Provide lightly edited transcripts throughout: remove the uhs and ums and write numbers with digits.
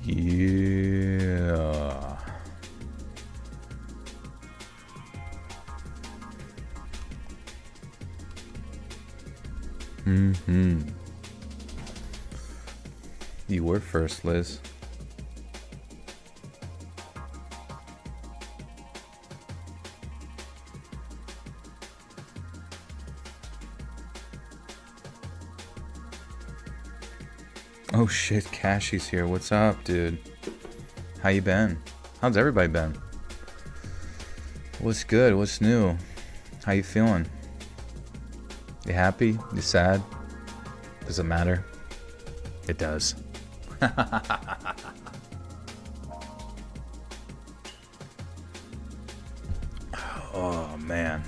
Yeah. You were first, Liz. Oh shit, Cashy's here. What's up, dude? How you been? How's everybody been? What's good? What's new? How you feeling? You happy? You sad? Does it matter? It does. Oh man,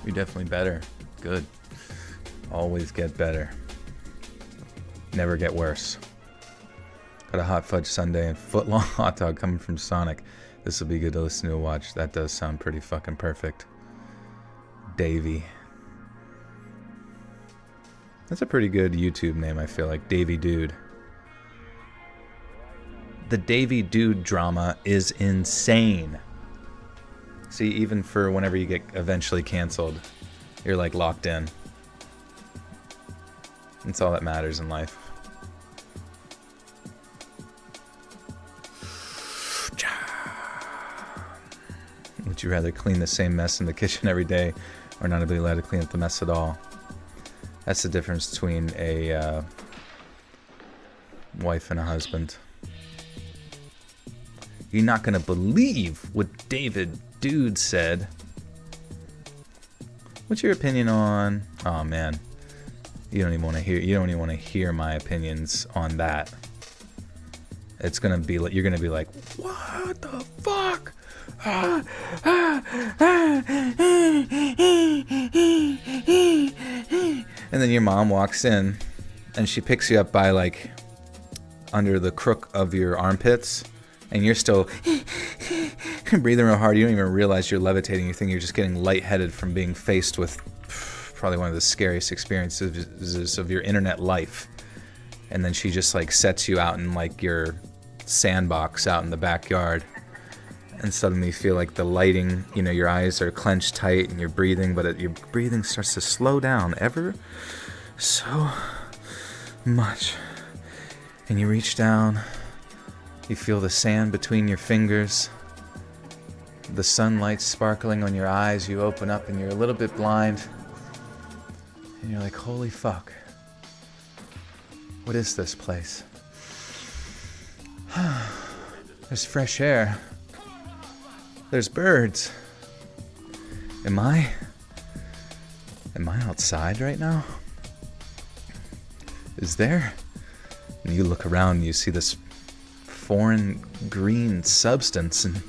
you're definitely better. Good. Always get better. Never get worse. Got a hot fudge sundae and footlong hot dog coming from Sonic. This will be good to listen to and watch. That does sound pretty fucking perfect. Davey. That's a pretty good YouTube name, I feel like. Davey Dude. The Davey Dude drama is insane. See, even for whenever you get eventually canceled, you're like locked in. That's all that matters in life. Would you rather clean the same mess in the kitchen every day or not be allowed to clean up the mess at all? That's the difference between a wife and a husband. You're not gonna believe what David Dude said. What's your opinion on? Oh man, you don't even want to hear. You don't even want to hear my opinions on that. It's gonna be like you're gonna be like, what the fuck? And then your mom walks in and she picks you up by like under the crook of your armpits and you're still breathing real hard. You don't even realize you're levitating. You think you're just getting lightheaded from being faced with probably one of the scariest experiences of your internet life. And then she just like sets you out in like your sandbox out in the backyard. And suddenly you feel like the lighting, you know, your eyes are clenched tight and you're breathing, but your breathing starts to slow down ever so much. And you reach down, you feel the sand between your fingers, the sunlight sparkling on your eyes, you open up and you're a little bit blind. And you're like, holy fuck, what is this place? There's fresh air. There's birds. Am I outside right now? Is there? And you look around and you see this foreign green substance and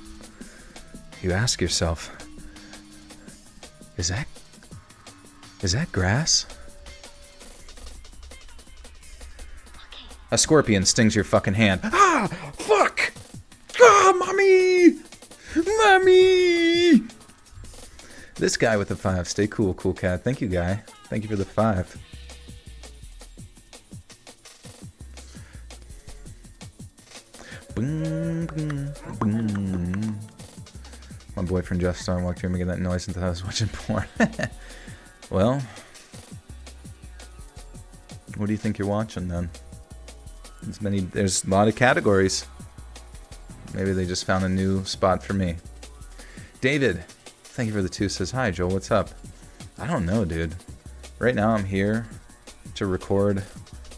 you ask yourself, is that grass? A scorpion stings your fucking hand. Ah, fuck! Ah, mommy! Mommy! This guy with the 5. Stay cool, cool cat. Thank you, guy. Thank you for the 5. Boom, boom, boom. My boyfriend Jeff Star walked here making that noise until I was watching porn. Well, what do you think you're watching then? There's a lot of categories. Maybe they just found a new spot for me. David, thank you for the 2. Says, hi, Joel, what's up? I don't know, dude. Right now I'm here to record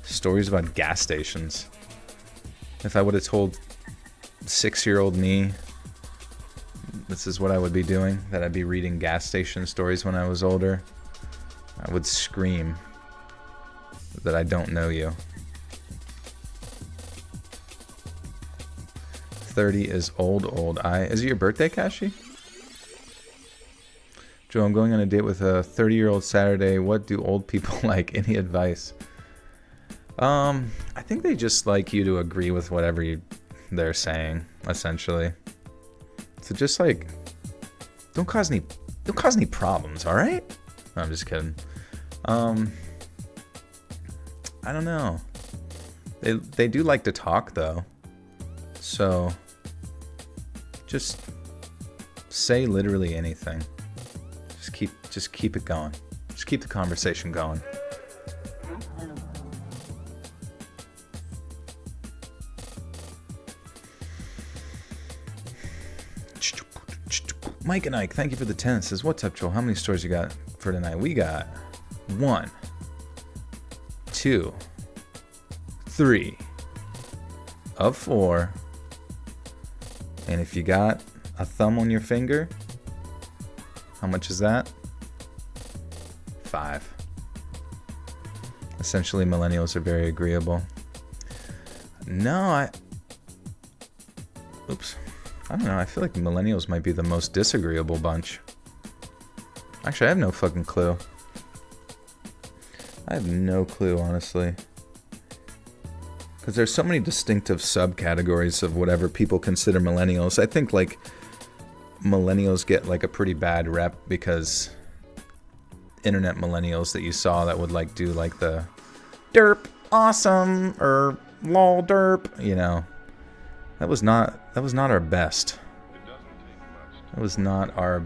stories about gas stations. If I would have told 6-year-old me this is what I would be doing, that I'd be reading gas station stories when I was older, I would scream that I don't know you. 30 is old. Is it your birthday, Kashi? Joe, I'm going on a date with a 30-year-old Saturday. What do old people like? Any advice? I think they just like you to agree with whatever they're saying, essentially. So just like, don't cause any problems, all right? No, I'm just kidding. I don't know. They do like to talk though. So just say literally anything. Just keep it going. Just keep the conversation going. Mike and Ike, thank you for the 10. Says, what's up, Joel? How many stories you got for tonight? We got 1, 2, 3 of 4. And if you got a thumb on your finger, how much is that? 5. Essentially, millennials are very agreeable. No, oops. I don't know. I feel like millennials might be the most disagreeable bunch. Actually, I have no fucking clue. I have no clue, honestly. Because there's so many distinctive subcategories of whatever people consider millennials. I think, like, millennials get, like, a pretty bad rep because internet millennials that you saw that would, like, do, like, the derp, awesome, or lol derp, you know. That was not our best. That was not our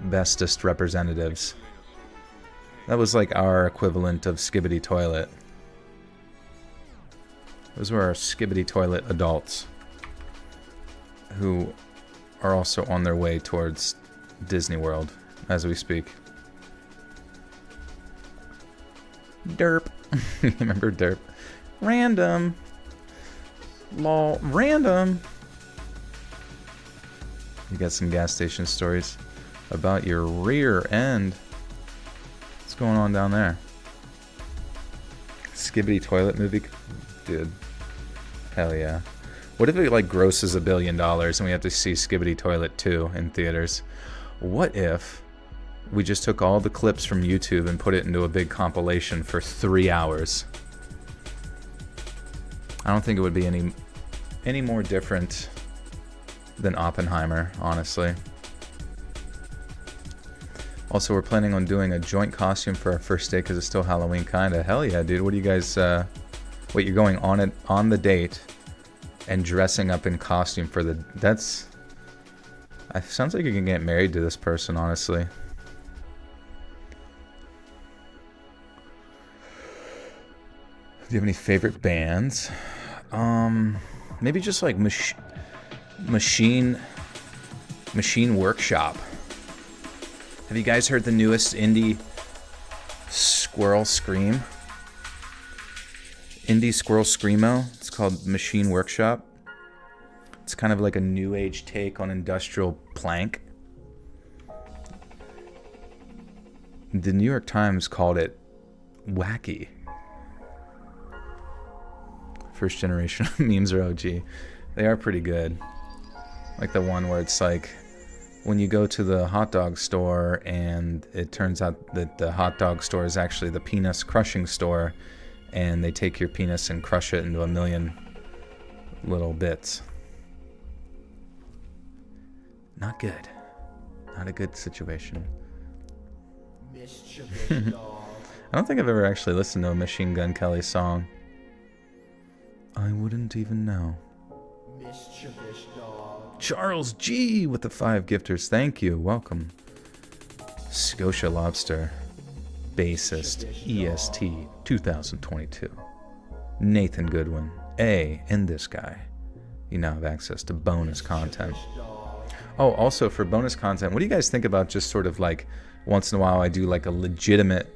bestest representatives. That was like our equivalent of skibbity toilet. Those were our skibbity toilet adults who are also on their way towards Disney World as we speak. Derp. Remember derp? Random. Lol. Random. You got some gas station stories about your rear end. What's going on down there? Skibbity toilet movie? Dude. Hell yeah. What if it like grosses $1 billion and we have to see Skibbity Toilet 2 in theaters? What if we just took all the clips from YouTube and put it into a big compilation for 3 hours? I don't think it would be any more different than Oppenheimer, honestly. Also, we're planning on doing a joint costume for our first date because it's still Halloween, kinda. Hell yeah, dude. What do you guys, wait, you're going on the date and dressing up in costume for the, that's, it sounds like you can get married to this person, honestly. Do you have any favorite bands? Maybe just like Machine Workshop. Have you guys heard the newest indie squirrel scream? Indie squirrel screamo. It's called Machine Workshop. It's kind of like a new age take on industrial plank. The New York Times called it wacky. First generation memes are OG. They are pretty good. Like the one where it's like when you go to the hot dog store and it turns out that the hot dog store is actually the penis crushing store, and they take your penis and crush it into a million little bits. Not good. Not a good situation. I don't think I've ever actually listened to a Machine Gun Kelly song. I wouldn't even know. Charles G with the 5 gifters. Thank you. Welcome. Scotia Lobster. Bassist. EST 2022. Nathan Goodwin. And this guy. You now have access to bonus content. Oh, also for bonus content, what do you guys think about just sort of like once in a while I do like a legitimate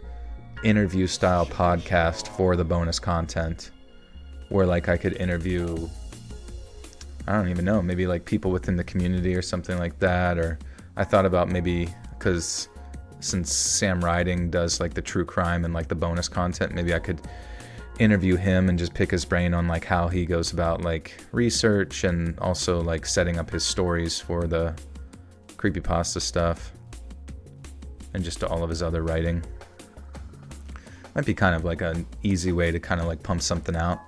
interview style podcast for the bonus content? Where like I could interview, I don't even know, maybe like people within the community or something like that. Or I thought about maybe, because since Sam Riding does like the true crime and like the bonus content, maybe I could interview him and just pick his brain on like how he goes about like research and also like setting up his stories for the creepypasta stuff and just all of his other writing. Might be kind of like an easy way to kind of like pump something out.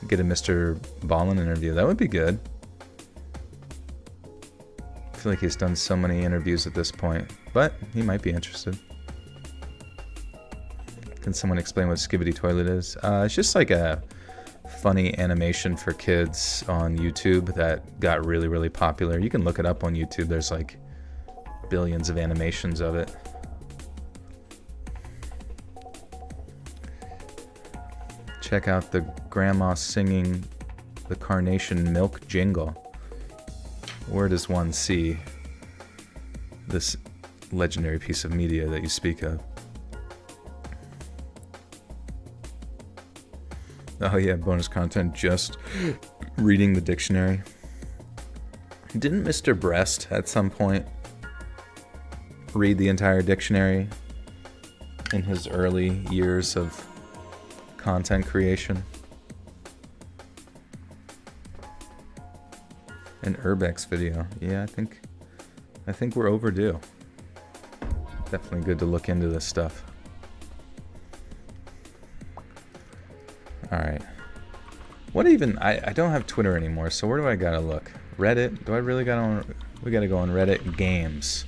Get a Mr. Ballin interview. That would be good. I feel like he's done so many interviews at this point, but he might be interested. Can someone explain what Skibidi Toilet is? It's just like a funny animation for kids on YouTube that got really, really popular. You can look it up on YouTube. There's like billions of animations of it. Check out the grandma singing the Carnation Milk jingle. Where does one see this legendary piece of media that you speak of? Oh yeah, bonus content, just reading the dictionary. Didn't Mr. Breast at some point read the entire dictionary in his early years of content creation? An Urbex video. Yeah, I think we're overdue. Definitely good to look into this stuff. Alright. What even... I don't have Twitter anymore, so where do I gotta look? Reddit? Do I really gotta... We gotta go on Reddit. Games.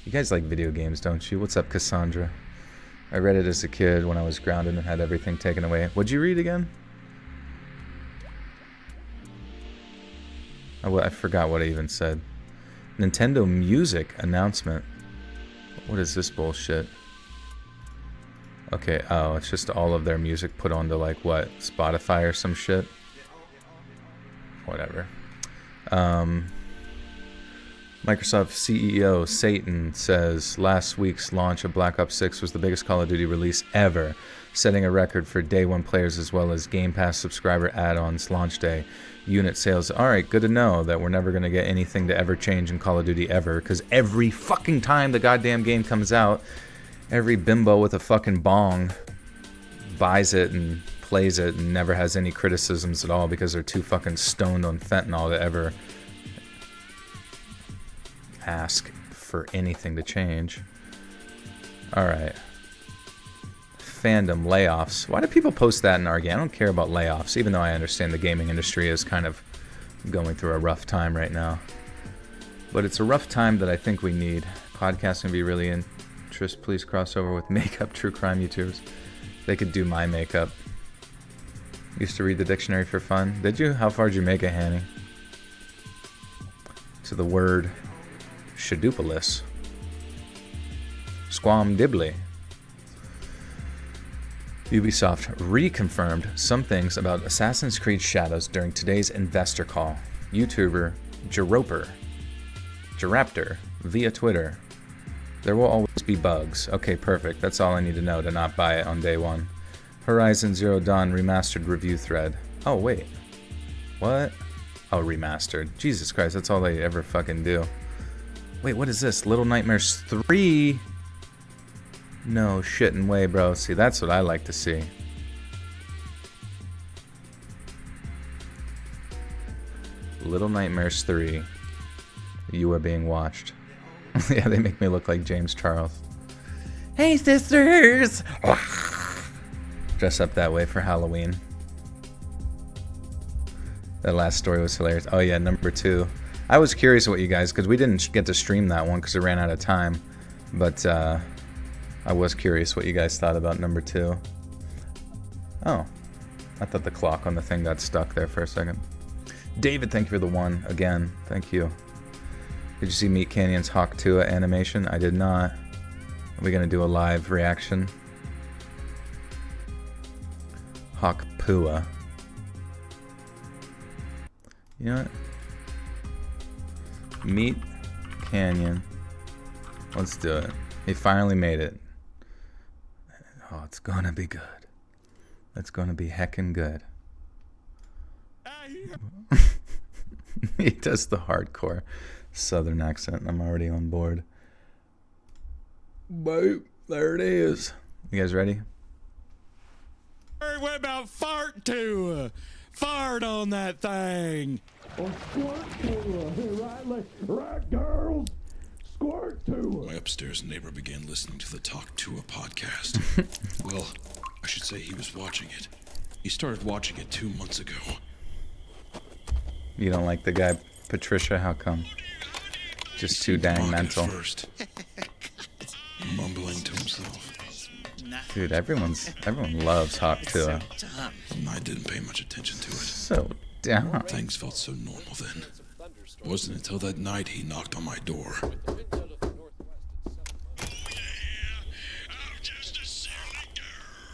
You guys like video games, don't you? What's up, Cassandra? I read it as a kid when I was grounded and had everything taken away. What'd you read again? Oh, I forgot what I even said. Nintendo Music announcement. What is this bullshit? Okay, oh, it's just all of their music put onto, like, what? Spotify or some shit? Whatever. Microsoft CEO Satan says last week's launch of Black Ops 6 was the biggest Call of Duty release ever, setting a record for day one players as well as Game Pass subscriber add-ons launch day. Unit sales. Alright, good to know that we're never going to get anything to ever change in Call of Duty ever, because every fucking time the goddamn game comes out, every bimbo with a fucking bong buys it and plays it and never has any criticisms at all because they're too fucking stoned on fentanyl to ever ask for anything to change. Alright. Fandom layoffs. Why do people post that in our game? I don't care about layoffs, even though I understand the gaming industry is kind of going through a rough time right now. But it's a rough time that I think we need. Podcasting would be really interest. Please cross over with makeup true crime YouTubers. They could do my makeup. Used to read the dictionary for fun. Did you? How far did you make it, Hanny? To the word shadupolis. Squam dibbly. Ubisoft reconfirmed some things about Assassin's Creed Shadows during today's investor call. YouTuber Jaraptor via Twitter. There will always be bugs. Okay, perfect. That's all I need to know to not buy it on day one. Horizon Zero Dawn remastered review thread. Oh, wait. What? Oh, remastered. Jesus Christ, that's all they ever fucking do. Wait, what is this? Little Nightmares 3? No shitting way, bro. See, that's what I like to see. Little Nightmares 3. You are being watched. Yeah, they make me look like James Charles. Hey, sisters! Dress up that way for Halloween. That last story was hilarious. Oh yeah, number 2. I was curious what you guys, because we didn't get to stream that one because it ran out of time. But, I was curious what you guys thought about number 2. Oh. I thought the clock on the thing got stuck there for a second. David, thank you for the 1 again. Thank you. Did you see Meat Canyon's Hawk Tua animation? I did not. Are we going to do a live reaction? Hawk Pua. You know what? Meat Canyon. Let's do it. He finally made it. Oh, it's gonna be good. It's gonna be heckin' good. He does the hardcore southern accent. I'm already on board. Boop, there it is. You guys ready? What about fart to? Fart on that thing. Or squirt to, right, girls? Squirt to. My upstairs neighbor began listening to the Talk to a podcast. Well, I should say he was watching it. He started watching it 2 months ago. You don't like the guy, Patricia? How come? Just too dang mental. First, mumbling to himself. Dude, everyone loves Hawk Tuah. I didn't pay much attention to it. So dumb. Things felt so normal then. It wasn't until that night he knocked on my door.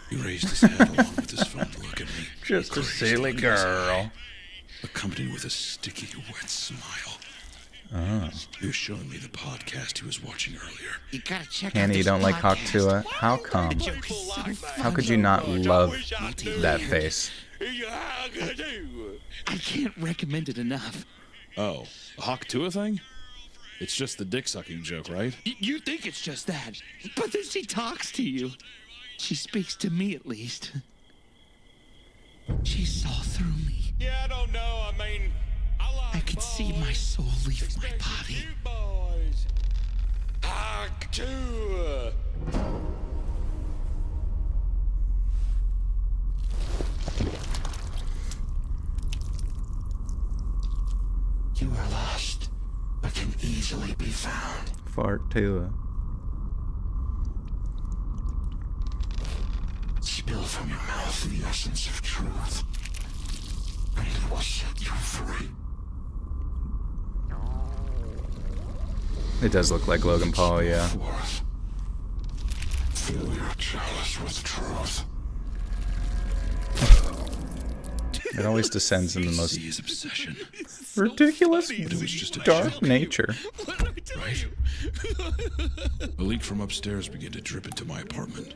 He raised his head along with his phone to look at me. Just a silly girl. Accompanied with a sticky, wet smile. He was showing me the podcast he was watching earlier. You gotta check Annie, out you this don't like Hawk podcast. Tuah? How come? The joke is so funny. How could you not love that face? I can't recommend it enough. Oh, a Hawk Tuah thing? It's just the dick-sucking joke, right? You think it's just that, but then she talks to you. She speaks to me, at least. She saw through me. Yeah, I don't know. I mean, I could see my soul leave my body. boys. Hawk Tuah. You are lost, but can easily be found. Fart Tuah. Spill from your mouth the essence of truth, and it will set you free. It does look like Logan Paul, yeah. Forth. Fill your chalice with truth. It always descends in the most See his obsession, ridiculous, but it was just a dark joke, nature. right? A leak from upstairs began to drip into my apartment.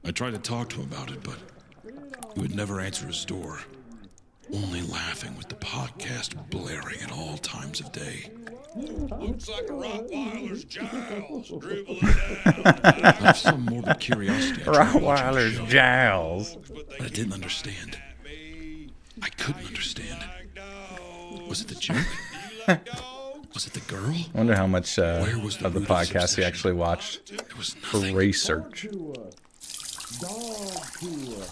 I tried to talk to him about it, but he would never answer his door, only laughing with the podcast blaring at all times of day. Looks like a Rottweiler's jowls dribbling I have some morbid curiosity. I tried watching the show, jowls. but I didn't understand. I couldn't understand. Was it the joke? Was it the girl? I wonder how much Where was the of the root of his podcast he obsession? actually watched There was for nothing. research. Dog Tuah.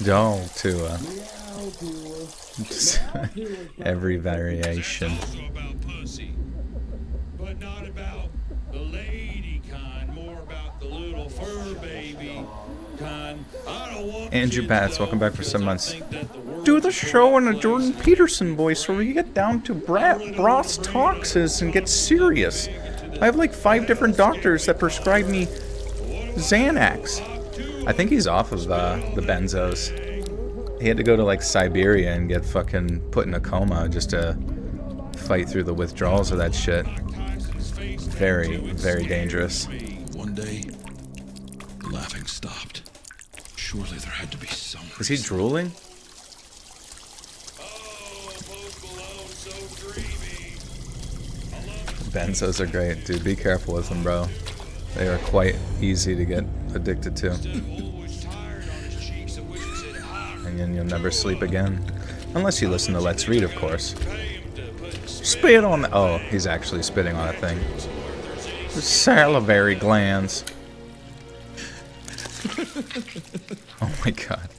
Dog Tuah. Meow Tuah. Every variation. Also about pussy, but not about the lady kind, more about the little fur baby kind. I don't want Andrew kids, Batts, though, welcome back for because 7 I months. think that the world Do the is show in a full of Jordan pussy. Peterson voice where we get down to brass toxins and get serious. I have like 5 different doctors that prescribe me Xanax. I think he's off of the benzos. He had to go to like Siberia and get fucking put in a coma just to fight through the withdrawals of that shit. Very, very dangerous. One day, the laughing stopped. Surely there had to be some Is he reason. drooling? Benzos are great, dude. Be careful with them, bro. They are quite easy to get addicted to. And then you'll never sleep again. Unless you listen to Let's Read, of course. Spit on the... Oh, he's actually spitting on a thing. The salivary glands. Oh my god.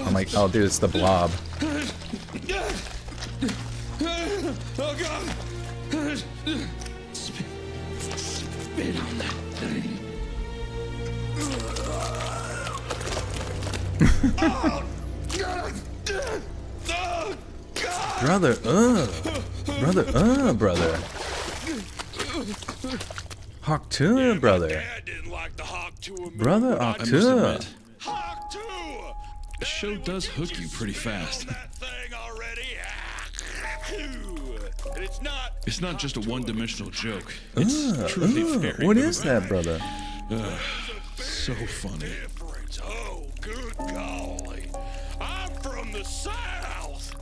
I'm like, oh dude, it's the blob. Oh God! Spit on that thing. Brother, brother. Hawk Tuah, brother. Dad didn't like the Hawk Tuah. Brother Hawk I must Tuah. admit, Hawk Tuah. the show does hook you pretty fast. That thing already. And it's not It's not just a one-dimensional joke. It's truly very What is that, brother? so funny. different. Oh, good golly! I'm from the South.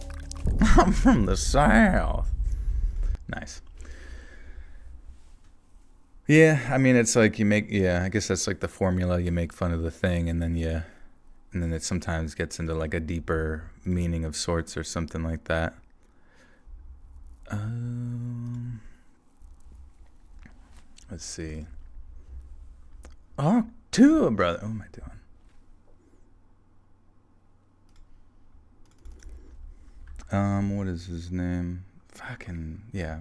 I'm from the South. Nice. Yeah, I mean, it's like you make, I guess that's like the formula. You make fun of the thing, and then it sometimes gets into like a deeper meaning of sorts or something like that. Let's see. Oh, Tuah, brother. What am I doing? What is his name? Fucking, yeah.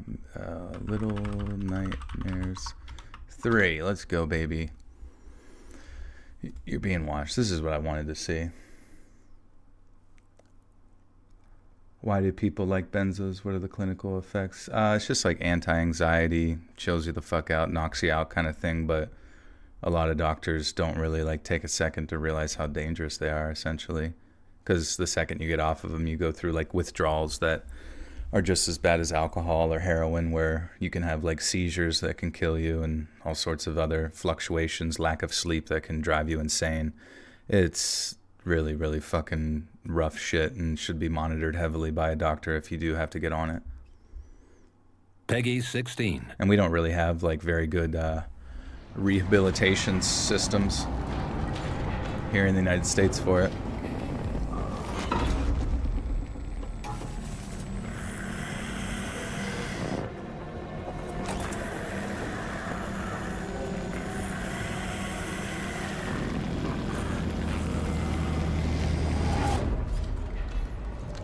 Little Nightmares 3. Let's go, baby. You're being watched. This is what I wanted to see. Why do people like benzos? What are the clinical effects? It's just like anti-anxiety, chills you the fuck out, knocks you out kind of thing. But a lot of doctors don't really like take a second to realize how dangerous they are, essentially. Because the second you get off of them, you go through like withdrawals that are just as bad as alcohol or heroin, where you can have like seizures that can kill you and all sorts of other fluctuations, lack of sleep that can drive you insane. It's really, really fucking rough shit and should be monitored heavily by a doctor if you do have to get on it. Peggy 16. And we don't really have like very good rehabilitation systems here in the United States for it.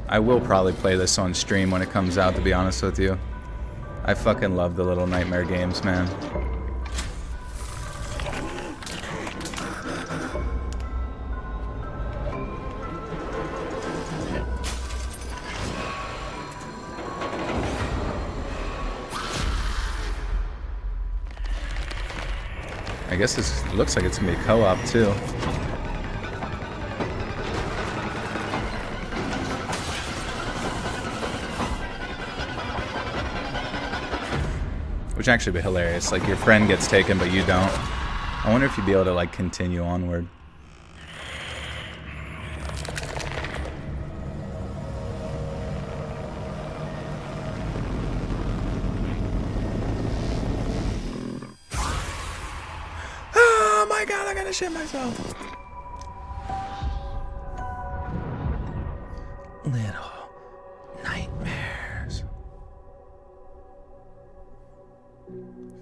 I will probably play this on stream when it comes out, to be honest with you. I fucking love the Little Nightmare games, man. I guess this looks like it's gonna be co-op too. Which actually would be hilarious. Like your friend gets taken, but you don't. I wonder if you'd be able to like continue onward. Oh my god, I gotta shit myself. Little Nightmares.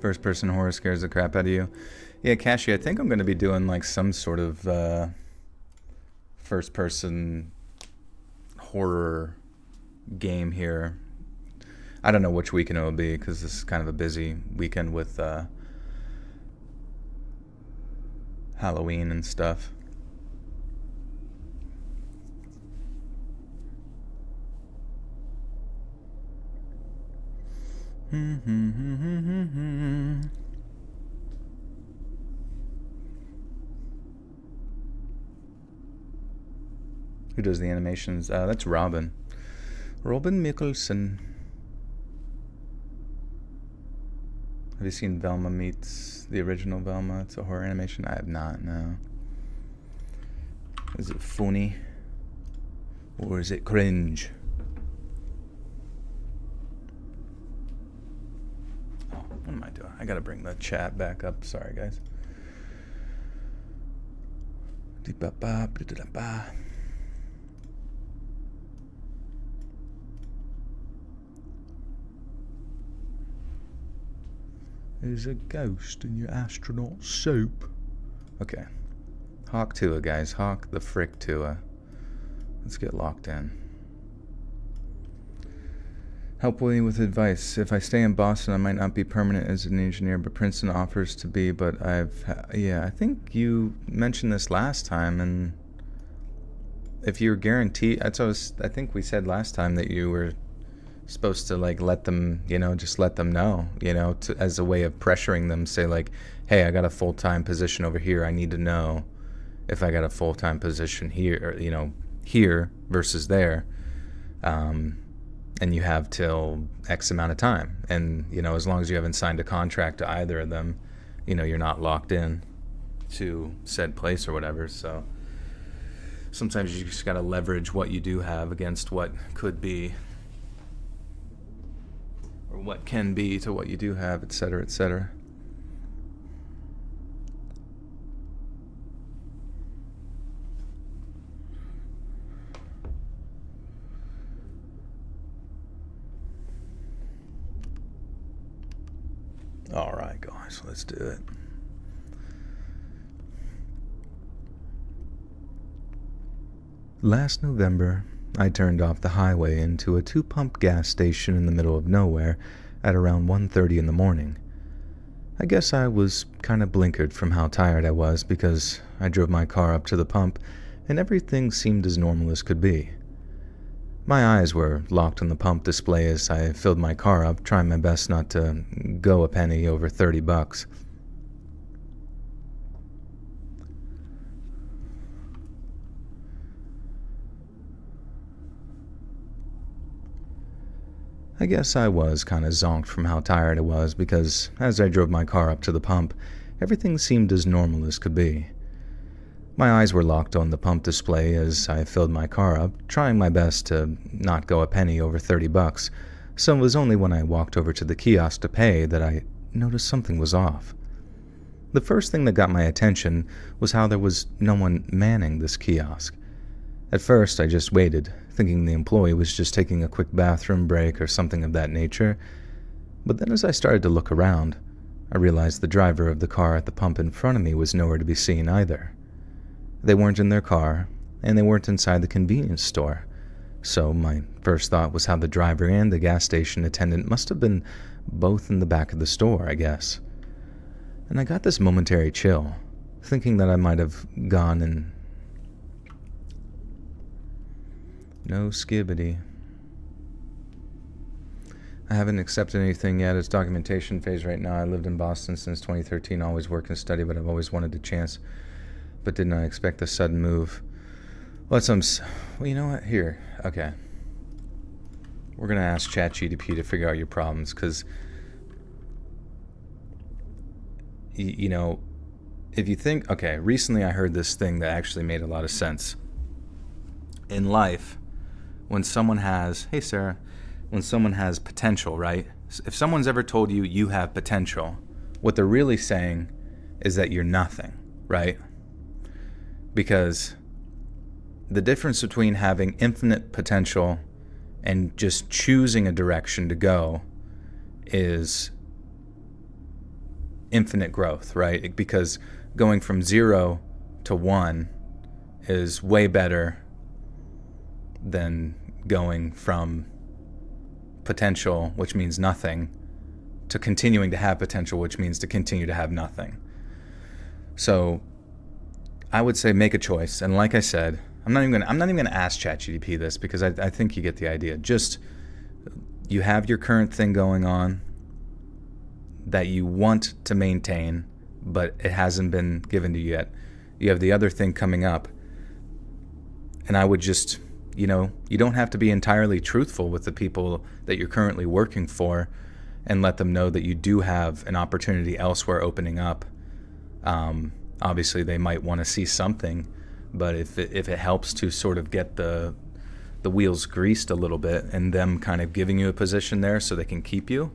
First person horror scares the crap out of you. Yeah, Cashy, I think I'm going to be doing like some sort of first person horror game here. I don't know which weekend it will be because this is kind of a busy weekend with Halloween and stuff. Who does the animations? That's Robin. Robin Mikalsen. Have you seen Velma Meets the original Velma? It's a horror animation. I have not, no. Is it funny? Or is it cringe? What am I doing? I gotta bring the chat back up. Sorry, guys. There's a ghost in your astronaut soup. Okay. Hawk Tua, guys. Hawk the frick Tua. Let's get locked in. Help William with advice. If I stay in Boston, I might not be permanent as an engineer, but Princeton offers to be. But yeah, I think you mentioned this last time, and if you're guaranteed, I think we said last time that you were supposed to like let them, just let them know, as a way of pressuring them. Say like, hey, I got a full-time position over here. I need to know if I got a full-time position here, here versus there. And you have till X amount of time. And, as long as you haven't signed a contract to either of them, you're not locked in to said place or whatever. So sometimes you just got to leverage what you do have against what could be, or what can be to what you do have, etc., etc. All right, guys, let's do it. Last November, I turned off the highway into a 2-pump gas station in the middle of nowhere at around 1:30 in the morning. I guess I was kind of blinkered from how tired I was because I drove my car up to the pump and everything seemed as normal as could be. My eyes were locked on the pump display as I filled my car up, trying my best not to go a penny over $30. I guess I was kind of zonked from how tired I was because as I drove my car up to the pump, everything seemed as normal as could be. My eyes were locked on the pump display as I filled my car up, trying my best to not go a penny over $30, so it was only when I walked over to the kiosk to pay that I noticed something was off. The first thing that got my attention was how there was no one manning this kiosk. At first, I just waited, thinking the employee was just taking a quick bathroom break or something of that nature, but then as I started to look around, I realized the driver of the car at the pump in front of me was nowhere to be seen either. They weren't in their car, and they weren't inside the convenience store. So my first thought was how the driver and the gas station attendant must have been both in the back of the store, I guess. And I got this momentary chill, thinking that I might have gone and... No skibbity. I haven't accepted anything yet. It's documentation phase right now. I lived in Boston since 2013, always work and study, but I've always wanted a chance. But did not expect the sudden move. Well, you know what? Here. Okay. We're going to ask ChatGPT to figure out your problems, because, you know, if you think... Okay, recently I heard this thing that actually made a lot of sense. In life, when someone has... Hey, Sarah. When someone has potential, right? If someone's ever told you you have potential, what they're really saying is that you're nothing, right? Because the difference between having infinite potential and just choosing a direction to go is infinite growth, right? Because going from 0 to 1 is way better than going from potential, which means nothing, to continuing to have potential, which means to continue to have nothing. So I would say make a choice. And like I said, I'm not even gonna ask ChatGPT this, because I think you get the idea. Just, you have your current thing going on that you want to maintain, but it hasn't been given to you yet. You have the other thing coming up. And I would just, you don't have to be entirely truthful with the people that you're currently working for, and let them know that you do have an opportunity elsewhere opening up. Obviously, they might want to see something, but if it helps to sort of get the wheels greased a little bit, and them kind of giving you a position there so they can keep you,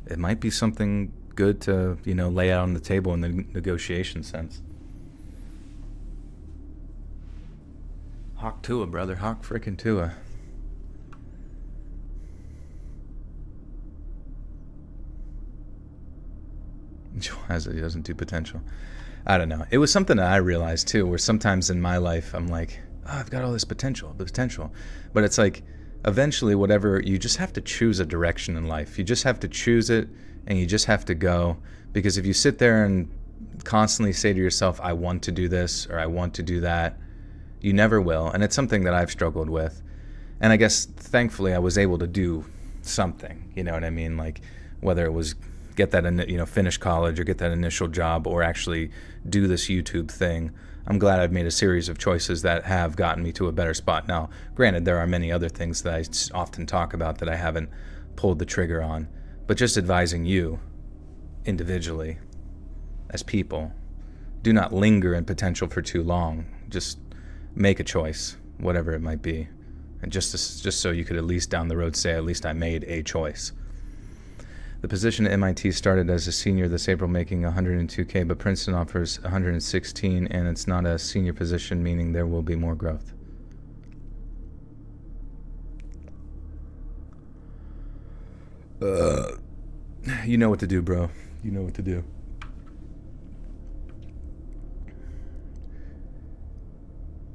it might be something good to, lay out on the table in the negotiation sense. Hawk Tua, brother. Hawk frickin' Tua. He doesn't do potential. I don't know. It was something that I realized too, where sometimes in my life I'm like, I've got all this potential. But it's like, eventually whatever, you just have to choose a direction in life. You just have to choose it, and you just have to go. Because if you sit there and constantly say to yourself, I want to do this, or I want to do that, you never will. And it's something that I've struggled with. And I guess, thankfully, I was able to do something. You know what I mean? Like, whether it was get that, finish college, or get that initial job, or actually do this YouTube thing. I'm glad I've made a series of choices that have gotten me to a better spot. Now, granted, there are many other things that I often talk about that I haven't pulled the trigger on. But just advising you, individually, as people, do not linger in potential for too long. Just make a choice, whatever it might be. And just so you could at least down the road say, at least I made a choice. The position at MIT started as a senior this April, making $102K, but Princeton offers $116, and it's not a senior position, meaning there will be more growth. You know what to do, bro. You know what to do.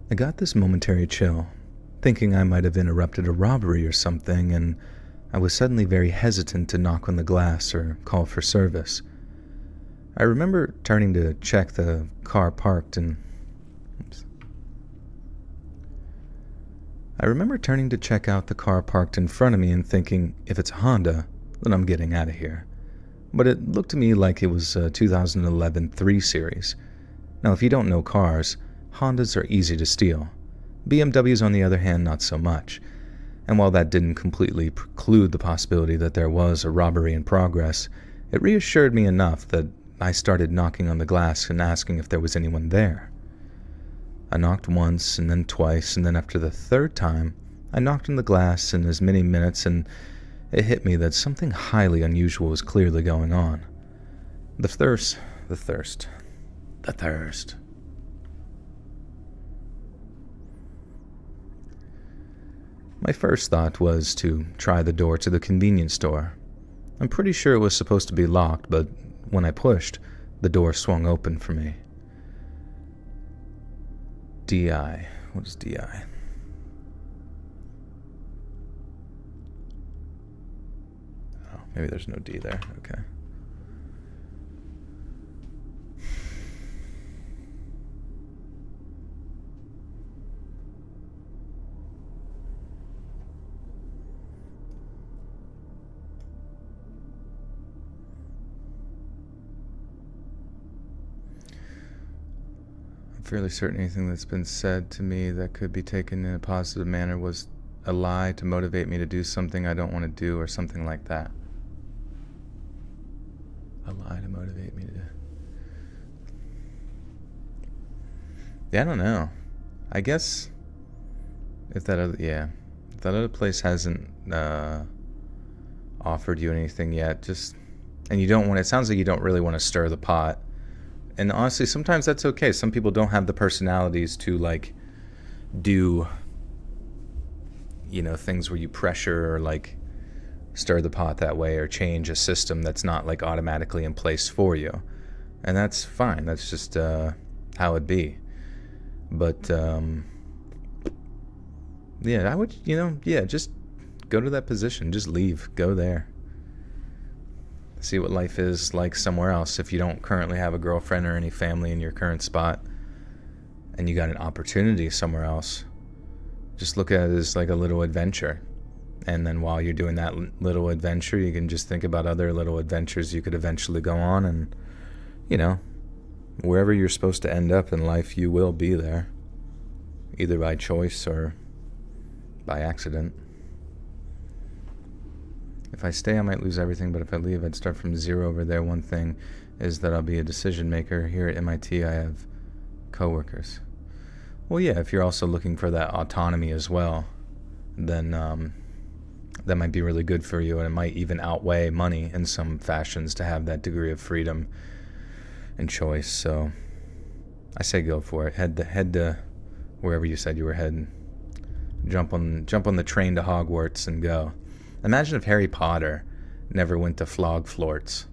I got this momentary chill, thinking I might have interrupted a robbery or something, and I was suddenly very hesitant to knock on the glass or call for service. I remember turning to check the car parked and... I remember turning to check out the car parked in front of me and thinking, if it's a Honda, then I'm getting out of here. But it looked to me like it was a 2011 3 Series. Now, if you don't know cars, Hondas are easy to steal. BMWs, on the other hand, not so much. And while that didn't completely preclude the possibility that there was a robbery in progress, it reassured me enough that I started knocking on the glass and asking if there was anyone there. I knocked once, and then twice, and then after the third time, I knocked on the glass in as many minutes, and it hit me that something highly unusual was clearly going on. The thirst. My first thought was to try the door to the convenience store. I'm pretty sure it was supposed to be locked, but when I pushed, the door swung open for me. DI. What is DI? Oh, maybe there's no D there. Okay. Fairly certain anything that's been said to me that could be taken in a positive manner was a lie to motivate me to do something I don't want to do, or something like that. A lie to motivate me to... Yeah, I don't know. I guess if that other place hasn't offered you anything yet, and you don't want, it sounds like you don't really want to stir the pot. And honestly, sometimes that's okay. Some people don't have the personalities to, like, do, things where you pressure or, like, stir the pot that way, or change a system that's not, like, automatically in place for you. And that's fine. That's just how it be. But, yeah, I would, just go to that position. Just leave. Go there. See what life is like somewhere else. If you don't currently have a girlfriend or any family in your current spot, and you got an opportunity somewhere else, just look at it as like a little adventure. And then while you're doing that little adventure, you can just think about other little adventures you could eventually go on. And, wherever you're supposed to end up in life, you will be there, either by choice or by accident. If I stay, I might lose everything, but if I leave, I'd start from zero over there. One thing is that I'll be a decision maker. Here at MIT, I have coworkers. Well, yeah, if you're also looking for that autonomy as well, then that might be really good for you, and it might even outweigh money in some fashions to have that degree of freedom and choice. So I say go for it. Head to wherever you said you were heading. Jump on the train to Hogwarts and go. Imagine if Harry Potter never went to Flogflorts.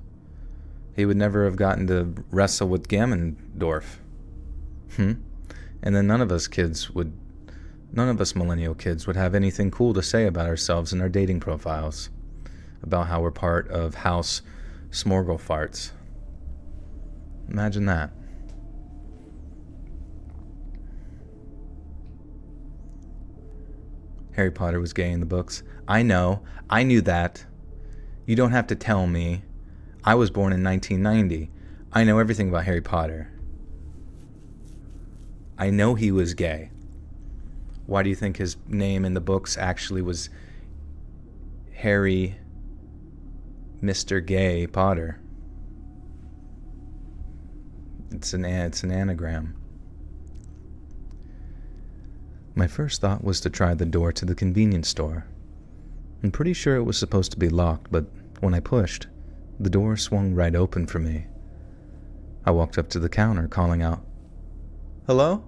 He would never have gotten to wrestle with Ganondorf. And then none of us millennial kids would have anything cool to say about ourselves in our dating profiles, about how we're part of House Smorglefarts. Imagine that. Harry Potter was gay in the books. I know. I knew that. You don't have to tell me. I was born in 1990. I know everything about Harry Potter. I know he was gay. Why do you think his name in the books actually was Harry Mr. Gay Potter? It's an anagram. My first thought was to try the door to the convenience store. I'm pretty sure it was supposed to be locked, but when I pushed, the door swung right open for me. I walked up to the counter, calling out, "Hello?"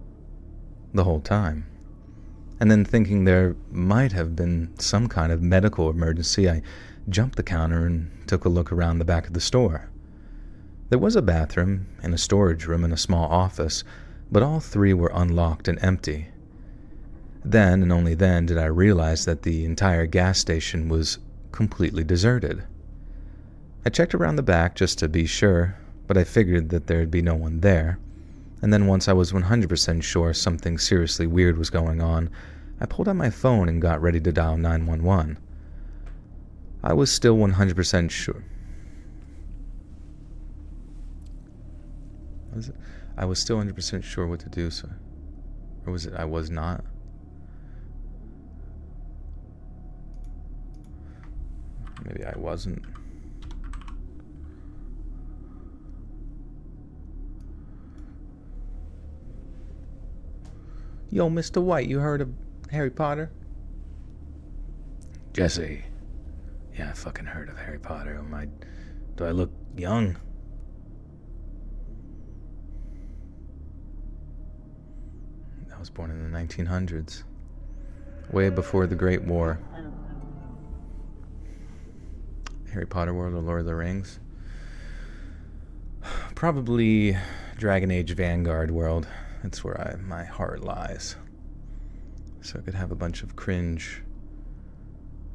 the whole time. And then thinking there might have been some kind of medical emergency, I jumped the counter and took a look around the back of the store. There was a bathroom and a storage room and a small office, but all three were unlocked and empty. Then and only then did I realize that the entire gas station was completely deserted. I checked around the back just to be sure, but I figured that there'd be no one there. And then once I was 100% sure something seriously weird was going on, I pulled out my phone and got ready to dial 911. I was still 100% sure. Was it? I was still 100% sure what to do, so... Or was it I was not? Maybe I wasn't. Yo, Mr. White, you heard of Harry Potter? Jesse. Yeah, I fucking heard of Harry Potter. Do I look young? I was born in the 1900s. Way before the Great War. Harry Potter world or Lord of the Rings? Probably Dragon Age Vanguard world. That's where my heart lies. So I could have a bunch of cringe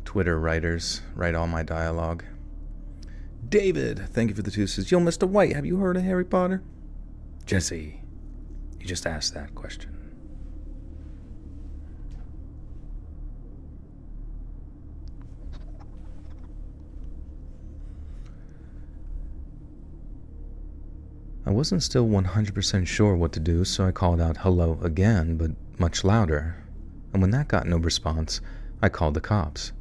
Twitter writers write all my dialogue. David, thank you for the two. Says, yo, Mr. White, have you heard of Harry Potter? Jesse, you just asked that question. I wasn't still 100% sure what to do, so I called out hello again, but much louder. And when that got no response, I called the cops.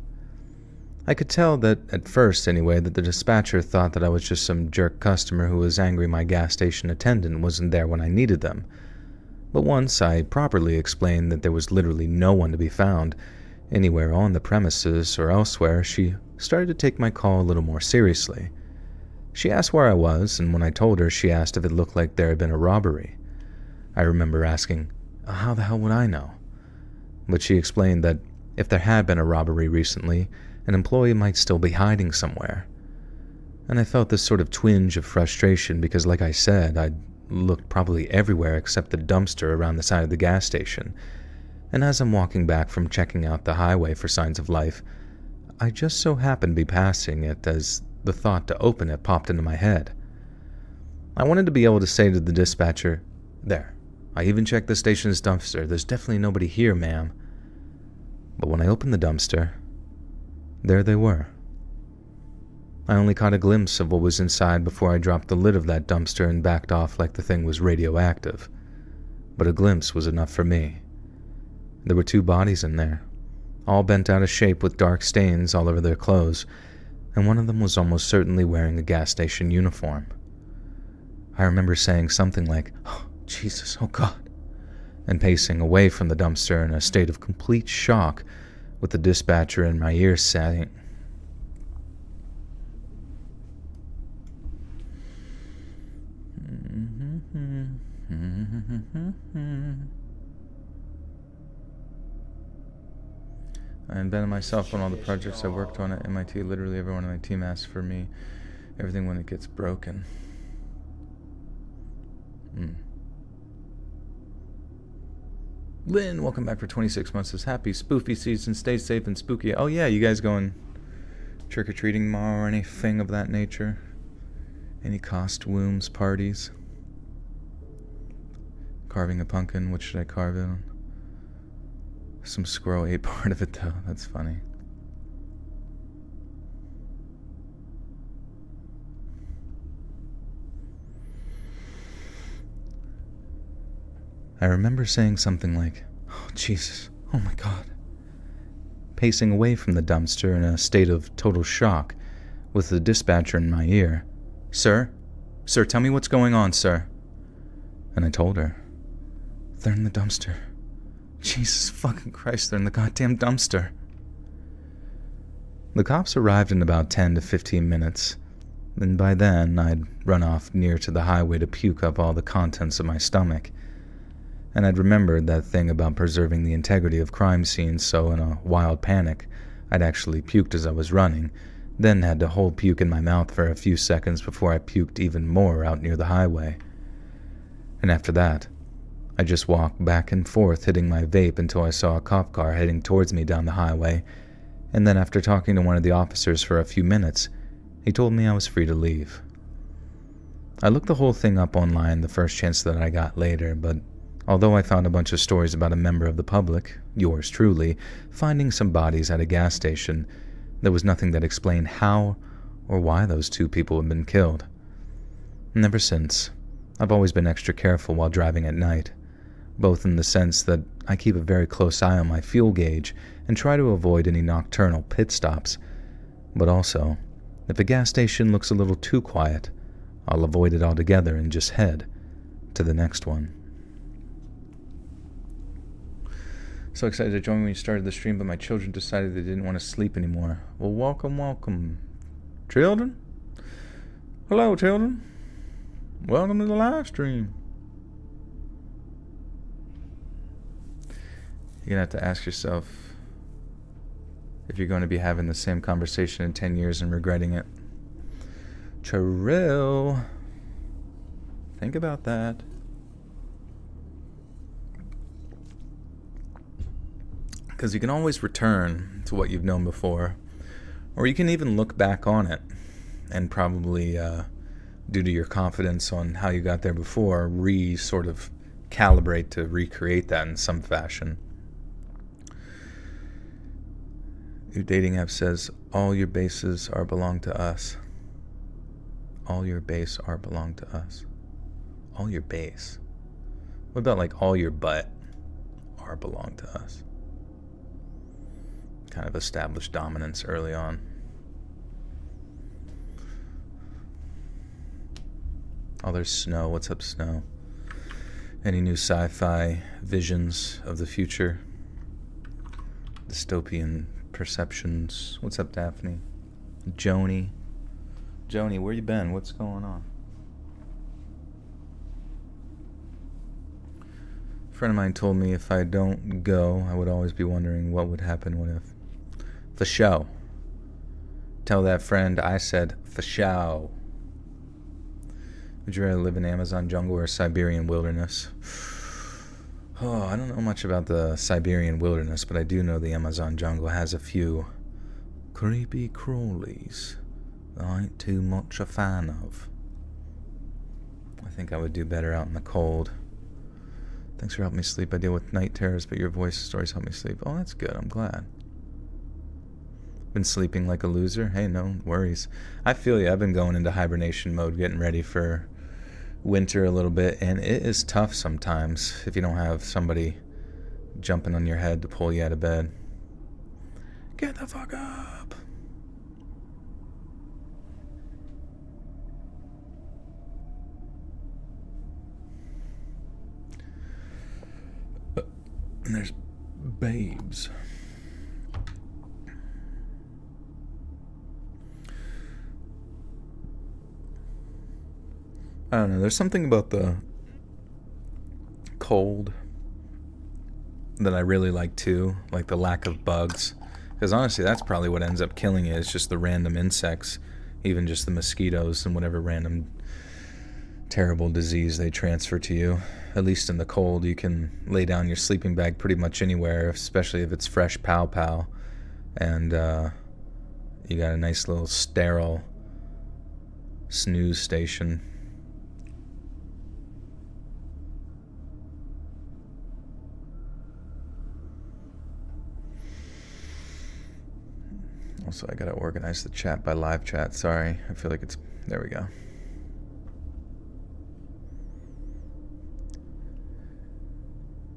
I could tell that, at first anyway, that the dispatcher thought that I was just some jerk customer who was angry my gas station attendant wasn't there when I needed them. But once I properly explained that there was literally no one to be found, anywhere on the premises or elsewhere, she started to take my call a little more seriously. She asked where I was, and when I told her, she asked if it looked like there had been a robbery. I remember asking, how the hell would I know? But she explained that if there had been a robbery recently, an employee might still be hiding somewhere. And I felt this sort of twinge of frustration because, like I said, I'd looked probably everywhere except the dumpster around the side of the gas station. And as I'm walking back from checking out the highway for signs of life, I just so happened to be passing it as the thought to open it popped into my head. I wanted to be able to say to the dispatcher, there, I even checked the station's dumpster. There's definitely nobody here, ma'am. But when I opened the dumpster, there they were. I only caught a glimpse of what was inside before I dropped the lid of that dumpster and backed off like the thing was radioactive. But a glimpse was enough for me. There were 2 bodies in there, all bent out of shape with dark stains all over their clothes, and one of them was almost certainly wearing a gas station uniform. I remember saying something like, oh, Jesus, oh God, and pacing away from the dumpster in a state of complete shock with the dispatcher in my ear saying, I invented myself on all the projects I worked on at MIT. Literally everyone on my team asks for me everything when it gets broken. Lynn, welcome back for 26 months. Says, happy spoofy season. Stay safe and spooky. Oh yeah, you guys going trick-or-treating tomorrow or anything of that nature? Any costumes, parties? Carving a pumpkin. What should I carve it on? Some squirrel ate part of it though. That's funny. I remember saying something like, oh Jesus, oh my God, pacing away from the dumpster in a state of total shock with the dispatcher in my ear. Sir, tell me what's going on, sir. And I told her, they're in the dumpster. Jesus fucking Christ, they're in the goddamn dumpster. The cops arrived in about 10 to 15 minutes, and by then I'd run off near to the highway to puke up all the contents of my stomach. And I'd remembered that thing about preserving the integrity of crime scenes, so in a wild panic, I'd actually puked as I was running, then had to hold puke in my mouth for a few seconds before I puked even more out near the highway. And after that, I just walked back and forth hitting my vape until I saw a cop car heading towards me down the highway, and then after talking to one of the officers for a few minutes, he told me I was free to leave. I looked the whole thing up online the first chance that I got later, but although I found a bunch of stories about a member of the public, yours truly, finding some bodies at a gas station, there was nothing that explained how or why those two people had been killed. And ever since, I've always been extra careful while driving at night, both in the sense that I keep a very close eye on my fuel gauge and try to avoid any nocturnal pit stops, but also, if a gas station looks a little too quiet, I'll avoid it altogether and just head to the next one. So excited to join when you started the stream, but my children decided they didn't want to sleep anymore. Well, welcome. Children? Hello, children. Welcome to the live stream. You're going to have to ask yourself if you're going to be having the same conversation in 10 years and regretting it. Trill. Think about that. Because you can always return to what you've known before, or you can even look back on it and probably, due to your confidence on how you got there before, sort of calibrate to recreate that in some fashion. Your dating app says, all your bases are belong to us. All your base are belong to us. All your base. What about like all your butt are belong to us? Kind of established dominance early on. Oh, there's Snow. What's up, Snow? Any new sci-fi visions of the future? Dystopian perceptions. What's up, Daphne? Joni, where you been? What's going on? A friend of mine told me if I don't go, I would always be wondering what would happen what if. For show. Tell that friend I said for show. Would you rather live in Amazon jungle or a Siberian wilderness? Oh, I don't know much about the Siberian wilderness, but I do know the Amazon jungle has a few creepy crawlies that I ain't too much a fan of. I think I would do better out in the cold. Thanks for helping me sleep. I deal with night terrors, but your voice stories help me sleep. Oh, that's good. I'm glad. Been sleeping like a loser? Hey, no worries. I feel you. I've been going into hibernation mode, getting ready for winter a little bit, and it is tough sometimes if you don't have somebody jumping on your head to pull you out of bed. Get the fuck up. And there's babes. I don't know, there's something about the cold that I really like too, like the lack of bugs. Because honestly, that's probably what ends up killing you, is just the random insects, even just the mosquitoes and whatever random terrible disease they transfer to you. At least in the cold, you can lay down your sleeping bag pretty much anywhere, especially if it's fresh pow, and you got a nice little sterile snooze station. Also, I gotta organize the chat by live chat. Sorry, I feel like it's... There we go.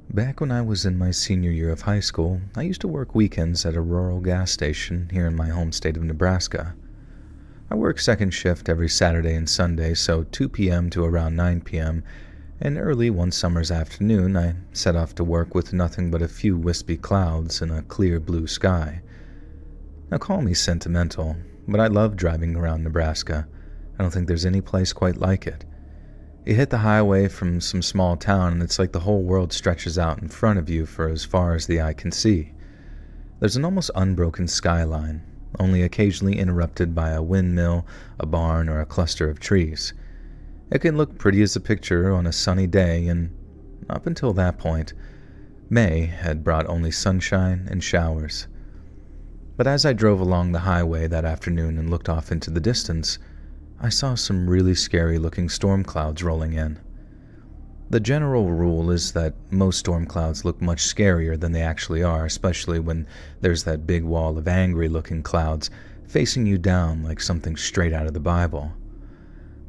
Back when I was in my senior year of high school, I used to work weekends at a rural gas station here in my home state of Nebraska. I worked second shift every Saturday and Sunday, so 2 p.m. to around 9 p.m., and early one summer's afternoon, I set off to work with nothing but a few wispy clouds and a clear blue sky. Now call me sentimental, but I love driving around Nebraska. I don't think there's any place quite like it. You hit the highway from some small town and it's like the whole world stretches out in front of you for as far as the eye can see. There's an almost unbroken skyline, only occasionally interrupted by a windmill, a barn, or a cluster of trees. It can look pretty as a picture on a sunny day, and Up until that point, May had brought only sunshine and showers. But as I drove along the highway that afternoon and looked off into the distance, I saw some really scary-looking storm clouds rolling in. The general rule is that most storm clouds look much scarier than they actually are, especially when there's that big wall of angry-looking clouds facing you down like something straight out of the Bible.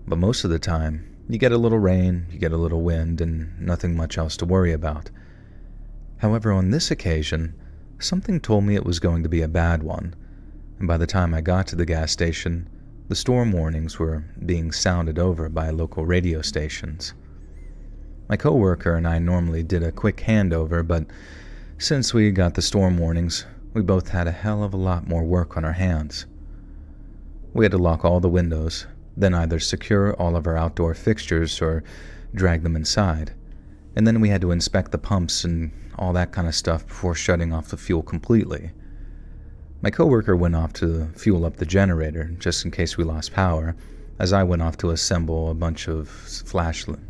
But most of the time, you get a little rain, you get a little wind, and nothing much else to worry about. However, on this occasion, something told me it was going to be a bad one, and by the time I got to the gas station, the storm warnings were being sounded over by local radio stations. My coworker and I normally did a quick handover, but since we got the storm warnings, we both had a hell of a lot more work on our hands. We had to lock all the windows, then either secure all of our outdoor fixtures or drag them inside, and then we had to inspect the pumps and all that kind of stuff before shutting off the fuel completely. My coworker went off to fuel up the generator just in case we lost power, as I went off to assemble a bunch of flashlights.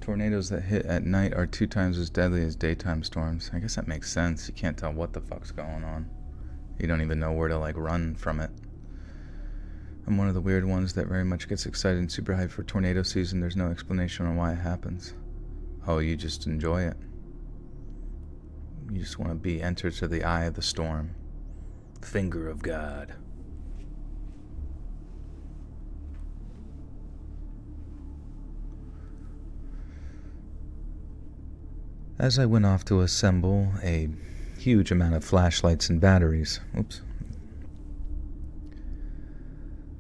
Tornadoes that hit at night are 2 times as deadly as daytime storms. I guess that makes sense. You can't tell what the fuck's going on. You don't even know where to run from it. I'm one of the weird ones that very much gets excited and super hyped for tornado season. There's no explanation on why it happens. Oh, you just enjoy it. You just want to be entered to the eye of the storm. Finger of God. As I went off to assemble a huge amount of flashlights and batteries,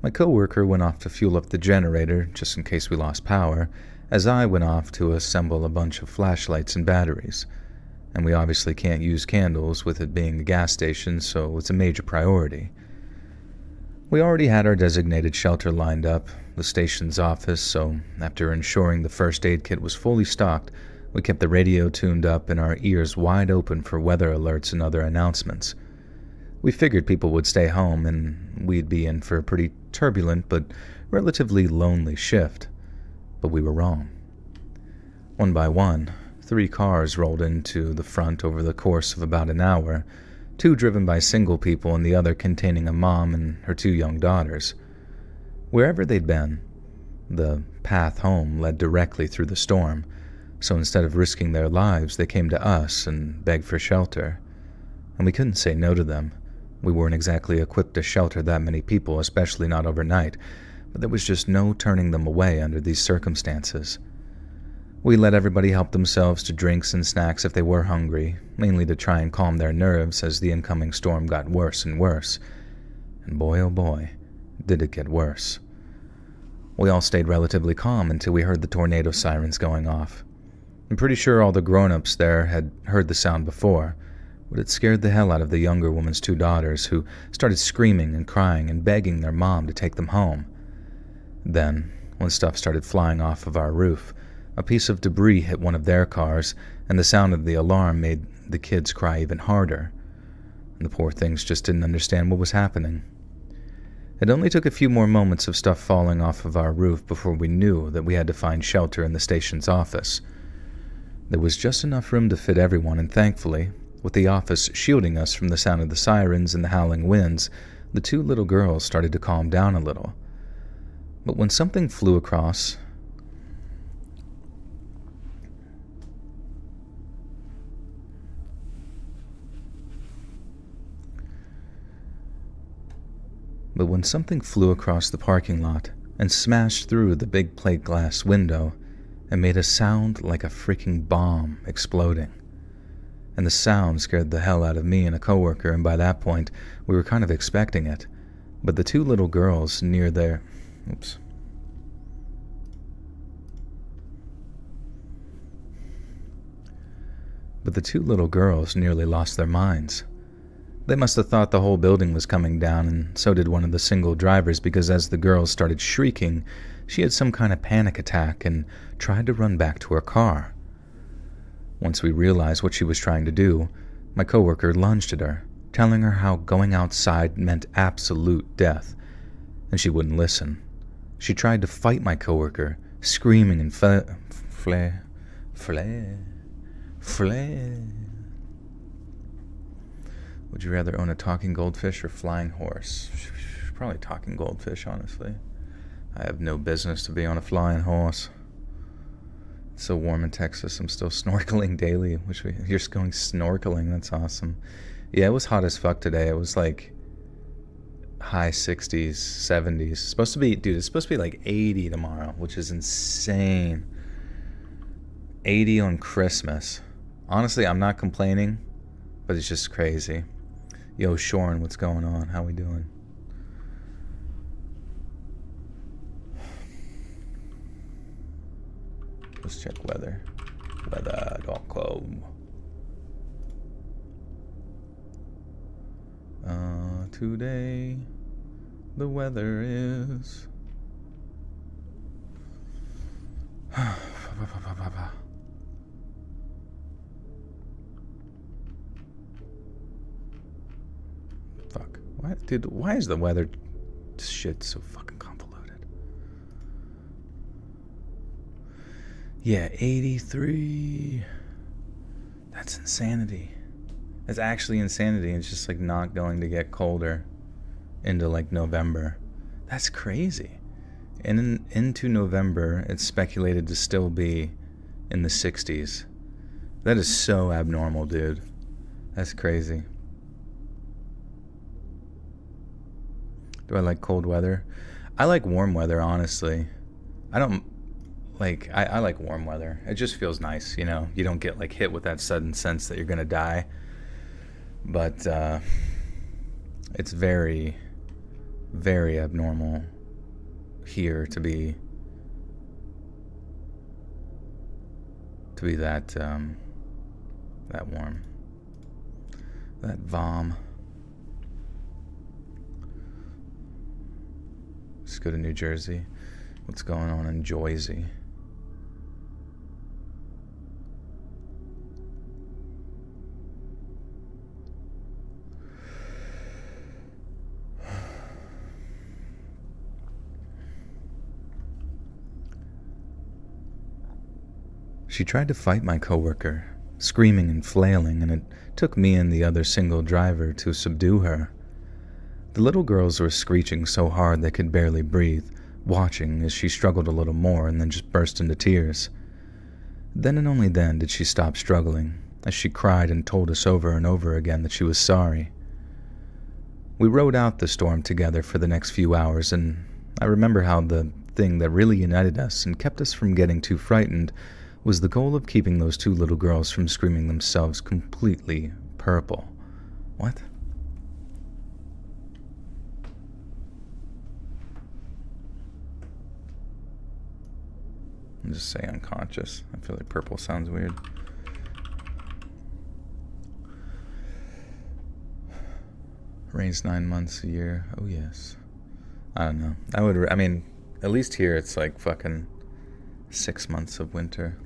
my coworker went off to fuel up the generator just in case we lost power, as I went off to assemble a bunch of flashlights and batteries. And we obviously can't use candles with it being a gas station, so it's a major priority. We already had our designated shelter lined up, the station's office, so after ensuring the first aid kit was fully stocked, we kept the radio tuned up and our ears wide open for weather alerts and other announcements. We figured people would stay home and we'd be in for a pretty turbulent but relatively lonely shift, but we were wrong. One by one, 3 cars rolled into the front over the course of about an hour, 2 driven by single people and the other containing a mom and her 2 young daughters. Wherever they'd been, the path home led directly through the storm, so instead of risking their lives, they came to us and begged for shelter. And we couldn't say no to them. We weren't exactly equipped to shelter that many people, especially not overnight, but there was just no turning them away under these circumstances. We let everybody help themselves to drinks and snacks if they were hungry, mainly to try and calm their nerves as the incoming storm got worse and worse. And boy, oh boy, did it get worse. We all stayed relatively calm until we heard the tornado sirens going off. I'm pretty sure all the grown-ups there had heard the sound before, but it scared the hell out of the younger woman's 2 daughters, who started screaming and crying and begging their mom to take them home. Then, when stuff started flying off of our roof, a piece of debris hit one of their cars, and the sound of the alarm made the kids cry even harder. And the poor things just didn't understand what was happening. It only took a few more moments of stuff falling off of our roof before we knew that we had to find shelter in the station's office. There was just enough room to fit everyone, and thankfully, with the office shielding us from the sound of the sirens and the howling winds, the 2 little girls started to calm down a little. But when something flew across... But when something flew across the parking lot and smashed through the big plate glass window and made a sound like a freaking bomb exploding. And the sound scared the hell out of me and a coworker, and by that point, we were kind of expecting it. But the 2 little girls near their... but the two little girls nearly lost their minds. They must have thought the whole building was coming down, and so did one of the single drivers, because as the girls started shrieking, she had some kind of panic attack and tried to run back to her car. Once we realized what she was trying to do, my coworker lunged at her, telling her how going outside meant absolute death, and she wouldn't listen. She tried to fight my coworker, screaming and flare. Would you rather own a talking goldfish or flying horse? Probably talking goldfish, honestly. I have no business to be on a flying horse. It's so warm in Texas, I'm still snorkeling daily. You're going snorkeling, that's awesome. Yeah, it was hot as fuck today. It was like high 60s, 70s. It's supposed to be like 80 tomorrow, which is insane. 80 on Christmas. Honestly, I'm not complaining, but it's just crazy. Yo, Shorin, what's going on? How we doing? Let's check weather. Weather.com. Today, the weather is... Fuck. What? Dude, why is the weather shit so fucking convoluted? Yeah, 83. That's insanity. That's actually insanity. It's just like not going to get colder into like November. That's crazy. And into November, it's speculated to still be in the 60s. That is so abnormal, dude. That's crazy. Do I like cold weather? I like warm weather, honestly. I don't like... I like warm weather. It just feels nice, you know? You don't get like hit with that sudden sense that you're gonna die. But it's very, very abnormal here to be that that warm, that vom. Let's go to New Jersey. What's going on in Jersey? She tried to fight my coworker, screaming and flailing, and it took me and the other single driver to subdue her. The little girls were screeching so hard they could barely breathe, watching as she struggled a little more and then just burst into tears. Then and only then did she stop struggling, as she cried and told us over and over again that she was sorry. We rode out the storm together for the next few hours, and I remember how the thing that really united us and kept us from getting too frightened was the goal of keeping those two little girls from screaming themselves completely purple. What? I'll just say unconscious. I feel like purple sounds weird. Rains 9 months a year. Oh yes. I don't know. I mean, at least here it's like fucking 6 months of winter.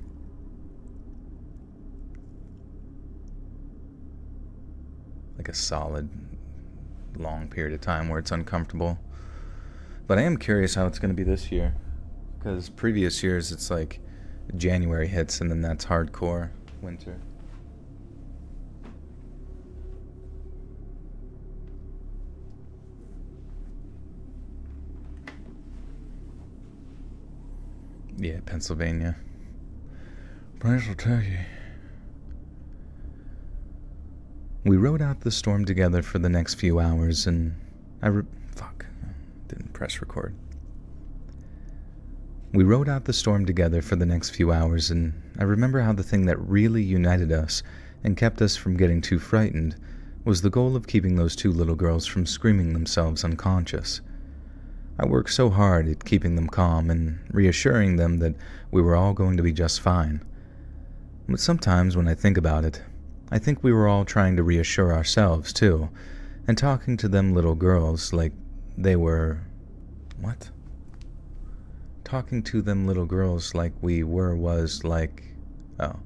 Like a solid, long period of time where it's uncomfortable. But I am curious how it's going to be this year. Because previous years it's like January hits and then that's hardcore winter. Yeah, Pennsylvania. Pennsylvania. We rode out the storm together for the next few hours, and didn't press record. We rode out the storm together for the next few hours, and I remember how the thing that really united us and kept us from getting too frightened was the goal of keeping those two little girls from screaming themselves unconscious. I worked so hard at keeping them calm and reassuring them that we were all going to be just fine. But sometimes when I think about it, I think we were all trying to reassure ourselves, too, and talking to them little girls like they were... What? Talking to them little girls like we were was like... Oh.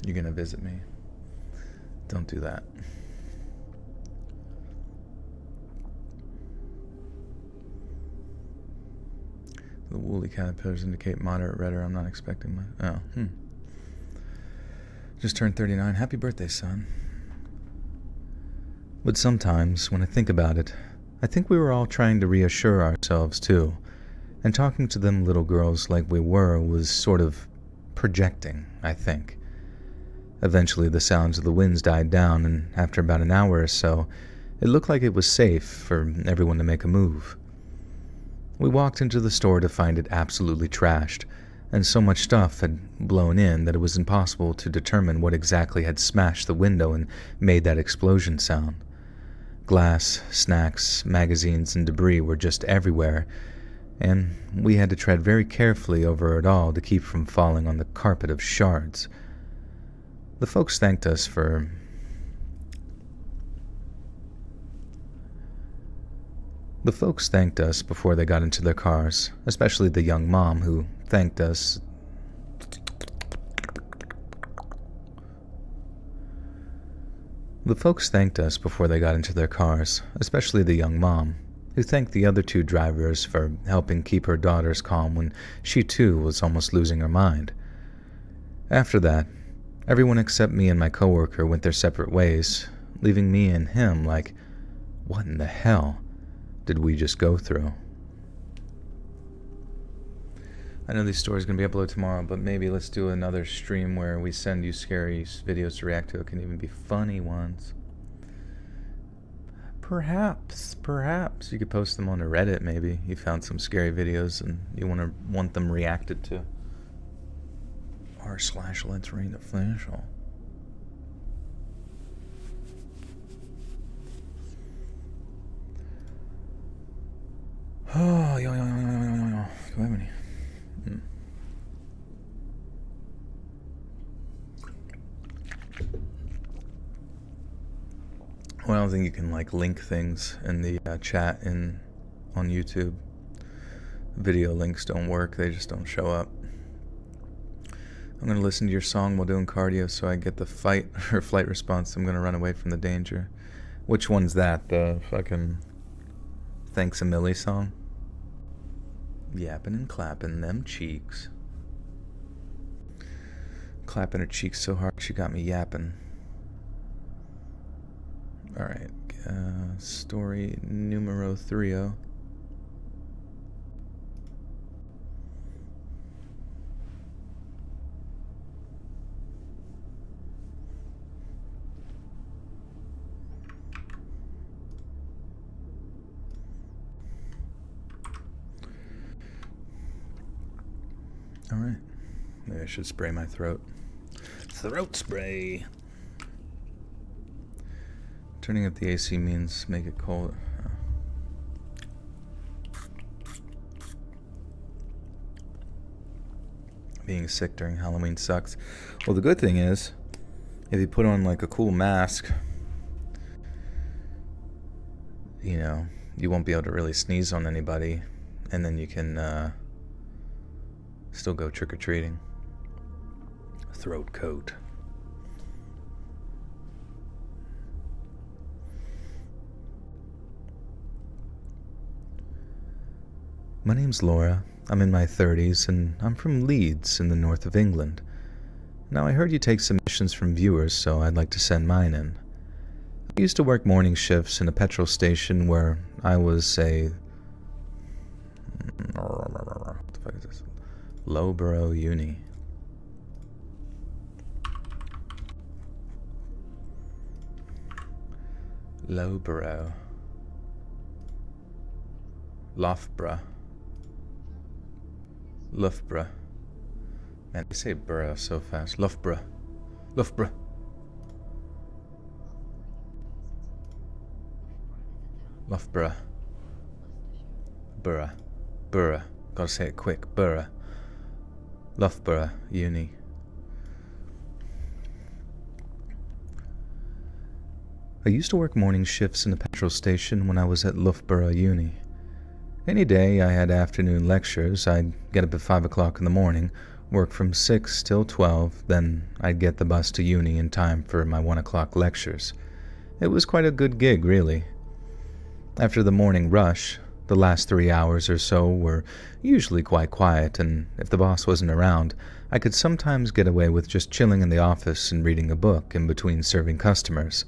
You're gonna visit me. Don't do that. The woolly caterpillars indicate moderate redder. I'm not expecting my... Oh, Just turned 39. Happy birthday, son. But sometimes, when I think about it, I think we were all trying to reassure ourselves, too. And talking to them little girls like we were was sort of projecting, I think. Eventually, the sounds of the winds died down, and after about an hour or so, it looked like it was safe for everyone to make a move. We walked into the store to find it absolutely trashed, and so much stuff had blown in that it was impossible to determine what exactly had smashed the window and made that explosion sound. Glass, snacks, magazines, and debris were just everywhere, and we had to tread very carefully over it all to keep from falling on the carpet of shards. The folks thanked us for... The folks thanked us before they got into their cars, especially the young mom who thanked us. The folks thanked us before they got into their cars, especially the young mom, who thanked the other two drivers for helping keep her daughters calm when she too was almost losing her mind. After that, everyone except me and my coworker went their separate ways, leaving me and him like, what in the hell did we just go through? I know these stories are going to be uploaded tomorrow, but maybe let's do another stream where we send you scary videos to react to. It can even be funny ones. Perhaps you could post them on a Reddit. Maybe you found some scary videos and you want them reacted to. r/let's read official. Oh, yo. Do I have any? Well, I don't think you can link things in the chat on YouTube. Video links don't work; they just don't show up. I'm gonna listen to your song while doing cardio, so I get the fight or flight response. I'm gonna run away from the danger. Which one's that? The fucking Thanks a Millie song? Yapping and clapping them cheeks. Clapping her cheeks so hard she got me yapping. Alright, story numero 3. Alright, maybe I should spray my throat. Throat spray! Turning up the AC means make it cold. Being sick during Halloween sucks. Well, the good thing is, if you put on a cool mask, you won't be able to really sneeze on anybody, and then you can still go trick-or-treating. Throat coat. My name's Laura. I'm in my 30s, and I'm from Leeds in the north of England. Now, I heard you take submissions from viewers, so I'd like to send mine in. I used to work morning shifts in a petrol station where I was a... What the fuck is this? Loughborough Uni. Loughborough. Loughborough. Loughborough. Man, they say borough so fast. Loughborough. Loughborough. Loughborough. Borough. Borough. Gotta say it quick. Borough. Loughborough Uni. I used to work morning shifts in the petrol station when I was at Loughborough Uni. Any day I had afternoon lectures, I'd get up at 5 o'clock in the morning, work from 6 till 12, then I'd get the bus to uni in time for my 1 o'clock lectures. It was quite a good gig, really. After the morning rush, the last 3 hours or so were usually quite quiet, and if the boss wasn't around, I could sometimes get away with just chilling in the office and reading a book in between serving customers.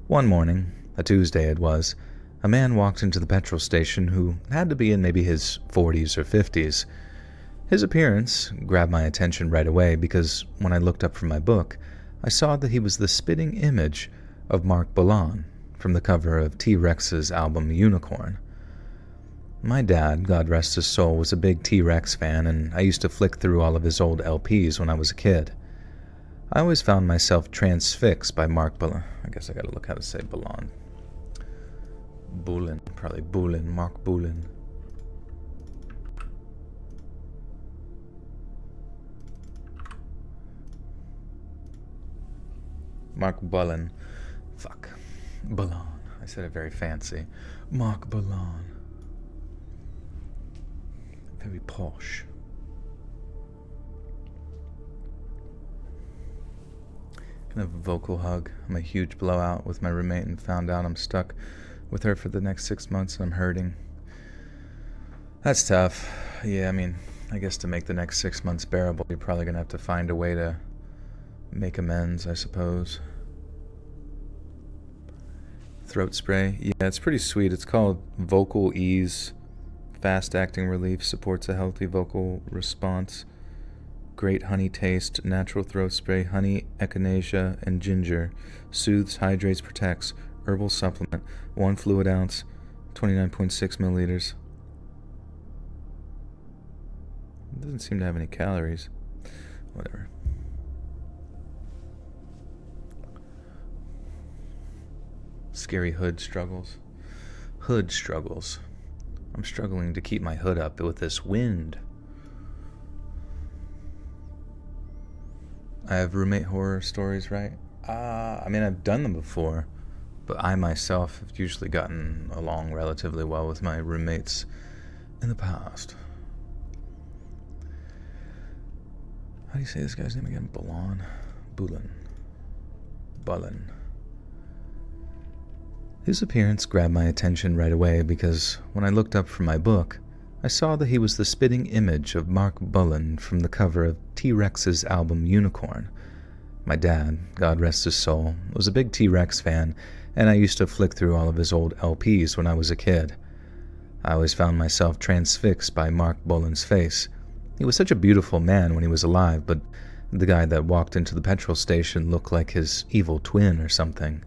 One morning, a Tuesday it was, a man walked into the petrol station who had to be in maybe his 40s or 50s. His appearance grabbed my attention right away because when I looked up from my book, I saw that he was the spitting image of Mark Bolan from the cover of T-Rex's album Unicorn. My dad, God rest his soul, was a big T-Rex fan, and I used to flick through all of his old LPs when I was a kid. I always found myself transfixed by Mark Bolan. I guess I gotta look how to say Bolan. Bolan, probably Bolan, Mark Bolan. Mark Bolan. Fuck. Bolan. I said it very fancy. Mark Bolan. Very posh. Kind of a vocal hug. I'm a huge blowout with my roommate and found out I'm stuck with her for the next 6 months and I'm hurting. That's tough. Yeah, I mean, I guess to make the next 6 months bearable, you're probably gonna have to find a way to make amends, I suppose. Throat spray. Yeah, it's pretty sweet. It's called Vocal Ease. Fast acting relief, supports a healthy vocal response. Great honey taste, natural throat spray, honey, echinacea, and ginger. Soothes, hydrates, protects. Herbal supplement, 1 fluid ounce, 29.6 milliliters. It doesn't seem to have any calories. Whatever. Scary hood struggles. Hood struggles. I'm struggling to keep my hood up with this wind. I have roommate horror stories, right? I mean, I've done them before, but I myself have usually gotten along relatively well with my roommates in the past. How do you say this guy's name again? Bolan? Bolan. His appearance grabbed my attention right away because when I looked up from my book, I saw that he was the spitting image of Mark Bolan from the cover of T-Rex's album Unicorn. My dad, God rest his soul, was a big T-Rex fan, and I used to flick through all of his old LPs when I was a kid. I always found myself transfixed by Mark Bolan's face. He was such a beautiful man when he was alive, but the guy that walked into the petrol station looked like his evil twin or something.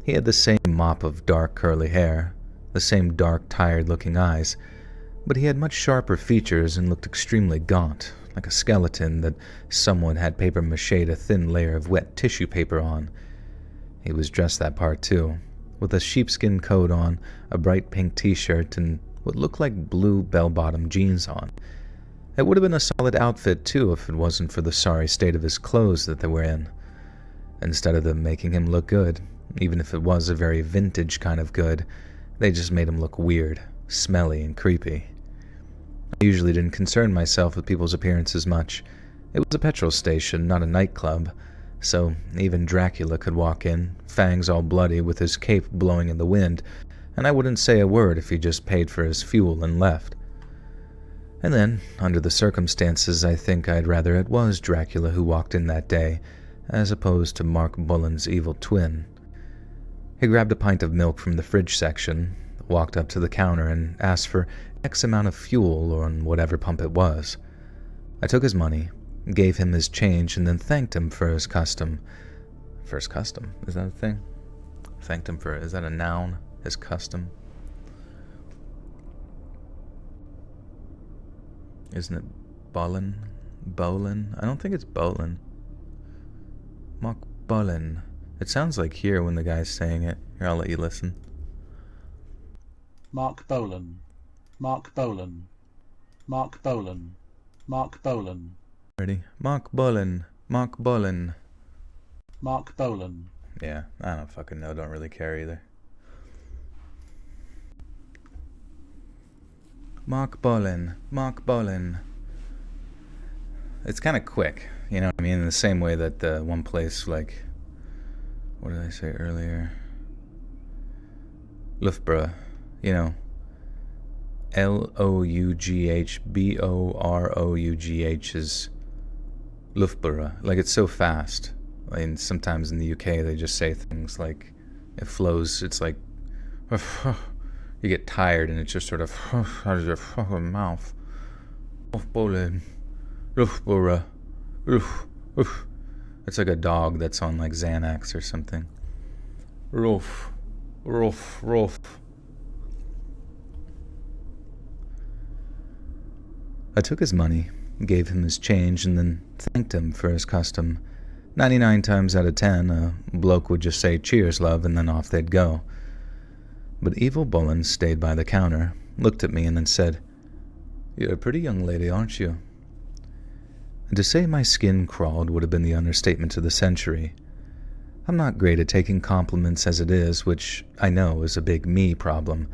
He had the same mop of dark curly hair, the same dark, tired-looking eyes, but he had much sharper features and looked extremely gaunt, like a skeleton that someone had papier-mâchéd a thin layer of wet tissue paper on. He was dressed that part too, with a sheepskin coat on, a bright pink t-shirt, and what looked like blue bell-bottom jeans on. It would have been a solid outfit too if it wasn't for the sorry state of his clothes that they were in. Instead of them making him look good, even if it was a very vintage kind of good, they just made him look weird, smelly, and creepy. I usually didn't concern myself with people's appearances much. It was a petrol station, not a nightclub, so even Dracula could walk in, fangs all bloody with his cape blowing in the wind, and I wouldn't say a word if he just paid for his fuel and left. And then, under the circumstances, I think I'd rather it was Dracula who walked in that day, as opposed to Mark Bolan's evil twin. He grabbed a pint of milk from the fridge section, walked up to the counter, and asked for X amount of fuel on whatever pump it was. I took his money, gave him his change, and then thanked him for his custom. For his custom? Is that a thing? Thanked him for... is that a noun? His custom? Isn't it Bolan? Bolan? I don't think it's Bolan. Mark Bolan. It sounds like here when the guy's saying it. Here, I'll let you listen. Mark Bolan. Mark Bolan. Mark Bolan. Mark Bolan. Ready? Mark Bolan. Mark Bolan. Mark Bolan. Yeah, I don't fucking know. Don't really care either. Mark Bolan. Mark Bolan. It's kind of quick, you know what I mean? In the same way that the one place, like, what did I say earlier? Loughborough, you know, Loughborough is Loughborough. Like, it's so fast. I mean, sometimes in the UK they just say things like, it flows, it's like, you get tired and it's just sort of out of your fucking mouth. Loughborough. Loughborough. It's like a dog that's on like Xanax or something. Roof. I took his money, gave him his change, and then thanked him for his custom. 99 times out of 10, a bloke would just say, "Cheers, love," and then off they'd go. But Evil Bullen stayed by the counter, looked at me, and then said, "You're a pretty young lady, aren't you?" And to say my skin crawled would have been the understatement of the century. I'm not great at taking compliments as it is, which I know is a big me problem,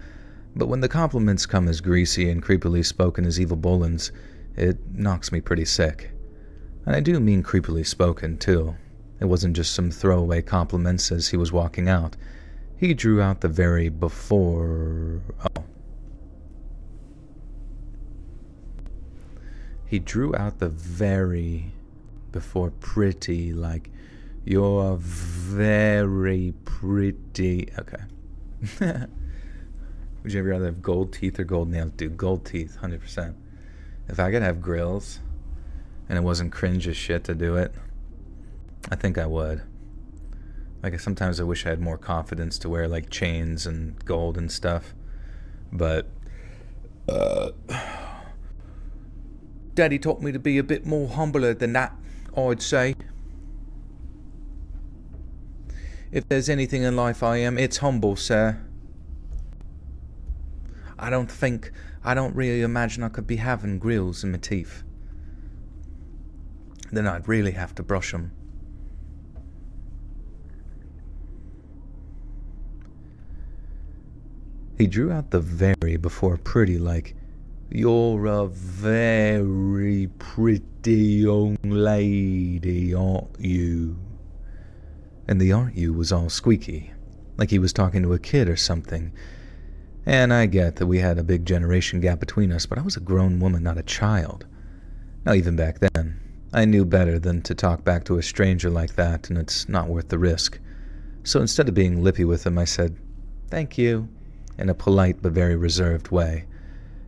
but when the compliments come as greasy and creepily spoken as Evil Bullen's, it knocks me pretty sick. And I do mean creepily spoken, too. It wasn't just some throwaway compliments as he was walking out. He drew out the very before... Oh. He drew out the very before pretty, like, "You're very pretty." Okay. Would you ever rather have gold teeth or gold nails? Dude, gold teeth, 100%. If I could have grills and it wasn't cringe as shit to do it, I think I would. Like, sometimes I wish I had more confidence to wear, like, chains and gold and stuff. But, Daddy taught me to be a bit more humbler than that, I'd say. If there's anything in life I am, it's humble, sir. I don't really imagine I could be having grills in my teeth. Then I'd really have to brush them. He drew out the very before pretty, like, "You're a very pretty young lady, aren't you?" And the "aren't you" was all squeaky, like he was talking to a kid or something. And I get that we had a big generation gap between us, but I was a grown woman, not a child. Now, even back then, I knew better than to talk back to a stranger like that, and it's not worth the risk. So instead of being lippy with him, I said, "Thank you," in a polite but very reserved way,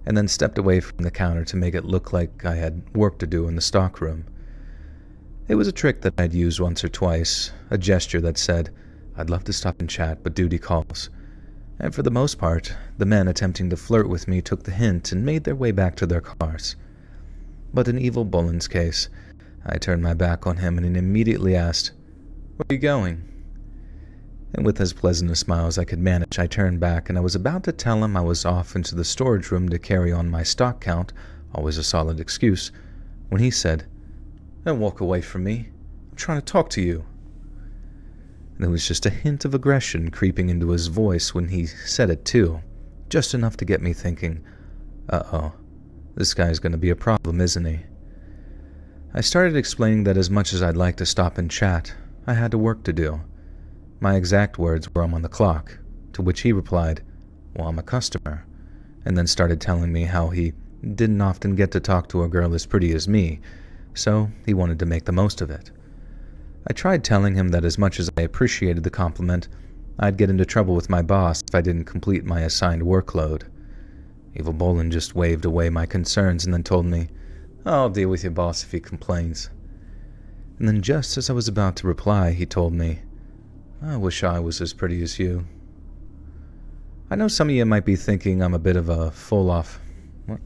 and then stepped away from the counter to make it look like I had work to do in the stockroom. It was a trick that I'd used once or twice, a gesture that said, "I'd love to stop and chat, but duty calls." And for the most part, the men attempting to flirt with me took the hint and made their way back to their cars. But in Evil Bullen's case, I turned my back on him and he immediately asked, "Where are you going?" And with as pleasant a smile as I could manage, I turned back, and I was about to tell him I was off into the storage room to carry on my stock count, always a solid excuse, when he said, "Don't walk away from me. I'm trying to talk to you." And there was just a hint of aggression creeping into his voice when he said it too, just enough to get me thinking, uh-oh, this guy's going to be a problem, isn't he? I started explaining that as much as I'd like to stop and chat, I had work to do. My exact words were, "I'm on the clock," to which he replied, "Well, I'm a customer," and then started telling me how he didn't often get to talk to a girl as pretty as me, so he wanted to make the most of it. I tried telling him that as much as I appreciated the compliment, I'd get into trouble with my boss if I didn't complete my assigned workload. Evil Bullen just waved away my concerns and then told me, "I'll deal with your boss if he complains." And then just as I was about to reply, he told me, "I wish I was as pretty as you." I know some of you might be thinking I'm a bit of a full-off... What?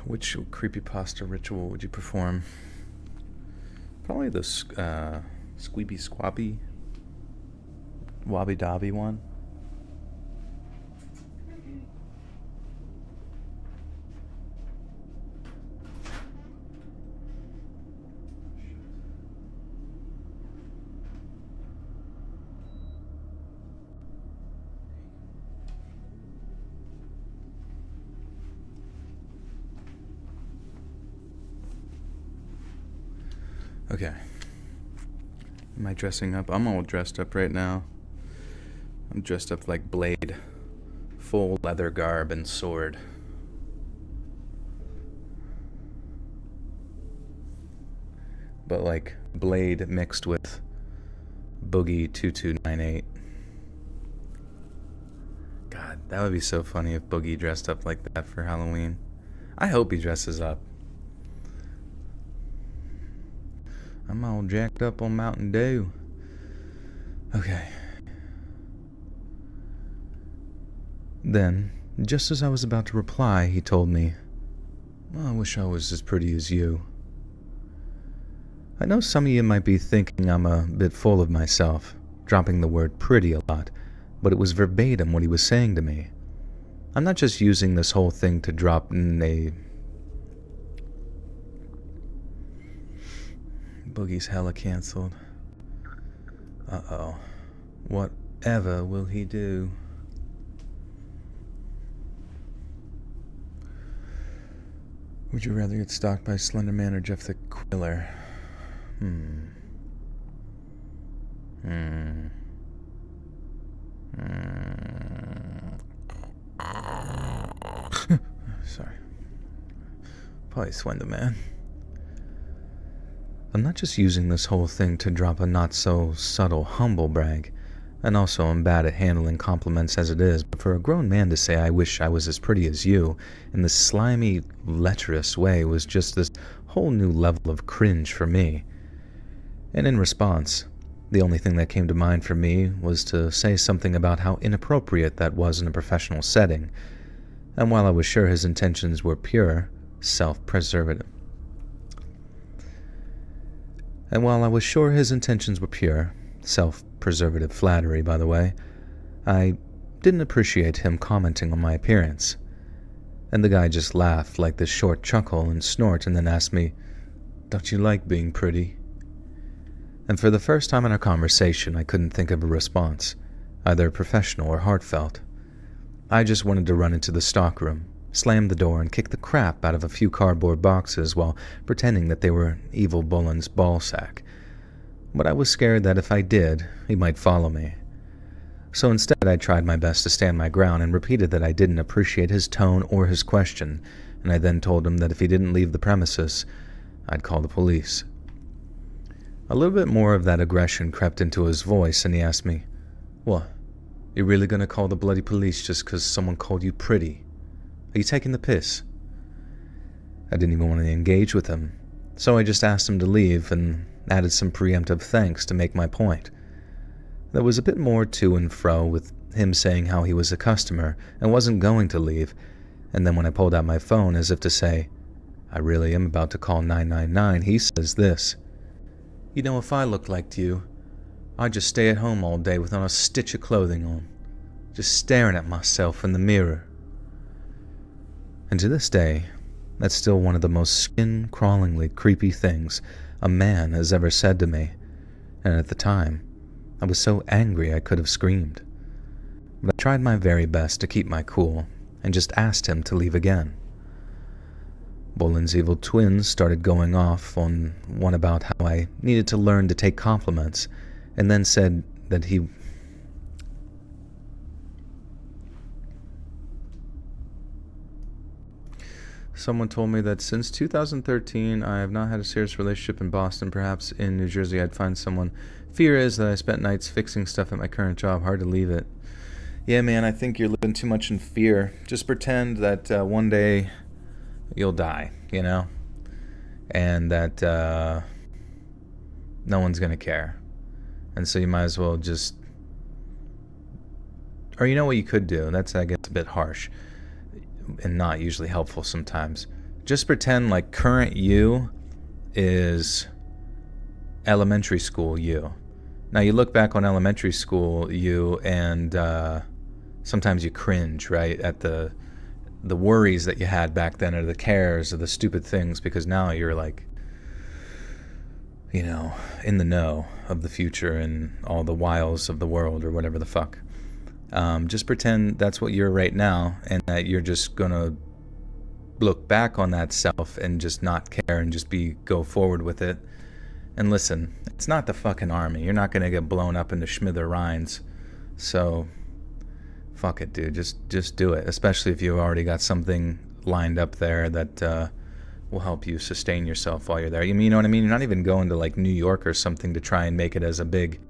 Which creepypasta ritual would you perform? Probably the Squeeby Squappy Wobby Dobby one. Okay. Am I dressing up? I'm all dressed up right now. I'm dressed up like Blade. Full leather garb and sword. But like Blade mixed with Boogie 2298. God, that would be so funny if Boogie dressed up like that for Halloween. I hope he dresses up. I'm all jacked up on Mountain Dew. Okay. Then, just as I was about to reply, he told me, "Well, I wish I was as pretty as you." I know some of you might be thinking I'm a bit full of myself, dropping the word pretty a lot, but it was verbatim what he was saying to me. I'm not just using this whole thing to drop in a... Boogie's hella canceled. Uh-oh. Whatever will he do? Would you rather get stalked by Slender Man or Jeff the Quiller? Sorry. Probably Slender Man. I'm not just using this whole thing to drop a not-so-subtle humble brag, and also I'm bad at handling compliments as it is, but for a grown man to say I wish I was as pretty as you in this slimy, lecherous way was just this whole new level of cringe for me. And in response, the only thing that came to mind for me was to say something about how inappropriate that was in a professional setting, and while I was sure his intentions were pure, self-preservative. And while I was sure his intentions were pure, self-preservative flattery, by the way, I didn't appreciate him commenting on my appearance. And the guy just laughed like this short chuckle and snort and then asked me, "Don't you like being pretty?" And for the first time in our conversation, I couldn't think of a response, either professional or heartfelt. I just wanted to run into the stockroom, slam the door, and kick the crap out of a few cardboard boxes while pretending that they were Evil Bullen's ball sack. But I was scared that if I did, he might follow me. So instead, I tried my best to stand my ground and repeated that I didn't appreciate his tone or his question, and I then told him that if he didn't leave the premises, I'd call the police. A little bit more of that aggression crept into his voice, and he asked me, "What? You really gonna call the bloody police just 'cause someone called you pretty? Are you taking the piss?" I didn't even want to engage with him, so I just asked him to leave and added some preemptive thanks to make my point. There was a bit more to and fro with him saying how he was a customer and wasn't going to leave, and then when I pulled out my phone as if to say, "I really am about to call 999, he says this, "You know, if I looked like you, I'd just stay at home all day without a stitch of clothing on, just staring at myself in the mirror." And to this day, that's still one of the most skin-crawlingly creepy things a man has ever said to me, and at the time, I was so angry I could have screamed. But I tried my very best to keep my cool, and just asked him to leave again. Bolin's evil twins started going off on one about how I needed to learn to take compliments, and then said that he... Someone told me that since 2013, I have not had a serious relationship in Boston. Perhaps in New Jersey I'd find someone. Fear is that I spent nights fixing stuff at my current job. Hard to leave it. Yeah, man, I think you're living too much in fear. Just pretend that one day you'll die, you know? And that no one's going to care. And so you might as well just... Or you know what you could do? That's, I guess, a bit harsh and not usually helpful sometimes. Just pretend like current you is elementary school you. Now you look back on elementary school you and sometimes you cringe, right, at the worries that you had back then, or the cares, or the stupid things, because now you're like, you know, in the know of the future and all the wiles of the world, or whatever the fuck. Just pretend that's what you're right now, and that you're just gonna look back on that self and just not care and just go forward with it. And listen, it's not the fucking army. You're not gonna get blown up into smithereens. So fuck it, dude. Just do it. Especially if you've already got something lined up there that will help you sustain yourself while you're there. You know what I mean? You're not even going to like New York or something to try and make it as a big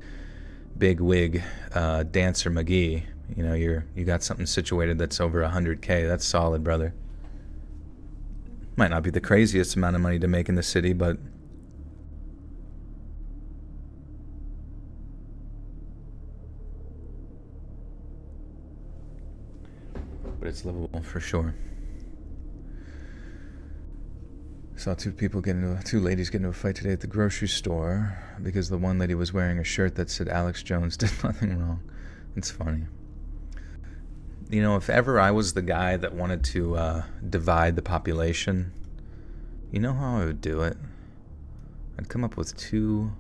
wig dancer McGee. You know, you got something situated that's over 100K. That's solid, brother. Might not be the craziest amount of money to make in the city, but it's livable for sure. Saw two ladies get into a fight today at the grocery store because the one lady was wearing a shirt that said Alex Jones did nothing wrong. It's funny. You know, if ever I was the guy that wanted to divide the population, you know how I would do it? I'd come up with 2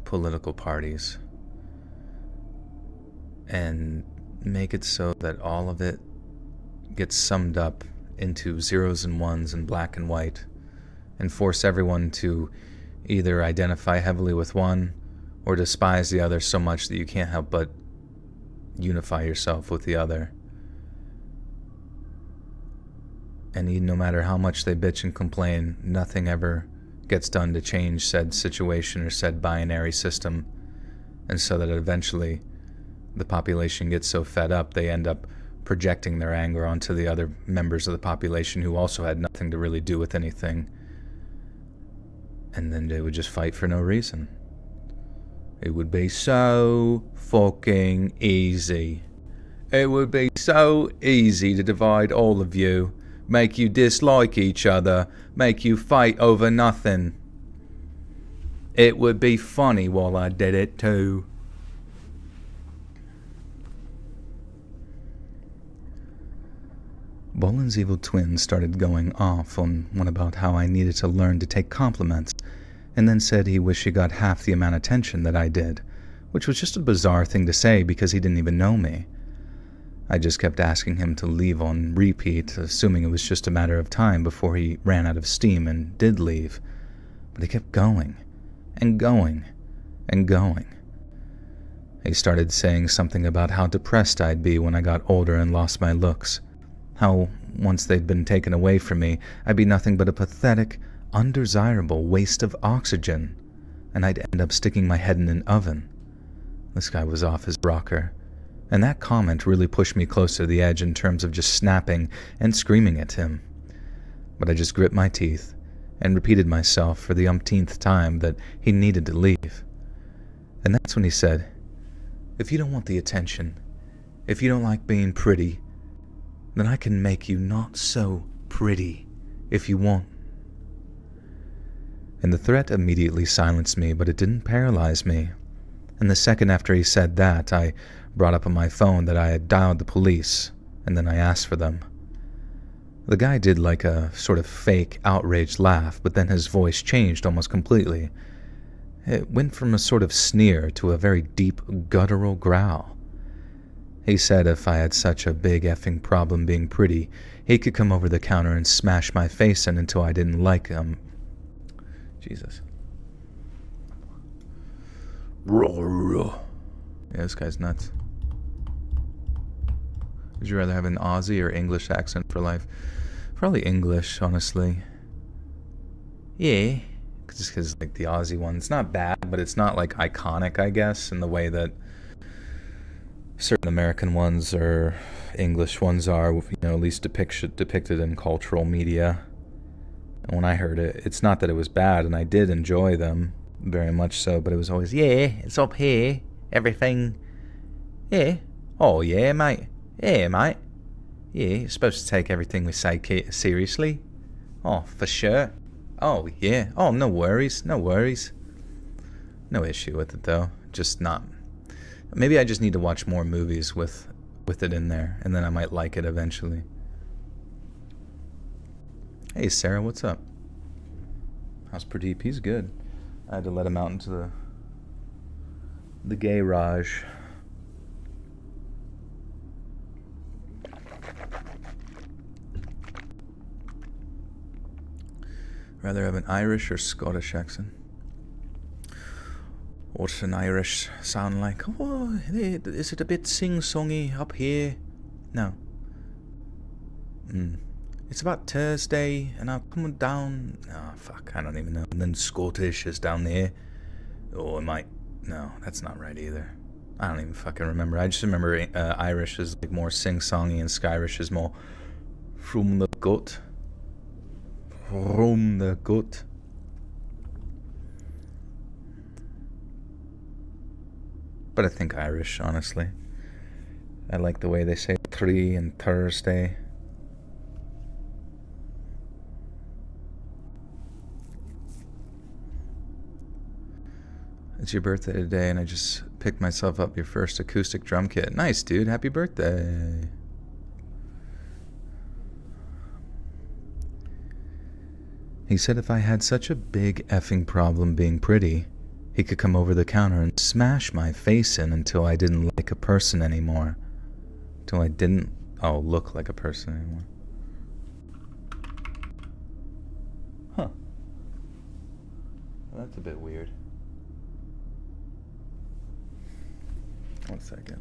political parties and make it so that all of it gets summed up into zeros and ones and black and white, and force everyone to either identify heavily with one or despise the other so much that you can't help but unify yourself with the other. And no matter how much they bitch and complain, nothing ever gets done to change said situation or said binary system, and so that eventually the population gets so fed up they end up projecting their anger onto the other members of the population who also had nothing to really do with anything, and then they would just fight for no reason. It would be so fucking easy. It would be so easy to divide all of you, make you dislike each other, make you fight over nothing. It would be funny while I did it too. Boland's evil twin started going off on one about how I needed to learn to take compliments, and then said he wished he got half the amount of attention that I did, which was just a bizarre thing to say because he didn't even know me. I just kept asking him to leave on repeat, assuming it was just a matter of time before he ran out of steam and did leave. But he kept going, and going, and going. He started saying something about how depressed I'd be when I got older and lost my looks. How, once they'd been taken away from me, I'd be nothing but a pathetic, undesirable waste of oxygen, and I'd end up sticking my head in an oven. This guy was off his rocker, and that comment really pushed me close to the edge in terms of just snapping and screaming at him. But I just grit my teeth and repeated myself for the umpteenth time that he needed to leave. And that's when he said, "If you don't want the attention, if you don't like being pretty, then I can make you not so pretty if you want." And the threat immediately silenced me, but it didn't paralyze me. And the second after he said that, I brought up on my phone that I had dialed the police, and then I asked for them. The guy did like a sort of fake, outraged laugh, but then his voice changed almost completely. It went from a sort of sneer to a very deep, guttural growl. He said if I had such a big effing problem being pretty, he could come over the counter and smash my face in until I didn't like him. Jesus. Yeah, this guy's nuts. Would you rather have an Aussie or English accent for life? Probably English, honestly. Yeah. Just because, like, the Aussie one, it's not bad, but it's not, like, iconic, I guess, in the way that certain American ones or English ones are, you know, at least depicted in cultural media. And when I heard it, it's not that it was bad, and I did enjoy them, very much so, but it was always, yeah, it's up here, everything, yeah, oh yeah, mate, yeah, mate, yeah, you're supposed to take everything we say seriously, oh, for sure, oh yeah, oh, no worries, No issue with it though. Just not. Maybe I just need to watch more movies with it in there, and then I might like it eventually. Hey Sarah, what's up? How's Pradeep? He's good. I had to let him out into the garage. Rather have an Irish or Scottish accent? What's an Irish sound like? Oh, is it a bit sing-songy up here? No. It's about Thursday, and I'm coming down. Oh, fuck, I don't even know. And then Scottish is down there. Oh, it might. No, that's not right either. I don't even fucking remember. I just remember Irish is like more sing-songy, and Skyrish is more from the gut. From the gut. But I think Irish, honestly. I like the way they say 3 and Thursday. It's your birthday today, and I just picked myself up your first acoustic drum kit. Nice, dude. Happy birthday. He said if I had such a big effing problem being pretty, he could come over the counter and smash my face in until I didn't like a person anymore. Until I didn't, look like a person anymore. Huh. Well, that's a bit weird. 1 second.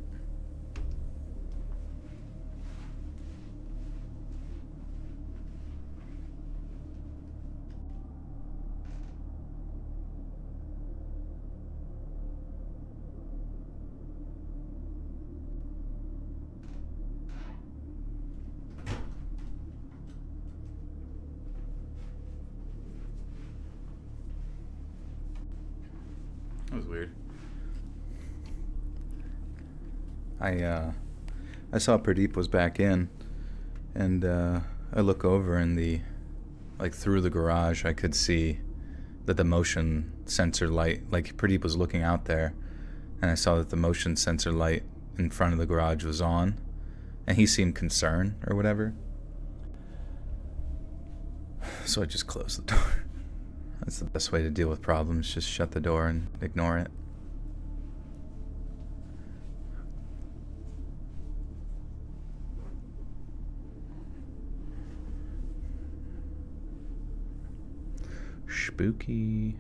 That was weird. I saw Pradeep was back in, and I look over in through the garage, I could see that the motion sensor light, like Pradeep was looking out there, and I saw that the motion sensor light in front of the garage was on, and he seemed concerned or whatever. So I just closed the door. That's the best way to deal with problems, just shut the door and ignore it. Spooky.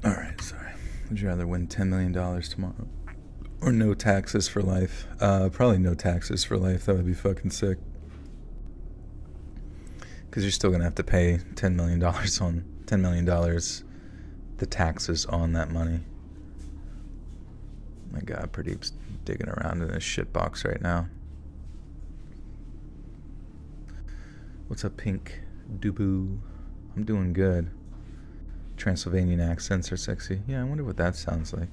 Alright, sorry. Would you rather win $10 million tomorrow? Or no taxes for life? Probably no taxes for life. That would be fucking sick. Because you're still going to have to pay $10 million on $10 million, the taxes on that money. My God, Pradeep's digging around in his shit box right now. What's up, Pink? Doo-boo. I'm doing good. Transylvanian accents are sexy. Yeah, I wonder what that sounds like.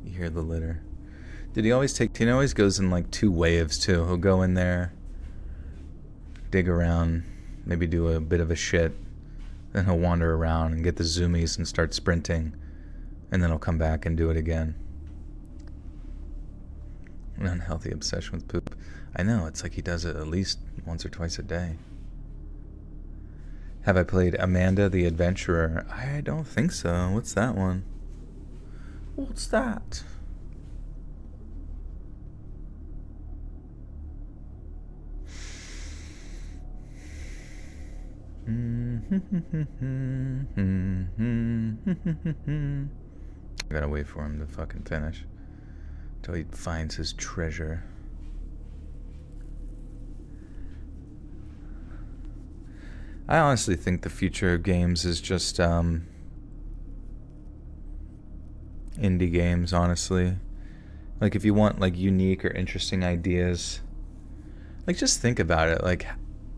You hear the litter. Did he always take... He always goes in like 2 waves too. He'll go in there, dig around, maybe do a bit of a shit. Then he'll wander around and get the zoomies and start sprinting. And then he'll come back and do it again. An unhealthy obsession with poop. I know, it's like he does it at least once or twice a day. Have I played Amanda the Adventurer? I don't think so. What's that one? What's that? I gotta wait for him to fucking finish until he finds his treasure. I honestly think the future of games is just indie games, honestly. Like if you want like unique or interesting ideas, like just think about it. Like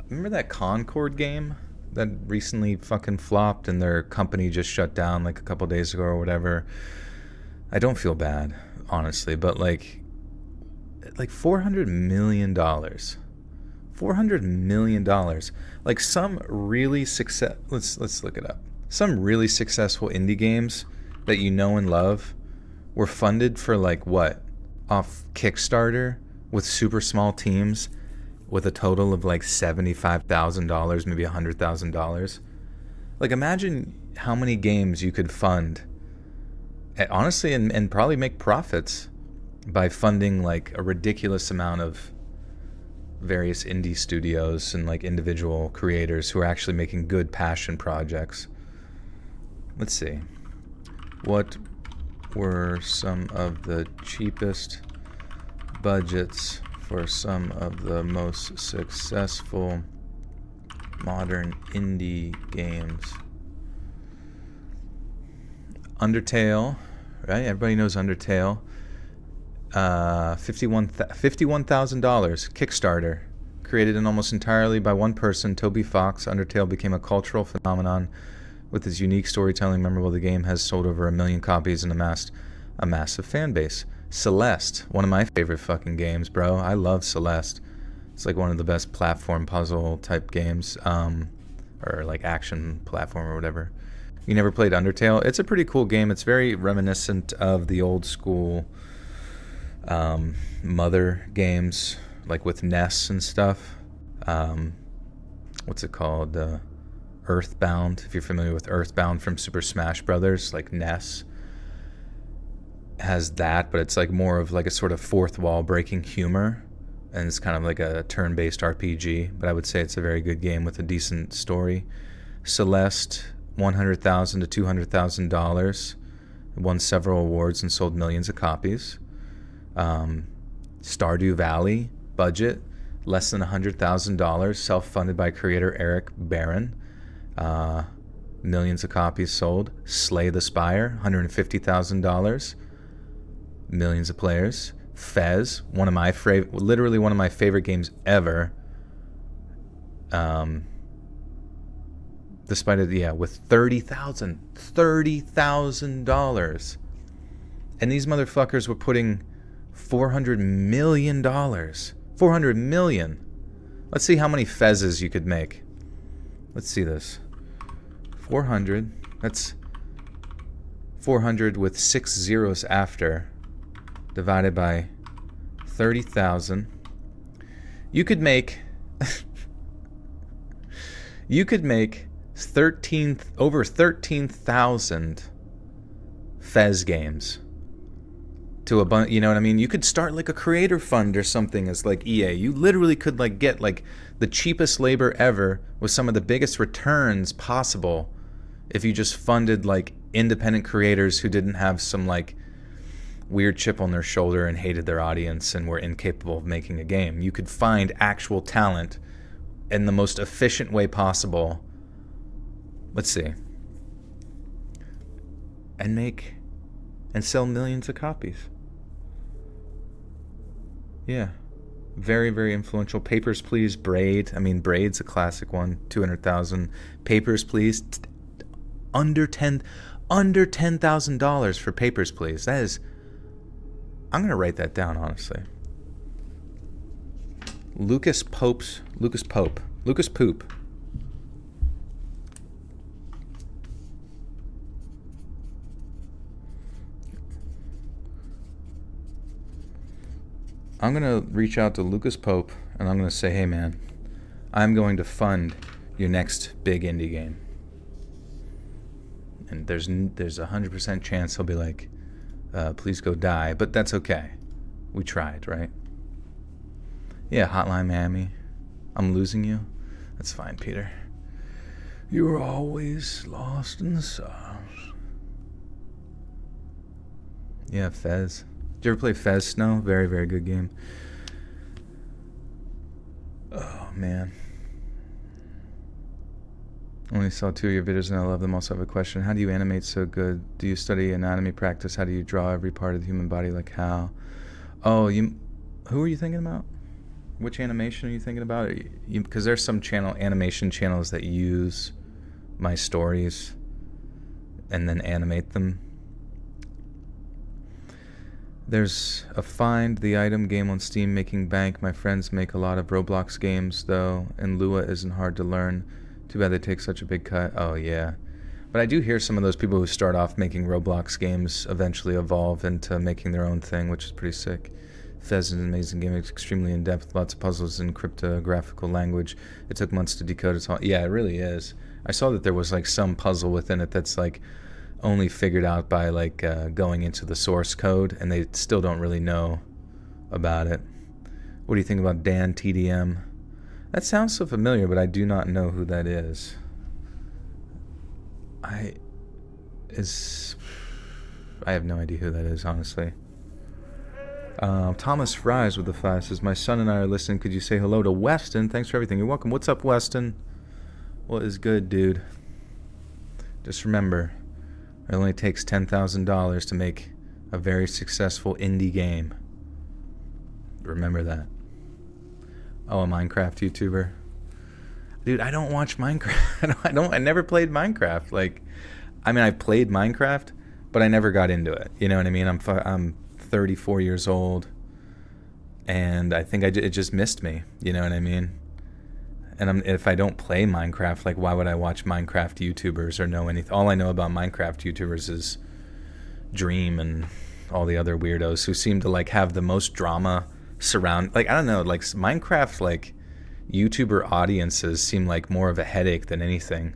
remember that Concord game that recently fucking flopped and their company just shut down like a couple days ago or whatever? I don't feel bad, honestly, but like like $400 million. $400 million. Like some really let's look it up. Some really successful indie games that you know and love were funded for like what? Off Kickstarter with super small teams with a total of like $75,000, maybe $100,000. Like imagine how many games you could fund, honestly, and probably make profits by funding like a ridiculous amount of various indie studios and like individual creators who are actually making good passion projects. Let's see. What were some of the cheapest budgets for some of the most successful modern indie games? Undertale, right? Everybody knows Undertale. $51,000 Kickstarter, created and almost entirely by one person, Toby Fox. Undertale became a cultural phenomenon with its unique storytelling. Memorable, the game has sold over 1 million copies and amassed a massive fan base. Celeste, one of my favorite fucking games, bro. I love Celeste. It's like one of the best platform puzzle type games, or like action platform or whatever. You never played Undertale? It's a pretty cool game. It's very reminiscent of the old school Mother games, like with Ness and stuff. What's it called? Earthbound. If you're familiar with Earthbound from Super Smash Brothers, like Ness has that, but it's like more of like a sort of fourth wall breaking humor, and it's kind of like a turn-based RPG. But I would say it's a very good game with a decent story. Celeste, $100,000 to $200,000. Won several awards and sold millions of copies. Stardew Valley, budget less than $100,000, self-funded by creator Eric Barron. Millions of copies sold. Slay the Spire, $150,000. Millions of players. Fez, literally one of my favorite games ever. Despite it, with $30,000, and these motherfuckers were putting $400 million. $400 million. Let's see how many Fezes you could make. Let's see this. 400. That's 400 with 6 zeros after, divided by 30,000. You could make over 13,000 Fez games to a bunch. You know what I mean? You could start like a creator fund or something as like EA. You literally could like get like the cheapest labor ever with some of the biggest returns possible if you just funded like independent creators who didn't have some like weird chip on their shoulder and hated their audience and were incapable of making a game. You could find actual talent in the most efficient way possible. Let's see. And sell millions of copies. Yeah. Very, very influential. Papers, Please, Braid. I mean, Braid's a classic one. 200,000. Papers, Please. Under $10,000 for Papers, Please. That is... I'm going to write that down, honestly. Lucas Pope. I'm going to reach out to Lucas Pope and I'm going to say, hey man, I'm going to fund your next big indie game. And there's a 100% chance he'll be like, please go die, but that's okay. We tried, right? Yeah, Hotline Miami. I'm losing you. That's fine, Peter. You were always lost in the sauce. Yeah, Fez. Did you ever play Fez Snow? Very, very good game. Oh, man. Only saw 2 of your videos and I love them. Also have a question. How do you animate so good? Do you study anatomy practice? How do you draw every part of the human body? Like how? Oh, who are you thinking about? Which animation are you thinking about? Because there's some animation channels that use my stories and then animate them. There's a find the item game on Steam making bank. My friends make a lot of Roblox games though, and Lua isn't hard to learn. Too bad they take such a big cut. Oh yeah. But I do hear some of those people who start off making Roblox games eventually evolve into making their own thing, which is pretty sick. Fez is an amazing game. It's extremely in-depth, lots of puzzles in cryptographical language. It took months to decode it all. Yeah, it really is. I saw that there was like some puzzle within it that's like only figured out by like going into the source code, and they still don't really know about it. What do you think about Dan TDM? That sounds so familiar, but I do not know who that is. I have no idea who that is, honestly. Thomas Fries with the 5 says, my son and I are listening. Could you say hello to Weston? Thanks for everything. You're welcome. What's up, Weston? What is good, dude? Just remember, it only takes $10,000 to make a very successful indie game. Remember that. Oh, a Minecraft YouTuber. Dude, I don't watch Minecraft. I never played Minecraft. Like, I mean, I played Minecraft, but I never got into it. You know what I mean? I'm 34 years old, and I think it just missed me. You know what I mean? And if I don't play Minecraft, like, why would I watch Minecraft YouTubers or know anything? All I know about Minecraft YouTubers is Dream and all the other weirdos who seem to like have the most drama surround. Like, I don't know, like Minecraft, like YouTuber audiences seem like more of a headache than anything,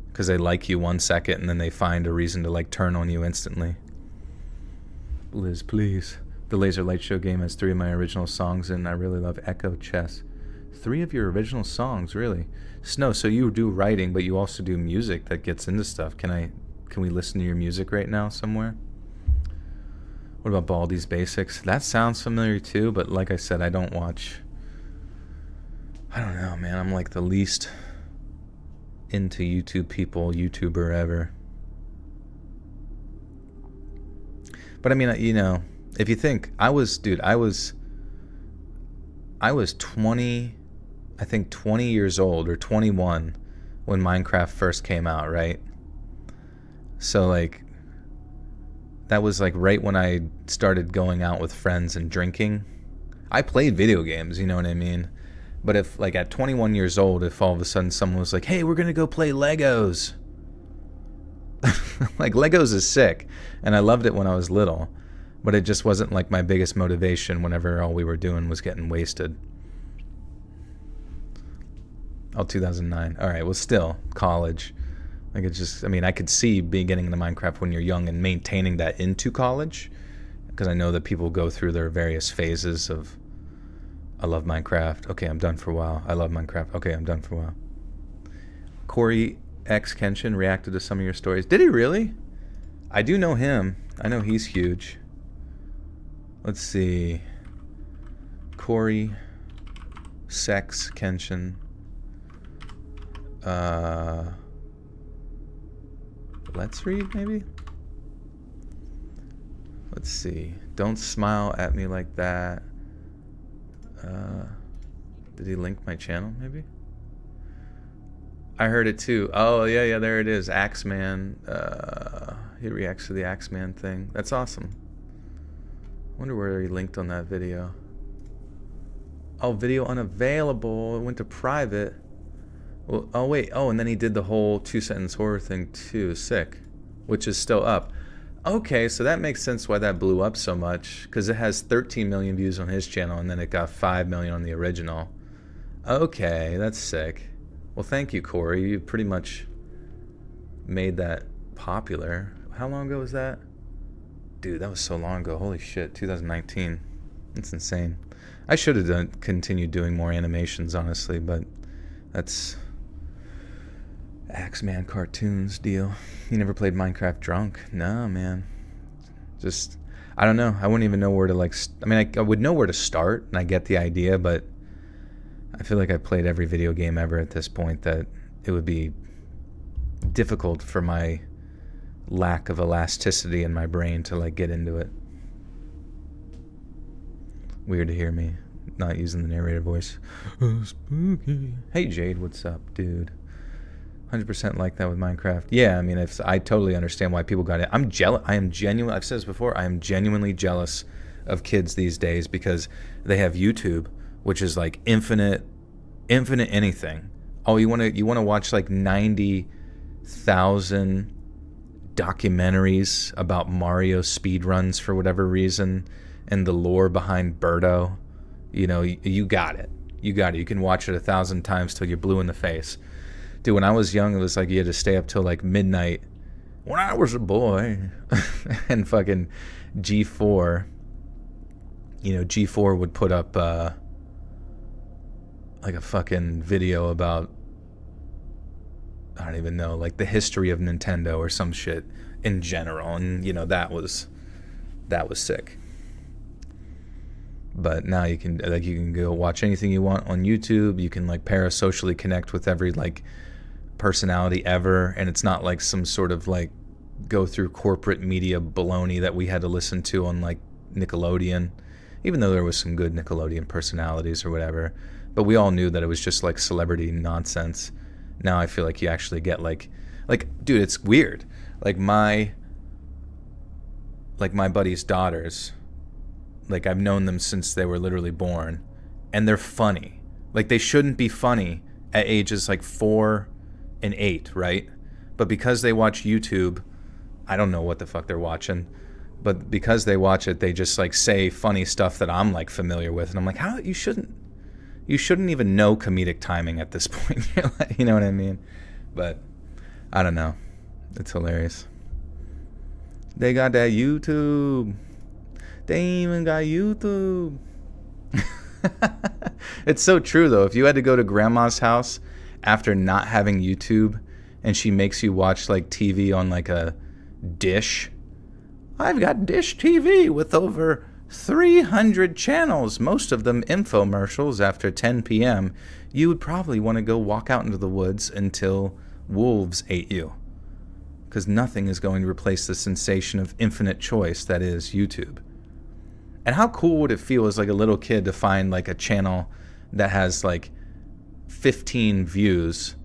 because they like you 1 second and then they find a reason to like turn on you instantly. Liz, please. The Laser Light Show game has 3 of my original songs, and I really love Echo Chess. 3 of your original songs, really? Snow, so you do writing, but you also do music that gets into stuff. Can we listen to your music right now somewhere? What about Baldi's Basics? That sounds familiar too, but like I said, I don't watch. I don't know, man. I'm like the least into YouTuber ever. But I mean, you know, if you think, I was 20, I think 20 years old or 21 when Minecraft first came out, right? So like, that was like right when I started going out with friends and drinking. I played video games, you know what I mean? But if like at 21 years old, if all of a sudden someone was like, hey, we're gonna go play Legos. Like, Legos is sick, and I loved it when I was little, but it just wasn't like my biggest motivation whenever all we were doing was getting wasted. Oh, 2009. All right, well, still, college. Like, it's just, I mean, I could see getting into Minecraft when you're young and maintaining that into college, because I know that people go through their various phases of, I love Minecraft. Okay, I'm done for a while. I love Minecraft. Okay, I'm done for a while. Corey X Kenshin reacted to some of your stories. Did he really? I do know him. I know he's huge. Let's see. Corey Sex Kenshin. Let's read, maybe? Let's see. Don't smile at me like that. Did he link my channel, maybe? I heard it too. Oh, yeah, there it is. Axeman. He reacts to the Axeman thing. That's awesome. Wonder where he linked on that video. Oh, video unavailable. It went to private. Well, oh, wait. Oh, and then he did the whole 2-sentence horror thing too. Sick. Which is still up. Okay, so that makes sense why that blew up so much. Because it has 13 million views on his channel, and then it got 5 million on the original. Okay, that's sick. Well, thank you, Corey. You pretty much made that popular. How long ago was that? Dude, that was so long ago. Holy shit, 2019. That's insane. I should have continued doing more animations, honestly, but that's Axeman cartoons deal. You never played Minecraft drunk? No, man. Just, I don't know. I wouldn't even know where to, like, I mean, I would know where to start, and I get the idea, but I feel like I played every video game ever at this point, that it would be difficult for my lack of elasticity in my brain to like get into it. Weird to hear me not using the narrator voice. Oh, spooky. Hey Jade, what's up, dude? 100% like that with Minecraft. Yeah, I mean, I totally understand why people got it. I'm jealous. I am genuine. I've said this before. I am genuinely jealous of kids these days because they have YouTube, which is like infinite anything. Oh, you want to watch like 90,000 documentaries about Mario speedruns for whatever reason and the lore behind Birdo. You know, you got it. You got it. You can watch it 1,000 times till you're blue in the face. Dude, when I was young, it was like you had to stay up till like midnight when I was a boy. And fucking G4, you know, G4 would put up like a fucking video about, I don't even know, like the history of Nintendo or some shit in general. And, you know, that was sick. But now you can go watch anything you want on YouTube. You can like parasocially connect with every like personality ever, and it's not like some sort of like go through corporate media baloney that we had to listen to on like Nickelodeon, even though there was some good Nickelodeon personalities or whatever. But we all knew that it was just like celebrity nonsense. Now I feel like you actually get like dude, it's weird. Like my buddy's daughters, like I've known them since they were literally born, and they're funny. Like they shouldn't be funny at ages like 4 and 8, right? But because they watch YouTube, I don't know what the fuck they're watching, but because they watch it, they just like say funny stuff that I'm like familiar with, and I'm like, how? You shouldn't even know comedic timing at this point. You know what I mean? But I don't know. It's hilarious. They got that YouTube. They even got YouTube. It's so true though. If you had to go to grandma's house after not having YouTube and she makes you watch like TV on like a dish, I've got Dish TV with over 300 channels, most of them infomercials after 10 p.m. You would probably want to go walk out into the woods until wolves ate you, because nothing is going to replace the sensation of infinite choice that is YouTube. And how cool would it feel as like a little kid to find like a channel that has like 15 views,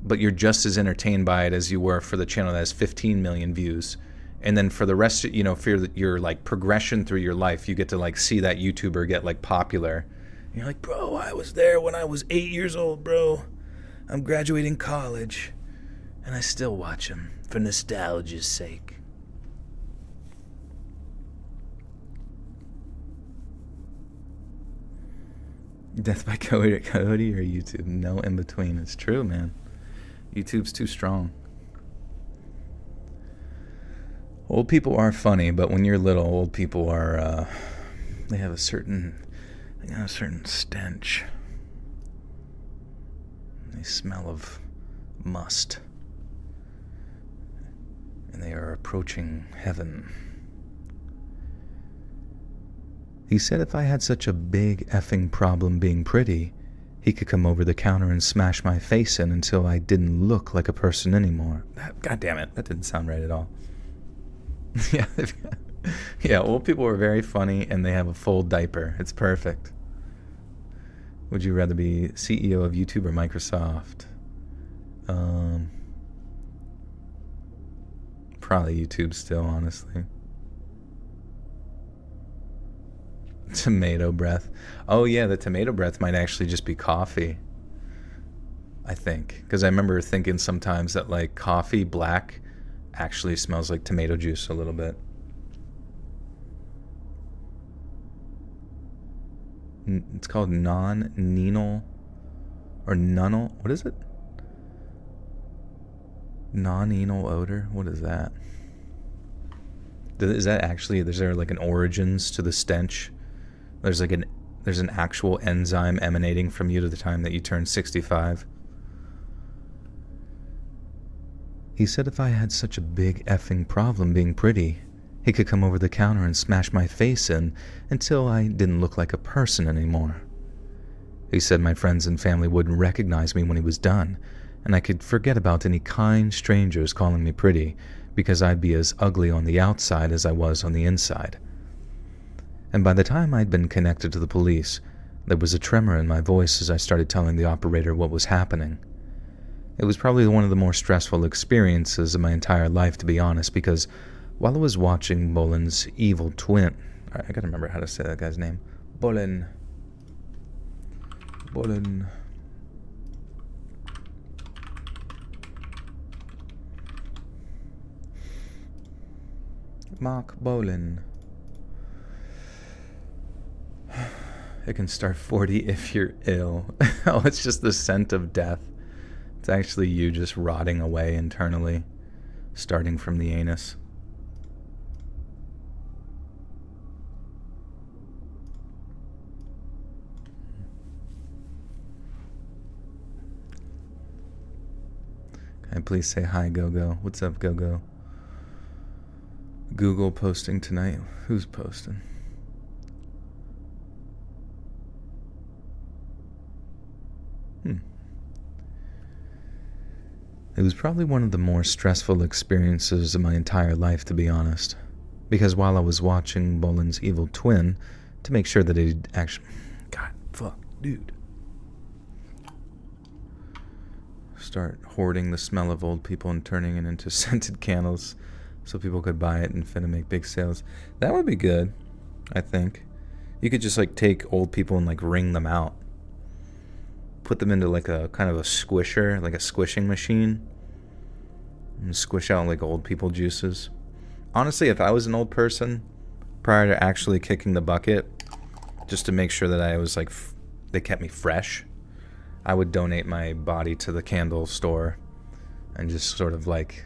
but you're just as entertained by it as you were for the channel that has 15 million views. And then for the rest of, you know, for your like progression through your life, you get to like see that YouTuber get like popular. And you're like, bro, I was there when I was 8 years old, bro. I'm graduating college, and I still watch him for nostalgia's sake. Death by Coyote or YouTube? No in between. It's true, man. YouTube's too strong. Old people are funny, but when you're little, old people are, they have a certain stench. They smell of must. And they are approaching heaven. He said if I had such a big effing problem being pretty, he could come over the counter and smash my face in until I didn't look like a person anymore. God damn it, that didn't sound right at all. Yeah, old people are very funny, and they have a full diaper. It's perfect. Would you rather be CEO of YouTube or Microsoft? Probably YouTube still, honestly. Tomato breath. Oh yeah, the tomato breath might actually just be coffee, I think, because I remember thinking sometimes that like coffee black actually smells like tomato juice a little bit. It's called non-nenal or nunnal. What is it? Non-enal odor. What is that? Is that actually? Is there like an origins to the stench? There's an actual enzyme emanating from you to the time that you turn 65. He said if I had such a big effing problem being pretty, he could come over the counter and smash my face in until I didn't look like a person anymore. He said my friends and family wouldn't recognize me when he was done, and I could forget about any kind strangers calling me pretty, because I'd be as ugly on the outside as I was on the inside. And by the time I'd been connected to the police, there was a tremor in my voice as I started telling the operator what was happening. It was probably one of the more stressful experiences of my entire life, to be honest, because while I was watching Boland's evil twin, Alright, I gotta remember how to say that guy's name. Bolin. Bolin. Mark Bolin. It can start 40 if you're ill. Oh, it's just the scent of death. It's actually you just rotting away internally, starting from the anus. Can I please say hi, Go-Go? What's up, Go-Go? Google posting tonight? Who's posting? It was probably one of the more stressful experiences of my entire life, to be honest. Because while I was watching Bolin's evil twin, to make sure that he'd actually... God, fuck, dude. Start hoarding the smell of old people and turning it into scented candles so people could buy it and finna make big sales. That would be good, I think. You could just like take old people and like wring them out. Put them into like a kind of a squisher, like a squishing machine. And squish out like old people juices. Honestly, if I was an old person, prior to actually kicking the bucket, just to make sure that I was like, they kept me fresh, I would donate my body to the candle store and just sort of like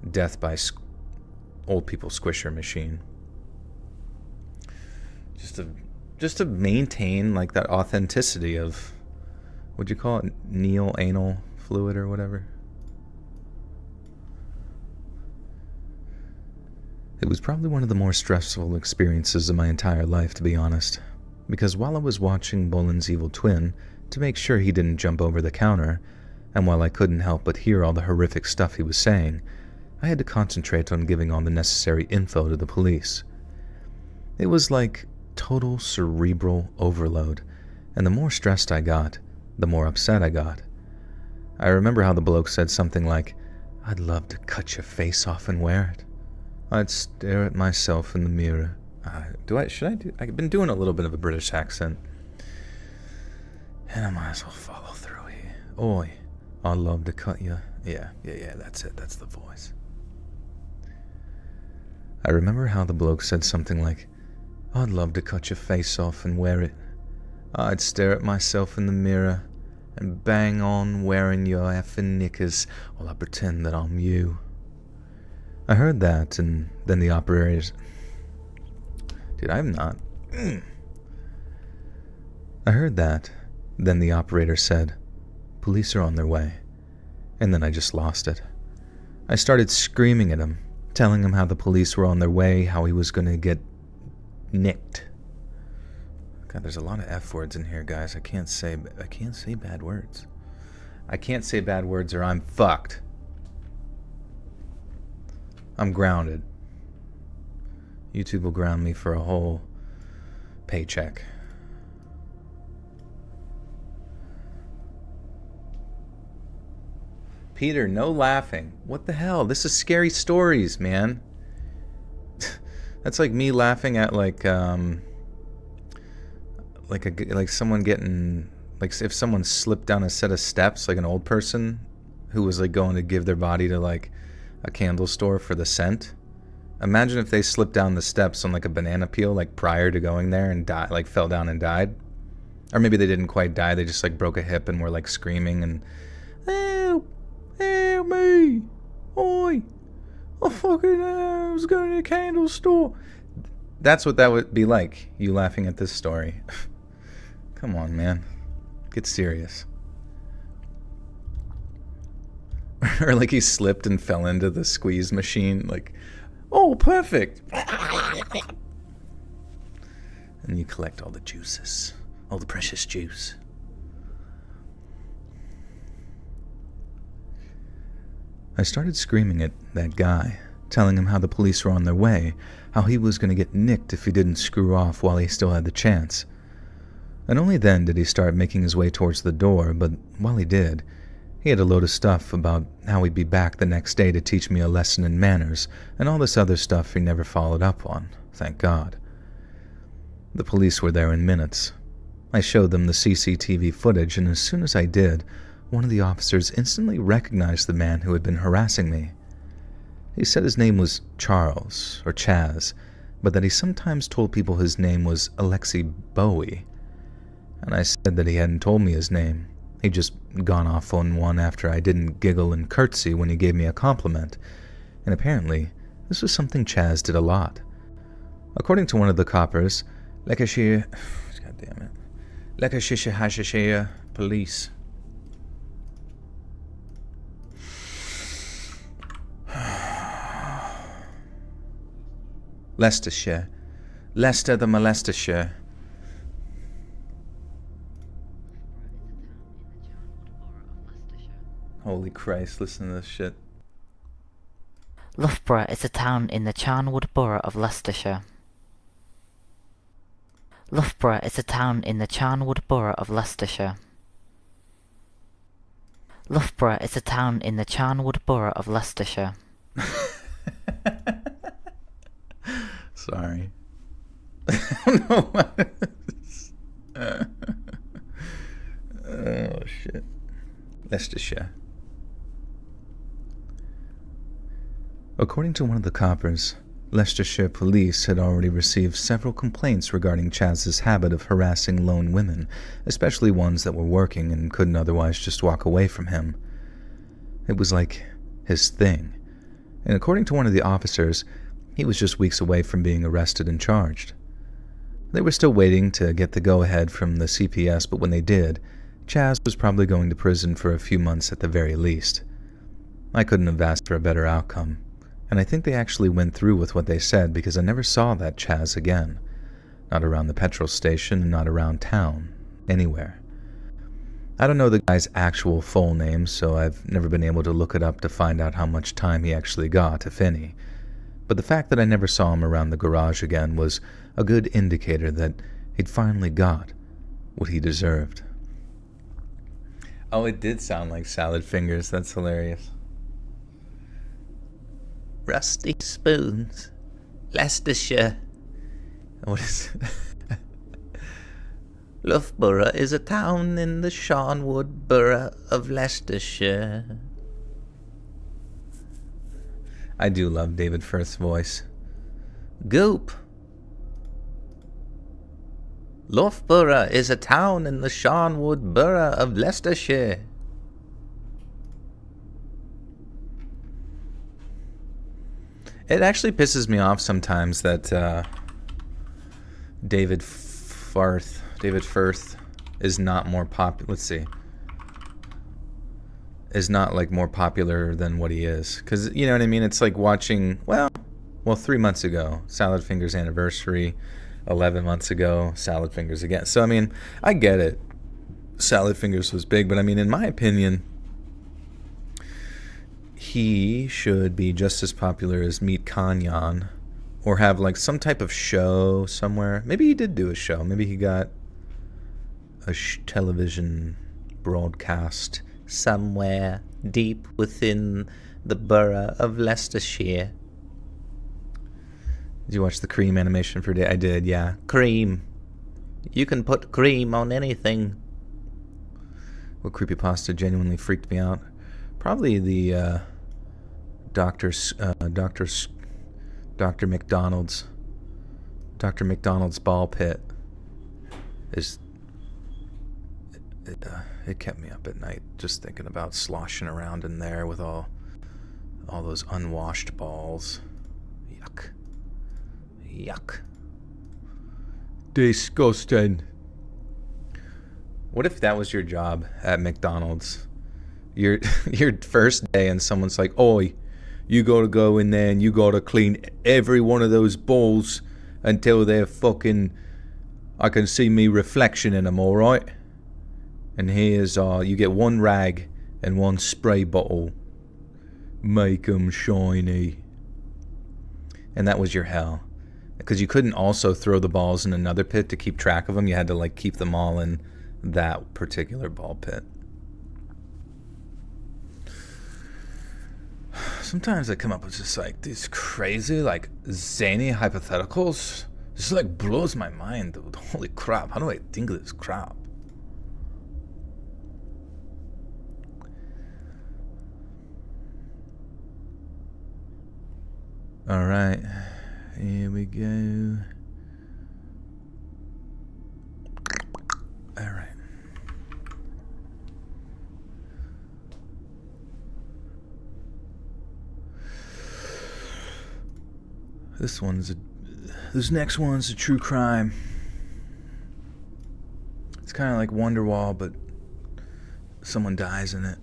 death by old people squisher machine. Just to maintain like that authenticity of, what'd you call it? Anal fluid or whatever. It was probably one of the more stressful experiences of my entire life, to be honest. Because while I was watching Bolin's evil twin, to make sure he didn't jump over the counter, and while I couldn't help but hear all the horrific stuff he was saying, I had to concentrate on giving all the necessary info to the police. It was like total cerebral overload, and the more stressed I got, the more upset I got. I remember how the bloke said something like, "I'd love to cut your face off and wear it. I'd stare at myself in the mirror." I've been doing a little bit of a British accent. And I might as well follow through here. Oi, I'd love to cut you. Yeah, that's it. That's the voice. I remember how the bloke said something like, "I'd love to cut your face off and wear it. I'd stare at myself in the mirror and bang on wearing your effing knickers while I pretend that I'm you." I heard that, and then the operators... Dude, I'm not... I heard that, then the operator said, "Police are on their way." And then I just lost it. I started screaming at him, telling him how the police were on their way, how he was going to get nicked. God, there's a lot of F words in here, guys. I can't say bad words. I can't say bad words or I'm fucked. I'm grounded. YouTube will ground me for a whole paycheck. Peter, no laughing. What the hell? This is scary stories, man. That's like me laughing at like someone getting, like if someone slipped down a set of steps, like an old person who was like going to give their body to like a candle store for the scent. Imagine if they slipped down the steps on like a banana peel, like prior to going there and like fell down and died. Or maybe they didn't quite die, they just like broke a hip and were like screaming and, "Help! Help me! Oi! I fucking was going to the candle store." That's what that would be like, you laughing at this story. Come on, man. Get serious. Or like he slipped and fell into the squeeze machine, like, "Oh, perfect." And you collect all the juices, all the precious juice. I started screaming at that guy, telling him how the police were on their way, how he was going to get nicked if he didn't screw off while he still had the chance. And only then did he start making his way towards the door, but while he did, he had a load of stuff about how he'd be back the next day to teach me a lesson in manners, and all this other stuff he never followed up on, thank God. The police were there in minutes. I showed them the CCTV footage, and as soon as I did, one of the officers instantly recognized the man who had been harassing me. He said his name was Charles, or Chaz, but that he sometimes told people his name was Alexei Bowie. And I said that he hadn't told me his name. He'd just gone off on one after I didn't giggle and curtsy when he gave me a compliment. And apparently, this was something Chaz did a lot. According to one of the coppers, Lancashire police. Leicestershire. Leicester the Molestershire. Holy Christ, listen to this shit. Loughborough is a town in the Charnwood Borough of Leicestershire. Loughborough is a town in the Charnwood Borough of Leicestershire. Loughborough is a town in the Charnwood Borough of Leicestershire. Sorry. I don't know what it is. Oh, shit. Leicestershire. According to one of the coppers, Leicestershire police had already received several complaints regarding Chaz's habit of harassing lone women, especially ones that were working and couldn't otherwise just walk away from him. It was like his thing. And according to one of the officers, he was just weeks away from being arrested and charged. They were still waiting to get the go-ahead from the CPS, but when they did, Chaz was probably going to prison for a few months at the very least. I couldn't have asked for a better outcome, and I think they actually went through with what they said because I never saw that Chaz again. Not around the petrol station and not around town, anywhere. I don't know the guy's actual full name, so I've never been able to look it up to find out how much time he actually got, if any. But the fact that I never saw him around the garage again was a good indicator that he'd finally got what he deserved. Oh, it did sound like Salad Fingers. That's hilarious. Rusty Spoons, Leicestershire. What is it? Loughborough is a town in the Charnwood Borough of Leicestershire. I do love David Firth's voice. Goop. Loughborough is a town in the Charnwood Borough of Leicestershire. It actually pisses me off sometimes that David Firth is not more popular. Let's see. Is not like more popular than what he is. Because, you know what I mean? It's like watching, well, 3 months ago, Salad Fingers anniversary. 11 months ago, Salad Fingers again. So, I mean, I get it. Salad Fingers was big, but I mean, in my opinion, he should be just as popular as Meet Kanyan, or have like some type of show somewhere. Maybe he did do a show. Maybe he got a television broadcast somewhere deep within the borough of Leicestershire. Did you watch the Cream animation for today? I did, yeah. Cream. You can put cream on anything. What creepypasta genuinely freaked me out? Probably the Dr. McDonald's ball pit. It kept me up at night just thinking about sloshing around in there with all those unwashed balls. Yuck. Yuck. Disgusting. What if that was your job at McDonald's? Your first day and someone's like, "Oi, you gotta go in there and you gotta clean every one of those balls until they're fucking, I can see me reflection in them, alright? And here's, you get one rag and one spray bottle. Make 'em shiny." And that was your hell. Because you couldn't also throw the balls in another pit to keep track of them. You had to like keep them all in that particular ball pit. Sometimes I come up with just like these crazy, like zany hypotheticals. This like blows my mind, dude. Holy crap, how do I think of this crap? Alright, here we go. Alright. This next one's a true crime. It's kind of like Wonderwall, but someone dies in it.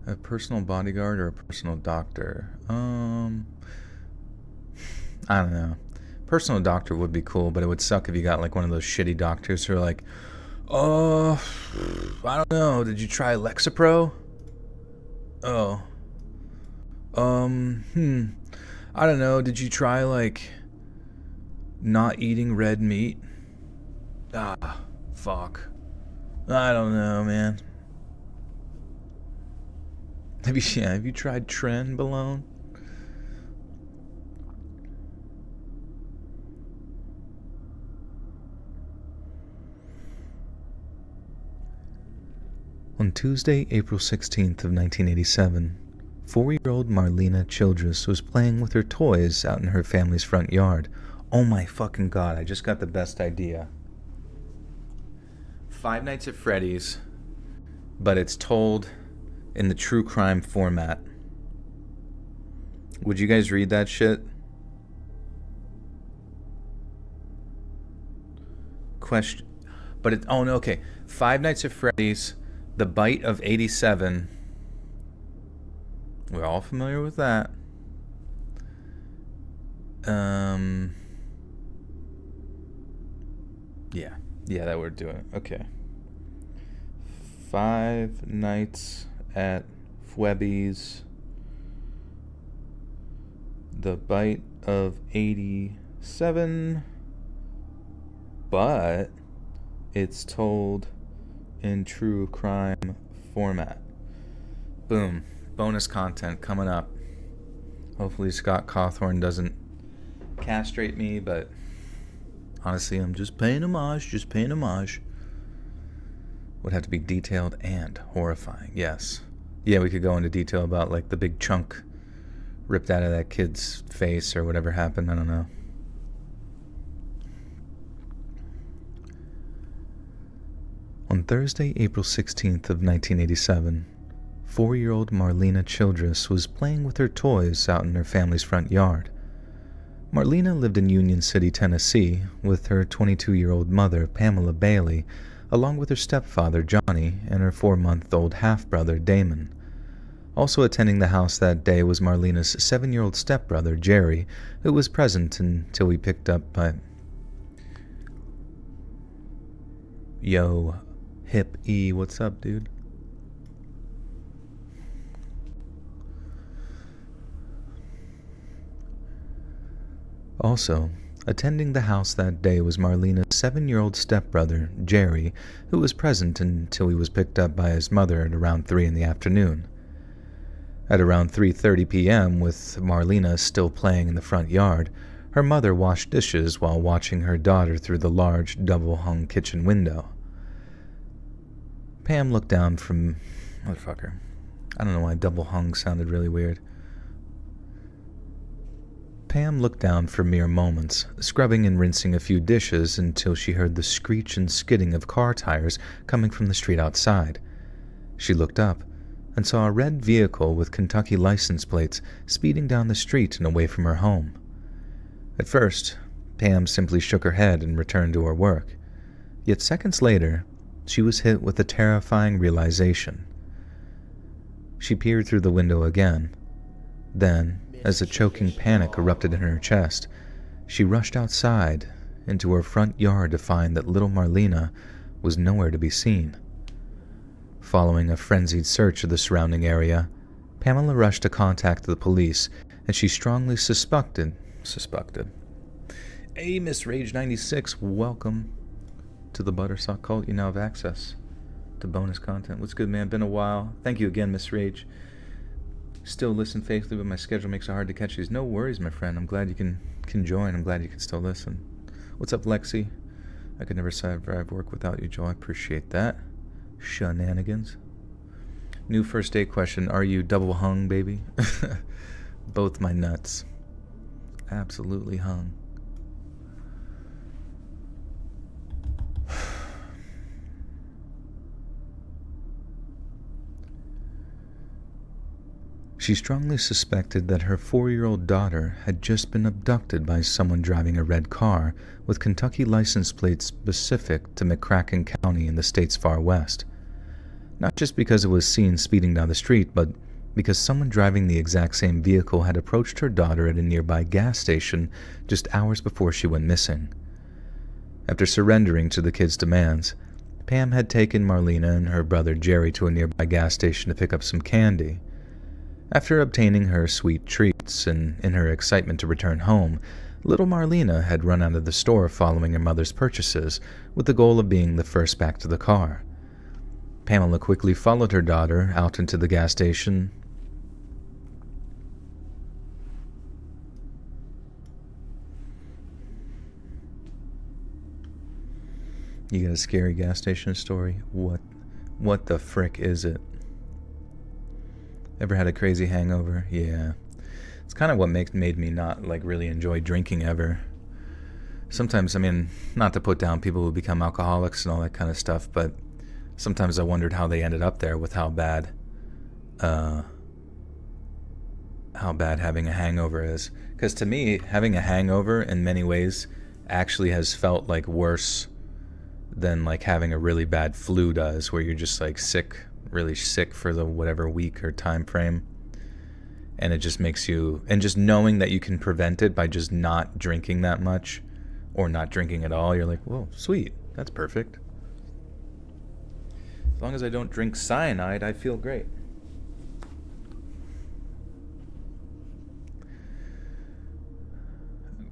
A personal bodyguard or a personal doctor? I don't know. Personal doctor would be cool, but it would suck if you got like one of those shitty doctors who are like, oh, I don't know. Did you try Lexapro? Oh. I don't know. Did you try like not eating red meat? Ah, fuck. I don't know, man. Have you tried Trenbolone? On Tuesday, April 16th of 1987, 4-year-old Marlena Childress was playing with her toys out in her family's front yard. Oh my fucking god, I just got the best idea. Five Nights at Freddy's, but it's told in the true crime format. Would you guys read that shit? Question. But it. Oh no. Okay. Five Nights at Freddy's, The Bite of 87. We're all familiar with that. Yeah, that we're doing. Okay. Five Nights at Freddy's, The Bite of 87, but it's told in true crime format. Boom. Bonus content coming up. Hopefully Scott Cawthorn doesn't castrate me, but honestly, I'm just paying homage. Would have to be detailed and horrifying. Yes. Yeah, we could go into detail about like the big chunk ripped out of that kid's face or whatever happened. I don't know. On Thursday, April 16th of 1987, 4-year-old Marlena Childress was playing with her toys out in her family's front yard. Marlena lived in Union City, Tennessee, with her 22-year-old mother, Pamela Bailey, along with her stepfather, Johnny, and her 4-month-old half-brother, Damon. Also attending the house that day was Marlena's 7-year-old stepbrother, Jerry, who was present until we picked up by... Yo, Hip E, what's up, dude? Also, attending the house that day was Marlena's 7-year-old stepbrother, Jerry, who was present until he was picked up by his mother at around 3 in the afternoon. At around 3:30 p.m., with Marlena still playing in the front yard, her mother washed dishes while watching her daughter through the large, double-hung kitchen window. Pam looked down from... Motherfucker. I don't know why double-hung sounded really weird. Pam looked down for mere moments, scrubbing and rinsing a few dishes until she heard the screech and skidding of car tires coming from the street outside. She looked up and saw a red vehicle with Kentucky license plates speeding down the street and away from her home. At first, Pam simply shook her head and returned to her work. Yet seconds later, she was hit with a terrifying realization. She peered through the window again. Then, as a choking panic erupted in her chest, she rushed outside into her front yard to find that little Marlena was nowhere to be seen. Following a frenzied search of the surrounding area, Pamela rushed to contact the police, and she strongly suspected. Hey, Miss Rage 96, welcome to the Buttersock cult. You now have access to bonus content. What's good, man? Been a while. Thank you again, Miss Rage. Still listen faithfully, but my schedule makes it hard to catch these. No worries, my friend. I'm glad you can join. I'm glad you can still listen. What's up, Lexi? I could never survive work without you, Joe. I appreciate that. Shenanigans. New first date question. Are you double hung, baby? Both my nuts. Absolutely hung. She strongly suspected that her 4-year-old daughter had just been abducted by someone driving a red car with Kentucky license plates specific to McCracken County in the state's far west. Not just because it was seen speeding down the street, but because someone driving the exact same vehicle had approached her daughter at a nearby gas station just hours before she went missing. After surrendering to the kid's demands, Pam had taken Marlena and her brother Jerry to a nearby gas station to pick up some candy. After obtaining her sweet treats and in her excitement to return home, little Marlena had run out of the store following her mother's purchases with the goal of being the first back to the car. Pamela quickly followed her daughter out into the gas station. You got a scary gas station story? What the frick is it? Ever had a crazy hangover? Yeah. It's kind of what made me not really enjoy drinking ever. Sometimes, I mean, not to put down people who become alcoholics and all that kind of stuff, but sometimes I wondered how they ended up there with how bad having a hangover is. Because to me, having a hangover in many ways actually has felt like worse than like having a really bad flu does, where you're just like sick, really sick for the whatever week or time frame, and it just makes you, and just knowing that you can prevent it by just not drinking that much or not drinking at all, you're like, whoa, sweet, that's perfect. As long as I don't drink cyanide, I feel great.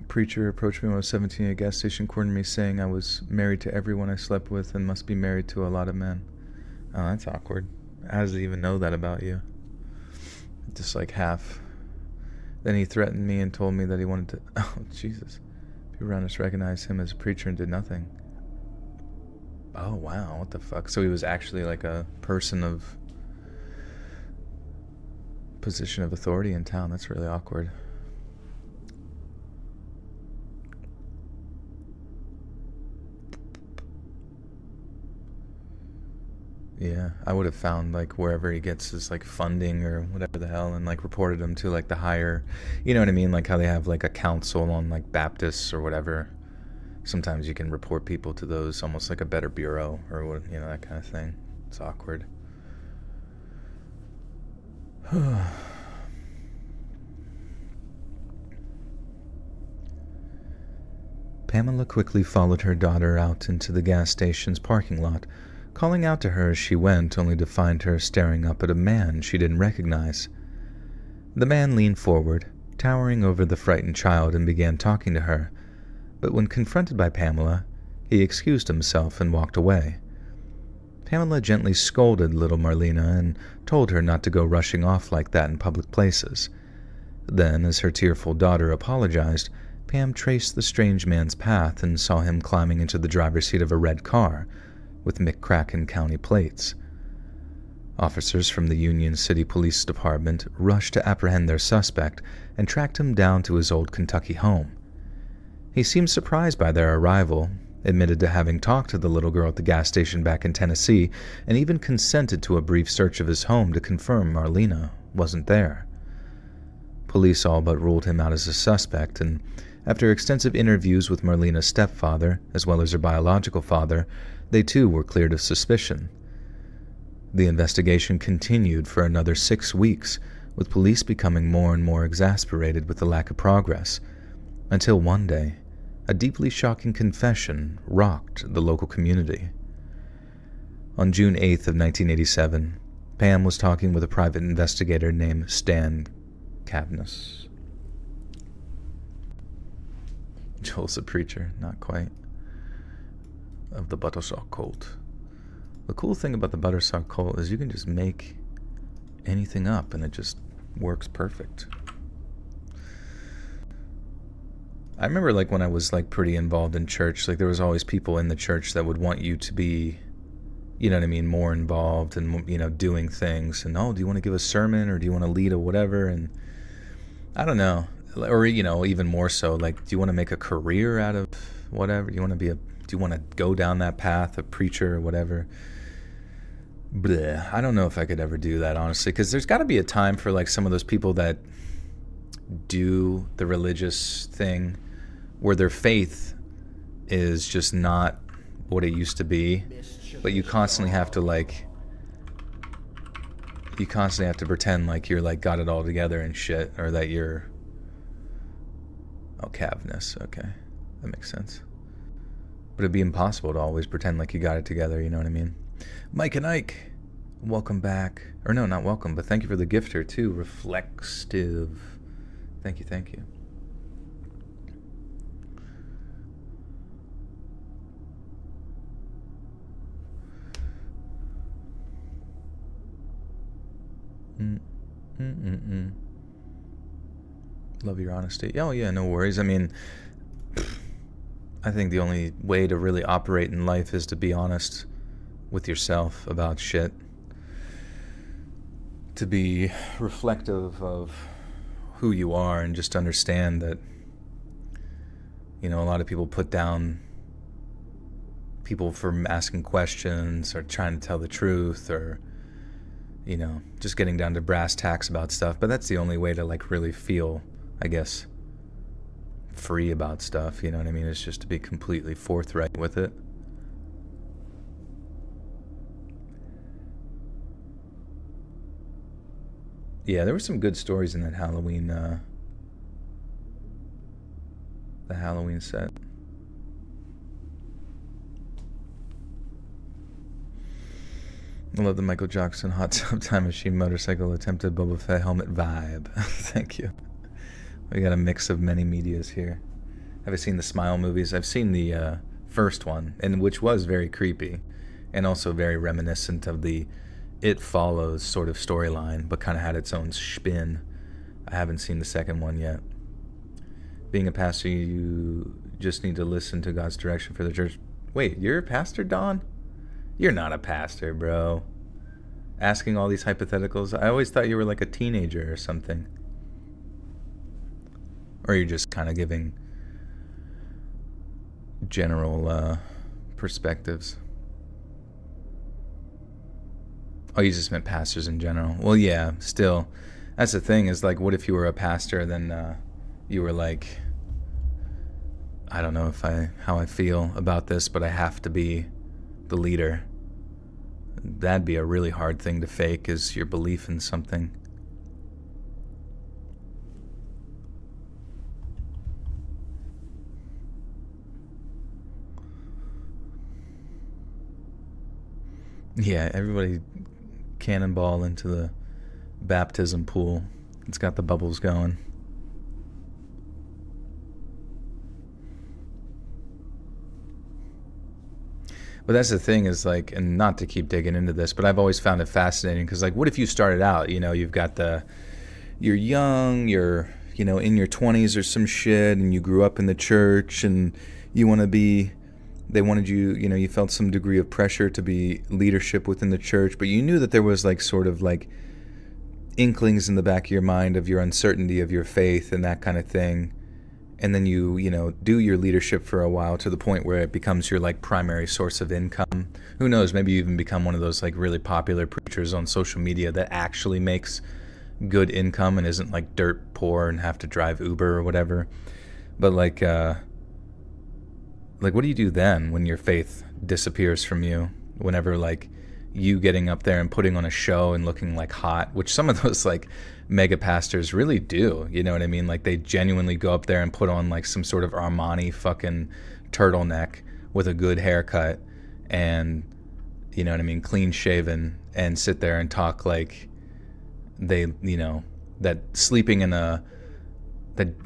Preacher approached me when I was 17 at a gas station, cornered me saying I was married to everyone I slept with and must be married to a lot of men. Oh, that's awkward. How does he even know that about you? Just like half. Then he threatened me and told me that he wanted to... Oh, Jesus. People around us recognized him as a preacher and did nothing. Oh, wow. What the fuck? So he was actually like a person of... position of authority in town. That's really awkward. Yeah, I would have found like wherever he gets his like funding or whatever the hell, and like reported him to like the higher, you know what I mean? Like how they have like a council on like Baptists or whatever. Sometimes you can report people to those, almost like a better bureau or what, you know, that kind of thing. It's awkward. Pamela quickly followed her daughter out into the gas station's parking lot, calling out to her as she went, only to find her staring up at a man she didn't recognize. The man leaned forward, towering over the frightened child, and began talking to her, but when confronted by Pamela, he excused himself and walked away. Pamela gently scolded little Marlena and told her not to go rushing off like that in public places. Then, as her tearful daughter apologized, Pam traced the strange man's path and saw him climbing into the driver's seat of a red car with McCracken County plates. Officers from the Union City Police Department rushed to apprehend their suspect and tracked him down to his old Kentucky home. He seemed surprised by their arrival, admitted to having talked to the little girl at the gas station back in Tennessee, and even consented to a brief search of his home to confirm Marlena wasn't there. Police all but ruled him out as a suspect, and after extensive interviews with Marlena's stepfather, as well as her biological father, they too were cleared of suspicion. The investigation continued for another 6 weeks, with police becoming more and more exasperated with the lack of progress, until one day, a deeply shocking confession rocked the local community. On June 8th of 1987, Pam was talking with a private investigator named Stan Cavness. Joel's a preacher, not quite, of the Buttershaw cult. The cool thing about the butterscotch colt is you can just make anything up and it just works perfect. I remember like when I was like pretty involved in church, like there was always people in the church that would want you to be, you know what I mean, more involved and, you know, doing things. And, oh, do you want to give a sermon or do you want to lead a whatever? And I don't know. Or, you know, even more so, like, do you want to make a career out of whatever? Do you want to go down that path, a preacher or whatever? Bleh. I don't know if I could ever do that, honestly, because there's got to be a time for like some of those people that do the religious thing where their faith is just not what it used to be, but you constantly have to pretend like you're like got it all together and shit, or that you're Cavness. Okay, that makes sense. But it'd be impossible to always pretend like you got it together, you know what I mean? Mike and Ike, welcome back. Or no, not welcome, but thank you for the gifter too. Reflective. Thank you, thank you. Love your honesty. Oh yeah, no worries. I mean, I think the only way to really operate in life is to be honest with yourself about shit. To be reflective of who you are and just understand that, you know, a lot of people put down people for asking questions or trying to tell the truth, or, you know, just getting down to brass tacks about stuff. But that's the only way to like really feel, I guess, free about stuff, you know what I mean? It's just to be completely forthright with it. Yeah, there were some good stories in that Halloween, the Halloween set. I love the Michael Jackson Hot Tub Time Machine motorcycle attempted Boba Fett helmet vibe. Thank you. We got a mix of many medias here. Have I seen the Smile movies? I've seen the first one, and which was very creepy, and also very reminiscent of the It Follows sort of storyline, but kind of had its own spin. I haven't seen the second one yet. Being a pastor, you just need to listen to God's direction for the church. Wait, you're a pastor, Don? You're not a pastor, bro. Asking all these hypotheticals. I always thought you were like a teenager or something. Or you're just kind of giving general perspectives. Oh, you just meant pastors in general. Well, yeah, still. That's the thing, is like, what if you were a pastor, then you were like, I don't know how I feel about this, but I have to be the leader. That'd be a really hard thing to fake, is your belief in something. Yeah, everybody cannonball into the baptism pool. It's got the bubbles going. But that's the thing, is like, and not to keep digging into this, but I've always found it fascinating, because like, what if you started out, you know, you've got you're young, you're, you know, in your 20s or some shit, and you grew up in the church, and you want to be, they wanted you, you know, you felt some degree of pressure to be leadership within the church, but you knew that there was like sort of like inklings in the back of your mind of your uncertainty of your faith and that kind of thing. And then you know, do your leadership for a while to the point where it becomes your like primary source of income. Who knows, maybe you even become one of those like really popular preachers on social media that actually makes good income and isn't like dirt poor and have to drive Uber or whatever. But like what do you do then when your faith disappears from you? Whenever like you getting up there and putting on a show and looking like hot, which some of those like mega pastors really do, you know what I mean? Like they genuinely go up there and put on like some sort of Armani fucking turtleneck with a good haircut and, you know what I mean, clean shaven, and sit there and talk like they, you know, that sleeping in that,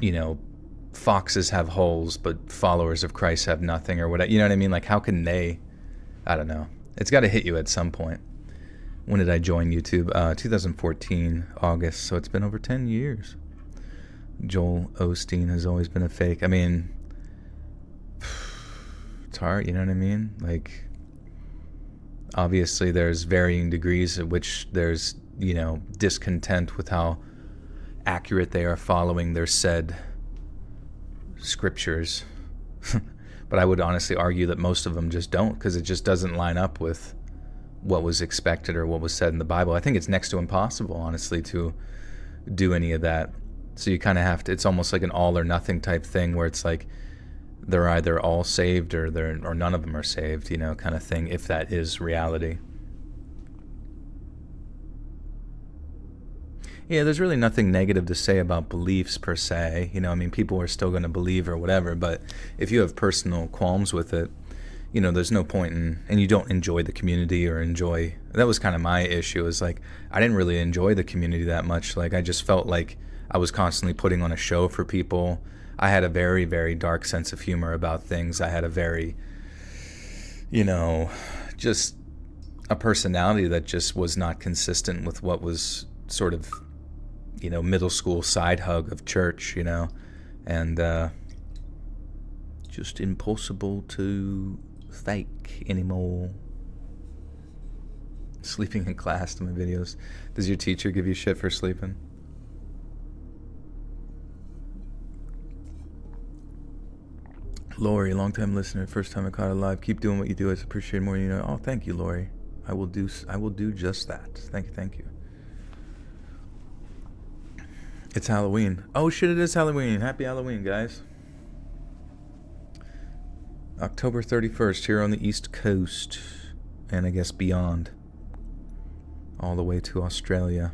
you know, foxes have holes but followers of Christ have nothing, or whatever, you know what I mean? Like, how can they, I don't know. It's got to hit you at some point. When did I join YouTube? 2014, August. So it's been over 10 years. Joel Osteen has always been a fake. I mean, it's hard, you know what I mean? Like, obviously there's varying degrees at which there's, you know, discontent with how accurate they are following their said scriptures. But I would honestly argue that most of them just don't, because it just doesn't line up with what was expected or what was said in the Bible. I think it's next to impossible, honestly, to do any of that. So you kind of have to, it's almost like an all or nothing type thing where it's like they're either all saved or none of them are saved, you know, kind of thing, if that is reality. Yeah, there's really nothing negative to say about beliefs per se. You know, I mean, people are still going to believe or whatever, but if you have personal qualms with it, you know, there's no point in, and you don't enjoy the community or enjoy, that was kind of my issue, is like, I didn't really enjoy the community that much. Like, I just felt like I was constantly putting on a show for people. I had a very, very dark sense of humor about things. I had a very, you know, just a personality that just was not consistent with what was sort of, you know, middle school side hug of church, you know, and just impossible to fake anymore. Sleeping in class to my videos. Does your teacher give you shit for sleeping? Lori, long-time listener, first time I caught it live. Keep doing what you do. I appreciate it more than you know. Oh, thank you, Lori. I will do just that. Thank you. It's Halloween. Oh shit, it is Halloween. Happy Halloween, guys. October 31st here on the East Coast, and I guess beyond, all the way to Australia.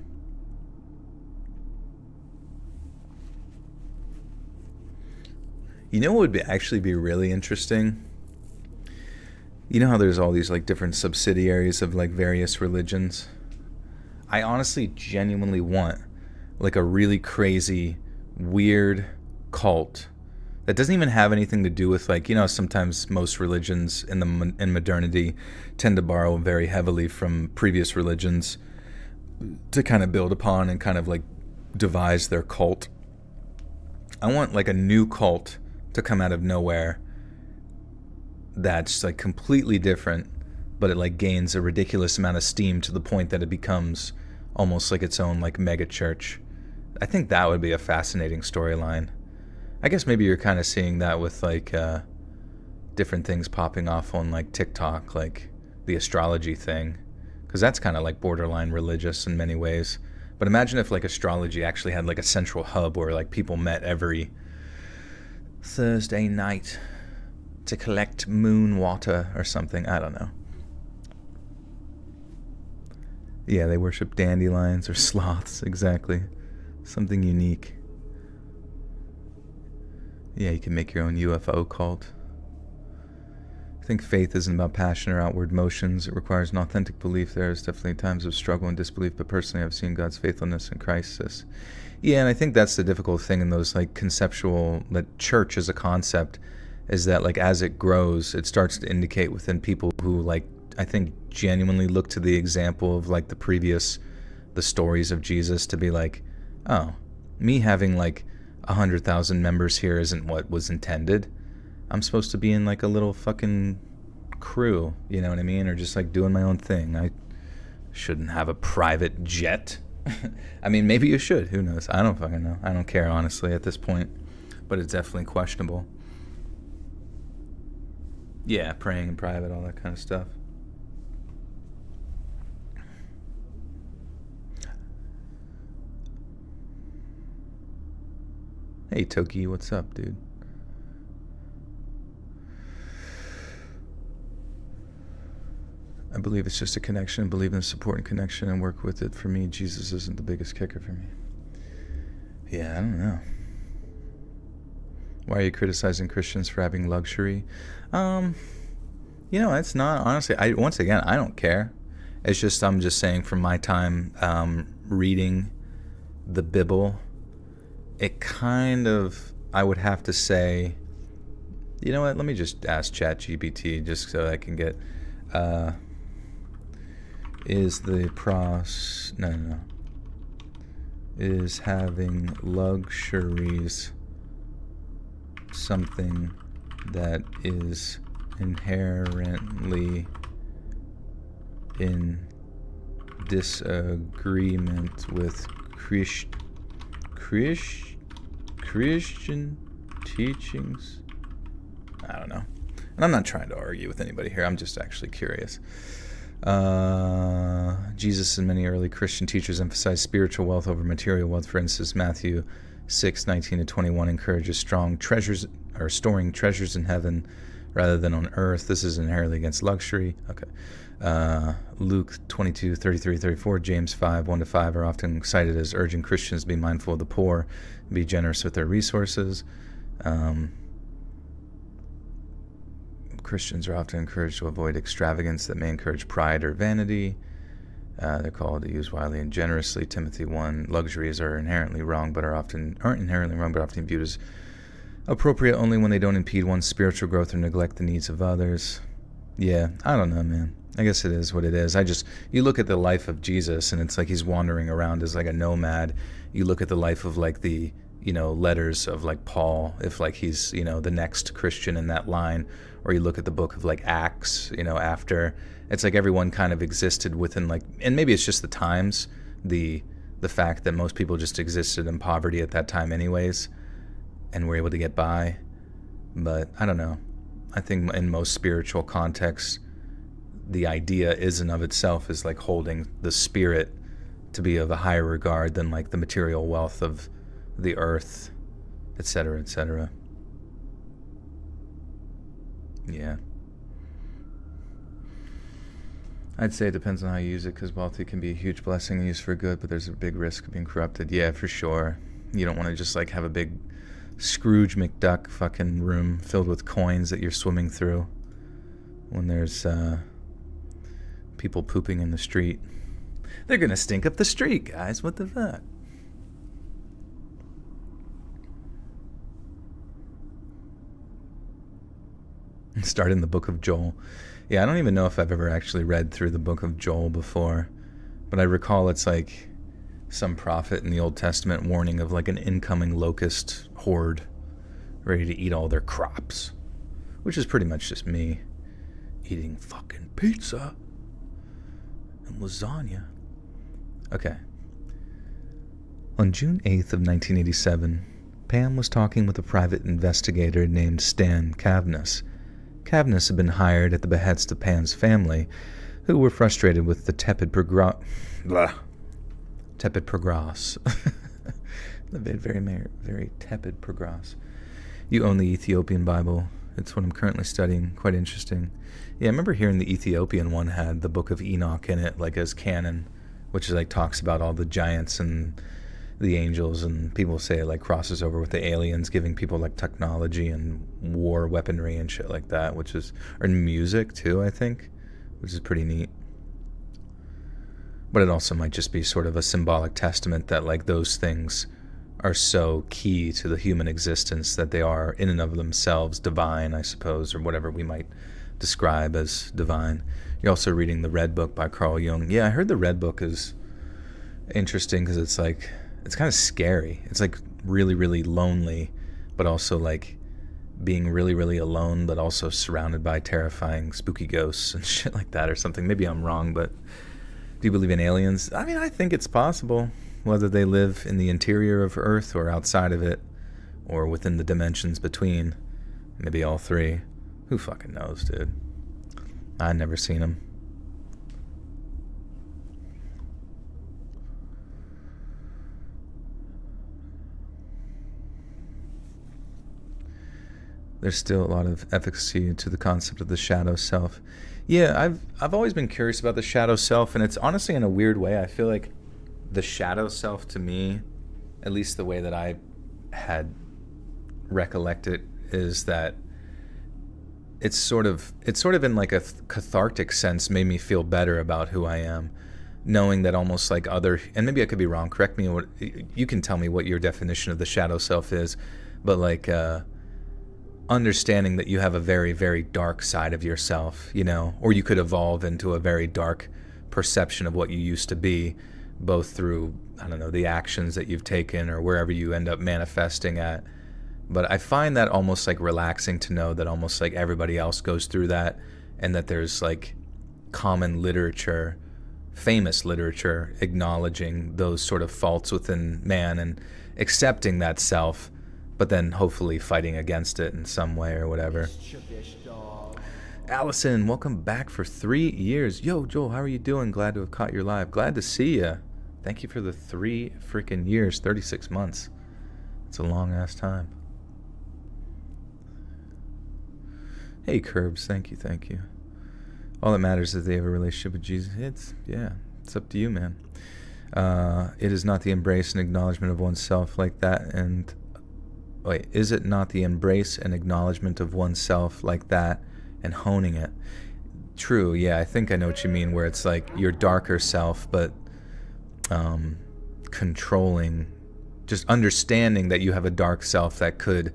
You know what would actually be really interesting? You know how there's all these like different subsidiaries of like various religions? I honestly genuinely want like a really crazy, weird cult that doesn't even have anything to do with, like, you know, sometimes most religions in modernity tend to borrow very heavily from previous religions to kind of build upon and kind of like devise their cult. I want like a new cult to come out of nowhere that's like completely different, but it like gains a ridiculous amount of steam to the point that it becomes almost like its own like mega church. I think that would be a fascinating storyline. I guess maybe you're kind of seeing that with like different things popping off on like TikTok, like the astrology thing, because that's kind of like borderline religious in many ways. But imagine if like astrology actually had like a central hub where like people met every Thursday night to collect moon water or something. I don't know. Yeah, they worship dandelions or sloths, exactly. Something unique. Yeah, you can make your own UFO cult. I think faith isn't about passion or outward motions. It requires an authentic belief. There is definitely times of struggle and disbelief, but personally I've seen God's faithfulness in crisis. Yeah, and I think that's the difficult thing in those like conceptual, that church as a concept is that like as it grows, it starts to indicate within people who like, I think genuinely look to the example of like the stories of Jesus to be like, oh, me having like 100,000 members here isn't what was intended. I'm supposed to be in like a little fucking crew, you know what I mean? Or just like doing my own thing. I shouldn't have a private jet. I mean, maybe you should. Who knows? I don't fucking know. I don't care, honestly, at this point. But it's definitely questionable. Yeah, praying in private, all that kind of stuff. Hey, Toki, what's up, dude? I believe it's just a connection. I believe in the support and connection and work with it. For me, Jesus isn't the biggest kicker for me. Yeah, I don't know. Why are you criticizing Christians for having luxury? You know, it's not, honestly, once again, I don't care. It's just, I'm just saying from my time reading the Bible, it kind of, I would have to say, you know what, let me just ask ChatGPT just so I can get, Is the Is having luxuries something that is inherently in disagreement with Christian teachings? I don't know. And I'm not trying to argue with anybody here. I'm just actually curious. Jesus and many early Christian teachers emphasized spiritual wealth over material wealth. For instance, Matthew 6:19-21 encourages storing treasures in heaven rather than on earth. This is inherently against luxury. Okay. Luke 22:33-34, James 5:1-5 are often cited as urging Christians to be mindful of the poor, be generous with their resources. Christians are often encouraged to avoid extravagance that may encourage pride or vanity. They're called to use wisely and generously. Timothy 1, luxuries aren't inherently wrong, but often viewed as appropriate only when they don't impede one's spiritual growth or neglect the needs of others. Yeah, I don't know, man. I guess it is what it is. You look at the life of Jesus, and it's like he's wandering around as like a nomad. You look at the life of like the, letters of like Paul, if like he's, the next Christian in that line, or you look at the book of like Acts, after, it's like everyone kind of existed within like, and maybe it's just the times, the fact that most people just existed in poverty at that time anyways, and were able to get by. But I don't know. I think in most spiritual contexts, the idea is and of itself is like holding the spirit to be of a higher regard than like the material wealth of the earth, etc., etc. Yeah. I'd say it depends on how you use it, because wealthy can be a huge blessing and used for good, but there's a big risk of being corrupted. Yeah, for sure. You don't want to just like have a big Scrooge McDuck fucking room filled with coins that you're swimming through when there's people pooping in the street. They're gonna stink up the street, guys. What the fuck? Start in the book of Joel. Yeah, I don't even know if I've ever actually read through the book of Joel before, but I recall it's like some prophet in the Old Testament warning of like an incoming locust horde ready to eat all their crops, which is pretty much just me eating fucking pizza and lasagna. Okay. On June 8th of 1987, Pam was talking with a private investigator named Stan Cavness. Cavness had been hired at the behest of Pam's family, who were frustrated with the tepid progress. Very tepid progress. You own the Ethiopian Bible. It's what I'm currently studying. Quite interesting. Yeah, I remember hearing the Ethiopian one had the Book of Enoch in it, like as canon, which is like talks about all the giants and the angels, and people say it like crosses over with the aliens, giving people like technology and war weaponry and shit like that, which is, or music too, I think, which is pretty neat. But it also might just be sort of a symbolic testament that like those things are so key to the human existence that they are in and of themselves divine, I suppose, or whatever we might describe as divine. You're also reading the Red Book by Carl Jung. Yeah, I heard the Red Book is interesting because it's like, it's kind of scary. It's like really, really lonely, but also like being really, really alone, but also surrounded by terrifying, spooky ghosts and shit like that or something. Maybe I'm wrong, but do you believe in aliens? I mean, I think it's possible, whether they live in the interior of Earth or outside of it, or within the dimensions between. Maybe all three. Who fucking knows, dude? I've never seen them. There's still a lot of efficacy to the concept of the shadow self. Yeah, I've always been curious about the shadow self, and it's honestly in a weird way. I feel like the shadow self to me, at least the way that I had recollected, is that it's sort of in like a cathartic sense made me feel better about who I am, knowing that almost like other, and maybe I could be wrong, correct me, you can tell me what your definition of the shadow self is, but like understanding that you have a very, very dark side of yourself, or you could evolve into a very dark perception of what you used to be, both through, I don't know, the actions that you've taken or wherever you end up manifesting at. But I find that almost like relaxing to know that almost like everybody else goes through that, and that there's like common literature, famous literature, acknowledging those sort of faults within man and accepting that self, but then hopefully fighting against it in some way or whatever. Allison, welcome back for 3 years. Yo, Joel, how are you doing? Glad to have caught your live. Glad to see you. Thank you for the 3 freaking years, 36 months. It's a long ass time. Hey, Curbs, thank you. All that matters is they have a relationship with Jesus. It's up to you, man. It is not the embrace and acknowledgement of oneself like that, and is it not the embrace and acknowledgement of oneself like that and honing it? True, yeah, I think I know what you mean, where it's like your darker self, but controlling, just understanding that you have a dark self that could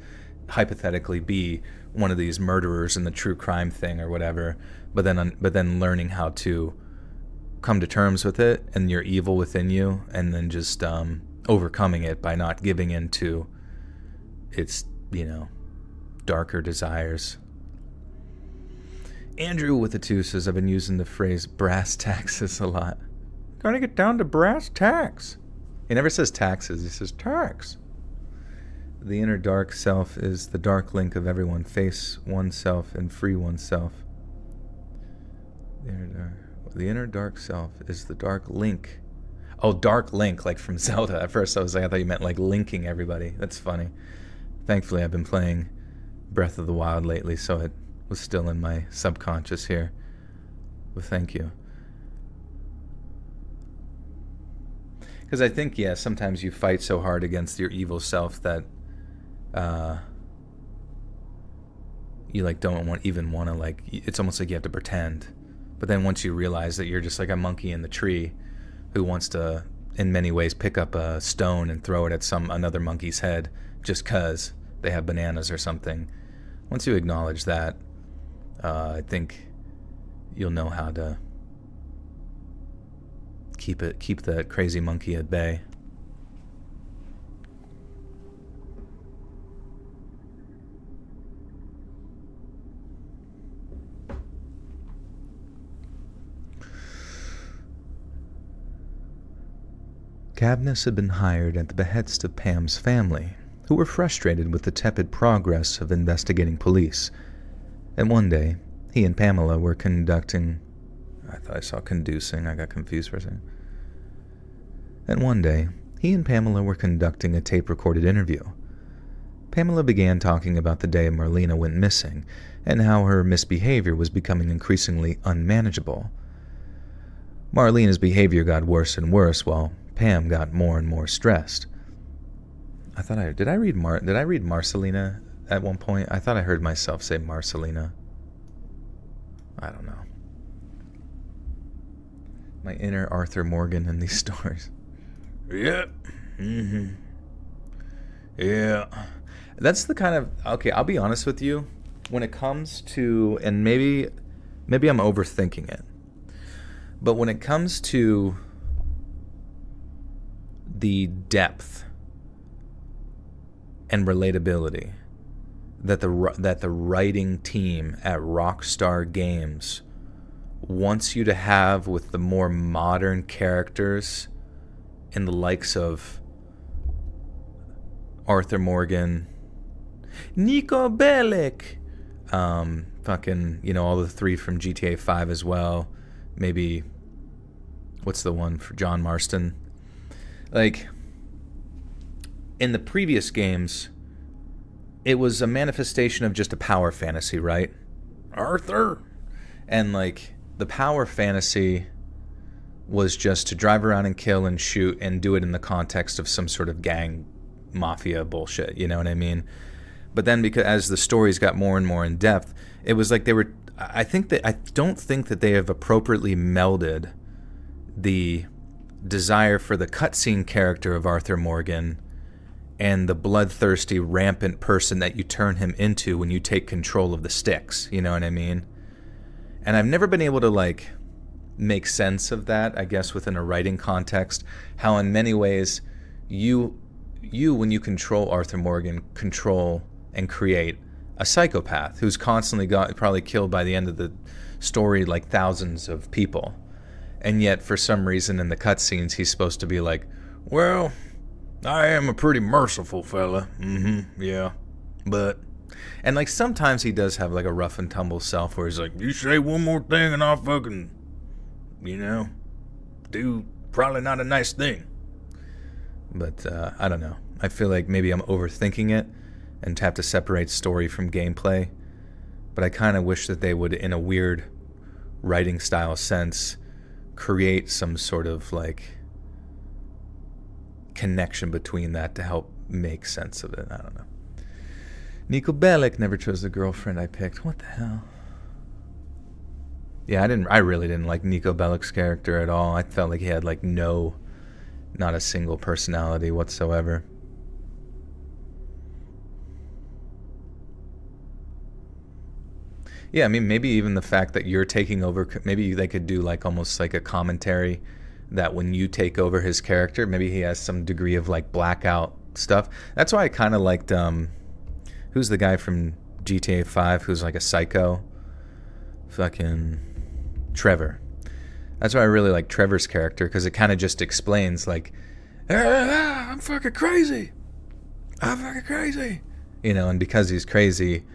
hypothetically be one of these murderers in the true crime thing or whatever, but then learning how to come to terms with it and your evil within you, and then just overcoming it by not giving in to its, darker desires. Andrew with the 2 says, I've been using the phrase brass taxes a lot. Gotta get down to brass tacks. He never says taxes, he says tax. The inner dark self is the dark link of everyone. Face oneself and free oneself. The inner dark self is the dark link. Oh, dark link, like from Zelda. At first I thought you meant like linking everybody. That's funny. Thankfully I've been playing Breath of the Wild lately, so it was still in my subconscious here. Well, thank you. Because I think, sometimes you fight so hard against your evil self that you don't even want to, it's almost like you have to pretend. But then once you realize that you're just like a monkey in the tree who wants to, in many ways, pick up a stone and throw it at another monkey's head just because they have bananas or something, once you acknowledge that, I think you'll know how to keep that crazy monkey at bay. Cavness had been hired at the behest of Pam's family, who were frustrated with the tepid progress of investigating police. And one day, he and Pamela were conducting... I thought I saw conducing. I got confused for a second. And one day, he and Pamela were conducting a tape-recorded interview. Pamela began talking about the day Marlena went missing and how her misbehavior was becoming increasingly unmanageable. Marlena's behavior got worse and worse while Pam got more and more stressed. Did I read Marcelina at one point? I thought I heard myself say Marcelina. I don't know. My inner Arthur Morgan in these stories. Yep. Mm-hmm. Yeah. That's the kind of... Okay, I'll be honest with you. When it comes to... And maybe I'm overthinking it. But when it comes to the depth and relatability that the writing team at Rockstar Games wants you to have with the more modern characters in the likes of Arthur Morgan, Nico Bellic, all the 3 from GTA 5 as well. Maybe, what's the one for John Marston? In the previous games, it was a manifestation of just a power fantasy, right? Arthur! And, the power fantasy was just to drive around and kill and shoot and do it in the context of some sort of gang mafia bullshit, you know what I mean? But then because as the stories got more and more in depth, it was like I don't think that they have appropriately melded the desire for the cutscene character of Arthur Morgan and the bloodthirsty, rampant person that you turn him into when you take control of the sticks, you know what I mean? And I've never been able to make sense of that, I guess, within a writing context. How in many ways you when you control Arthur Morgan, control and create a psychopath who's constantly probably killed by the end of the story like thousands of people. And yet for some reason in the cutscenes he's supposed to be like, well, I am a pretty merciful fella. Yeah. But and like sometimes he does have like a rough and tumble self where he's like, you say one more thing and I'll fucking, do probably not a nice thing. But I don't know. I feel like maybe I'm overthinking it and have to separate story from gameplay. But I kind of wish that they would, in a weird writing style sense, create some sort of like connection between that to help make sense of it. I don't know. Nico Bellic never chose the girlfriend I picked. What the hell? Yeah, I really didn't like Nico Bellic's character at all. I felt like he had like not a single personality whatsoever. Yeah, I mean, maybe even the fact that you're taking over, maybe they could do like almost like a commentary that when you take over his character, maybe he has some degree of like blackout stuff. That's why I kind of liked, who's the guy from GTA 5 who's like a psycho? Fucking Trevor. That's why I really like Trevor's character, because it kind of just explains like, I'm fucking crazy. I'm fucking crazy. And because he's crazy,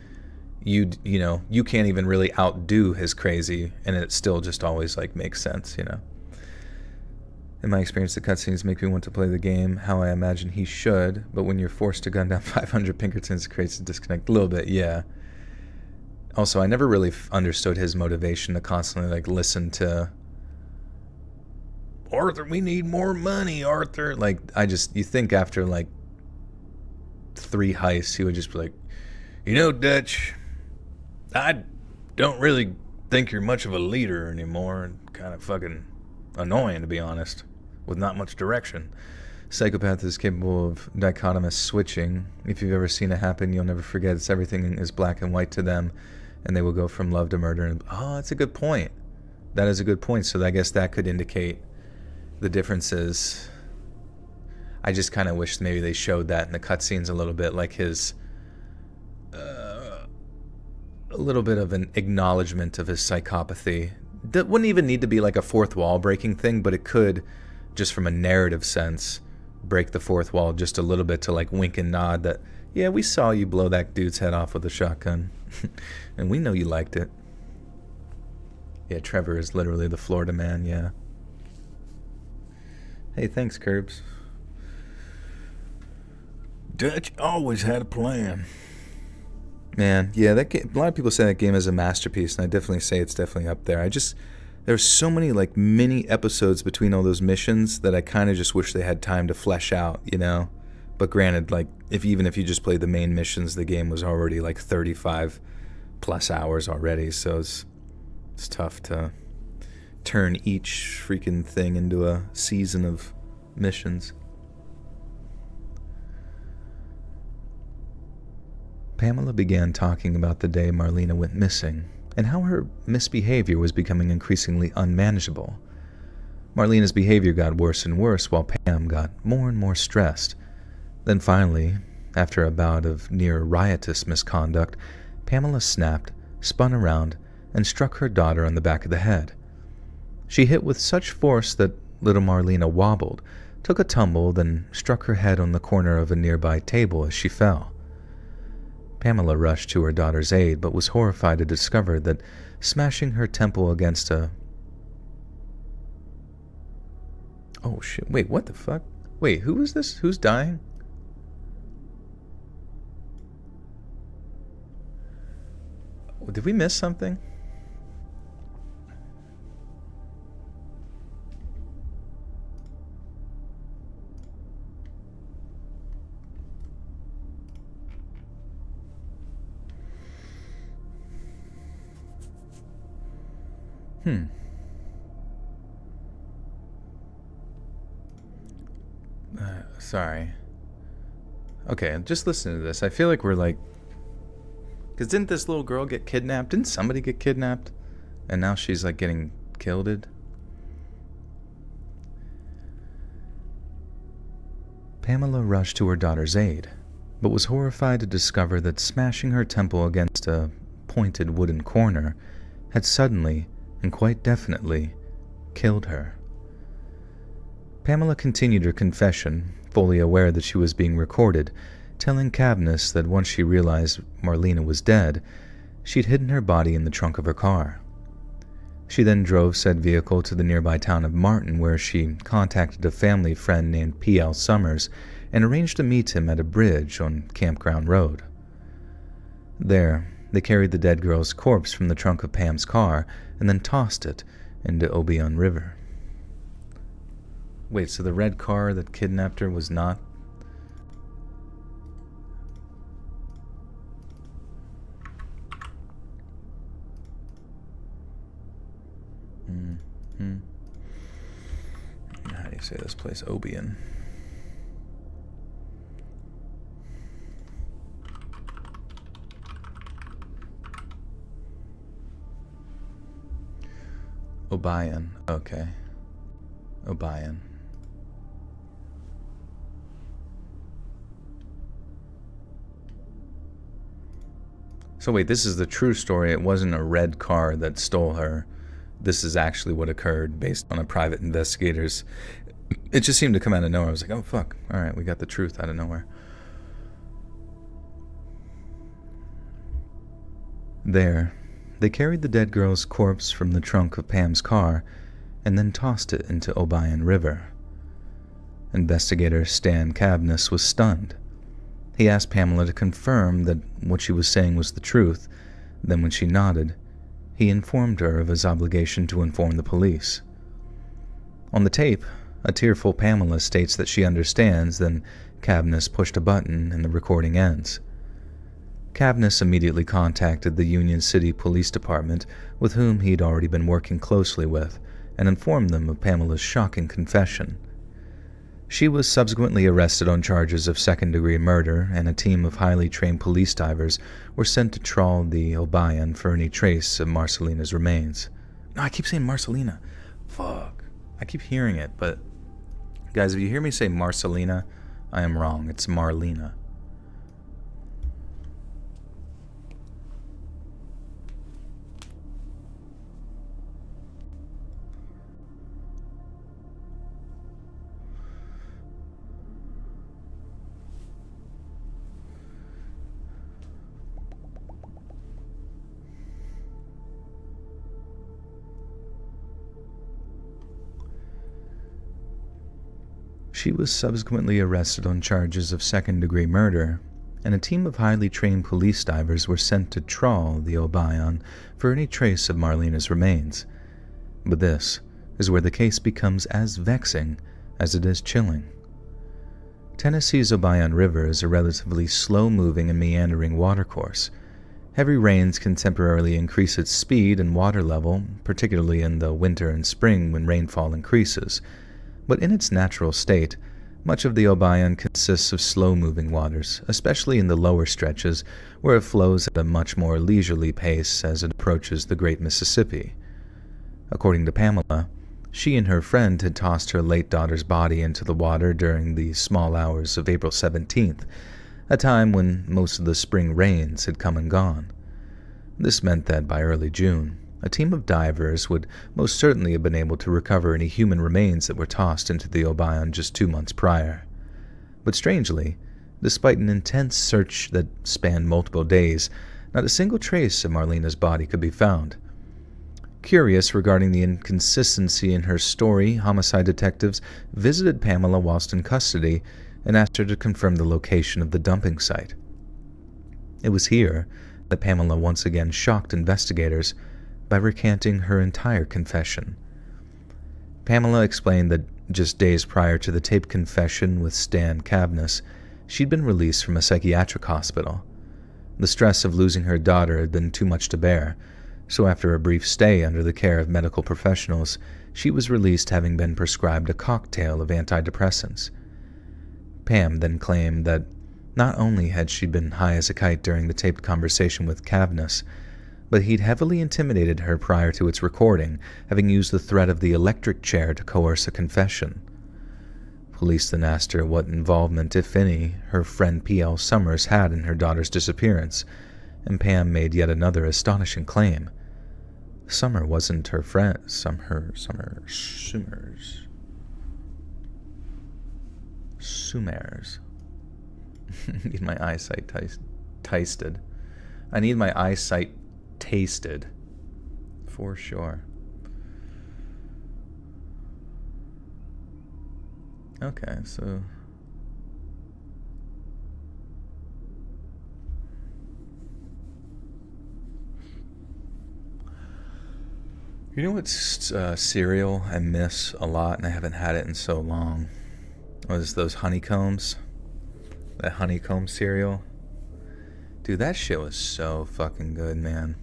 you can't even really outdo his crazy, and it still just always like makes sense. In my experience, the cutscenes make me want to play the game how I imagine he should, but when you're forced to gun down 500 Pinkertons, it creates a disconnect a little bit. Yeah. Also, I never really understood his motivation to constantly like listen to Arthur. We need more money, Arthur. Like, you think after like 3 heists, he would just be like, Dutch, I don't really think you're much of a leader anymore. Kind of fucking annoying, to be honest, with not much direction. Psychopath is capable of dichotomous switching. If you've ever seen it happen, you'll never forget. It's everything is black and white to them, and they will go from love to murder. And that's a good point. That is a good point. So I guess that could indicate the differences. I just kind of wish maybe they showed that in the cutscenes a little bit, like his a little bit of an acknowledgement of his psychopathy. That wouldn't even need to be like a fourth wall breaking thing, but it could, just from a narrative sense, break the fourth wall just a little bit to like wink and nod that, yeah, we saw you blow that dude's head off with a shotgun. And we know you liked it. Yeah, Trevor is literally the Florida man, yeah. Hey, thanks, Curbs. Dutch always had a plan. Man, yeah, that game, a lot of people say that game is a masterpiece, and I definitely say it's definitely up there. There's so many like mini episodes between all those missions that I kind of just wish they had time to flesh out, But granted, like even if you just play the main missions, the game was already like 35 plus hours already, so it's tough to turn each freaking thing into a season of missions. Pamela began talking about the day Marlena went missing, and how her misbehavior was becoming increasingly unmanageable. Marlena's behavior got worse and worse, while Pam got more and more stressed. Then finally, after a bout of near riotous misconduct, Pamela snapped, spun around, and struck her daughter on the back of the head. She hit with such force that little Marlena wobbled, took a tumble, then struck her head on the corner of a nearby table as she fell. Pamela rushed to her daughter's aid, but was horrified to discover that smashing her temple against a... Oh shit, wait, what the fuck? Wait, who is this? Who's dying? Did we miss something? Sorry. Okay, just listen to this. I feel like we're like... Because didn't this little girl get kidnapped? Didn't somebody get kidnapped? And now she's like getting killed? Pamela rushed to her daughter's aid, but was horrified to discover that smashing her temple against a pointed wooden corner had suddenly and quite definitely killed her. Pamela continued her confession, fully aware that she was being recorded, telling Cavness that once she realized Marlena was dead, she'd hidden her body in the trunk of her car. She then drove said vehicle to the nearby town of Martin, where she contacted a family friend named P.L. Summers and arranged to meet him at a bridge on Campground Road. There, they carried the dead girl's corpse from the trunk of Pam's car and then tossed it into Obion River. Wait, so the red car that kidnapped her was not... How do you say this place? Obion. Obion. Okay. Obion. So wait, this is the true story. It wasn't a red car that stole her. This is actually what occurred based on a private investigator's. It just seemed to come out of nowhere. I was like, oh fuck, alright, we got the truth out of nowhere. There, they carried the dead girl's corpse from the trunk of Pam's car and then tossed it into Obion River. Investigator Stan Cavness was stunned. He asked Pamela to confirm that what she was saying was the truth. Then when she nodded, he informed her of his obligation to inform the police. On the tape, a tearful Pamela states that she understands, then Cavness pushed a button and the recording ends. Cavness immediately contacted the Union City Police Department, with whom he'd already been working closely with, and informed them of Pamela's shocking confession. She was subsequently arrested on charges of second-degree murder, and a team of highly trained police divers were sent to trawl the Obion for any trace of Marcelina's remains. No, I keep saying Marcelina. Fuck. I keep hearing it, but... Guys, if you hear me say Marcelina, I am wrong. It's Marlena. She was subsequently arrested on charges of second-degree murder, and a team of highly trained police divers were sent to trawl the Obion for any trace of Marlena's remains. But this is where the case becomes as vexing as it is chilling. Tennessee's Obion River is a relatively slow-moving and meandering watercourse. Heavy rains can temporarily increase its speed and water level, particularly in the winter and spring when rainfall increases. But in its natural state, much of the Obion consists of slow-moving waters, especially in the lower stretches, where it flows at a much more leisurely pace as it approaches the Great Mississippi. According to Pamela, she and her friend had tossed her late daughter's body into the water during the small hours of April 17th, a time when most of the spring rains had come and gone. This meant that by early June, a team of divers would most certainly have been able to recover any human remains that were tossed into the Obion just 2 months prior. But strangely, despite an intense search that spanned multiple days, not a single trace of Marlena's body could be found. Curious regarding the inconsistency in her story, homicide detectives visited Pamela whilst in custody and asked her to confirm the location of the dumping site. It was here that Pamela once again shocked investigators by recanting her entire confession. Pamela explained that just days prior to the taped confession with Stan Cavness, she'd been released from a psychiatric hospital. The stress of losing her daughter had been too much to bear, so after a brief stay under the care of medical professionals, she was released having been prescribed a cocktail of antidepressants. Pam then claimed that not only had she been high as a kite during the taped conversation with Cavness, but he'd heavily intimidated her prior to its recording, having used the threat of the electric chair to coerce a confession. Police then asked her what involvement, if any, her friend P.L. Summers had in her daughter's disappearance, and Pam made yet another astonishing claim. Summer wasn't her friend. Summers. Need my eyesight tasted. I need my eyesight tasted. For sure. Okay, so... You know what cereal I miss a lot, and I haven't had it in so long? Was those honeycombs. That honeycomb cereal. Dude, that shit was so fucking good, man.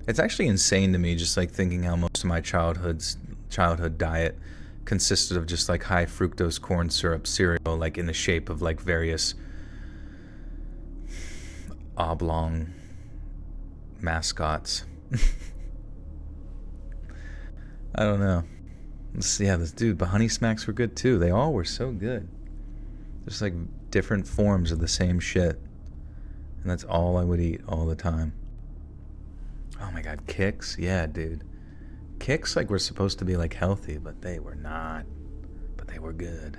It's actually insane to me just like thinking how most of my childhood diet consisted of just like high fructose corn syrup cereal, like in the shape of like various oblong mascots. I don't know. Yeah, but Honey Smacks were good too. They all were so good. Just like different forms of the same shit. And that's all I would eat all the time. Oh my god, Kix? Yeah, dude. Kix like were supposed to be like healthy, but they were not. But they were good.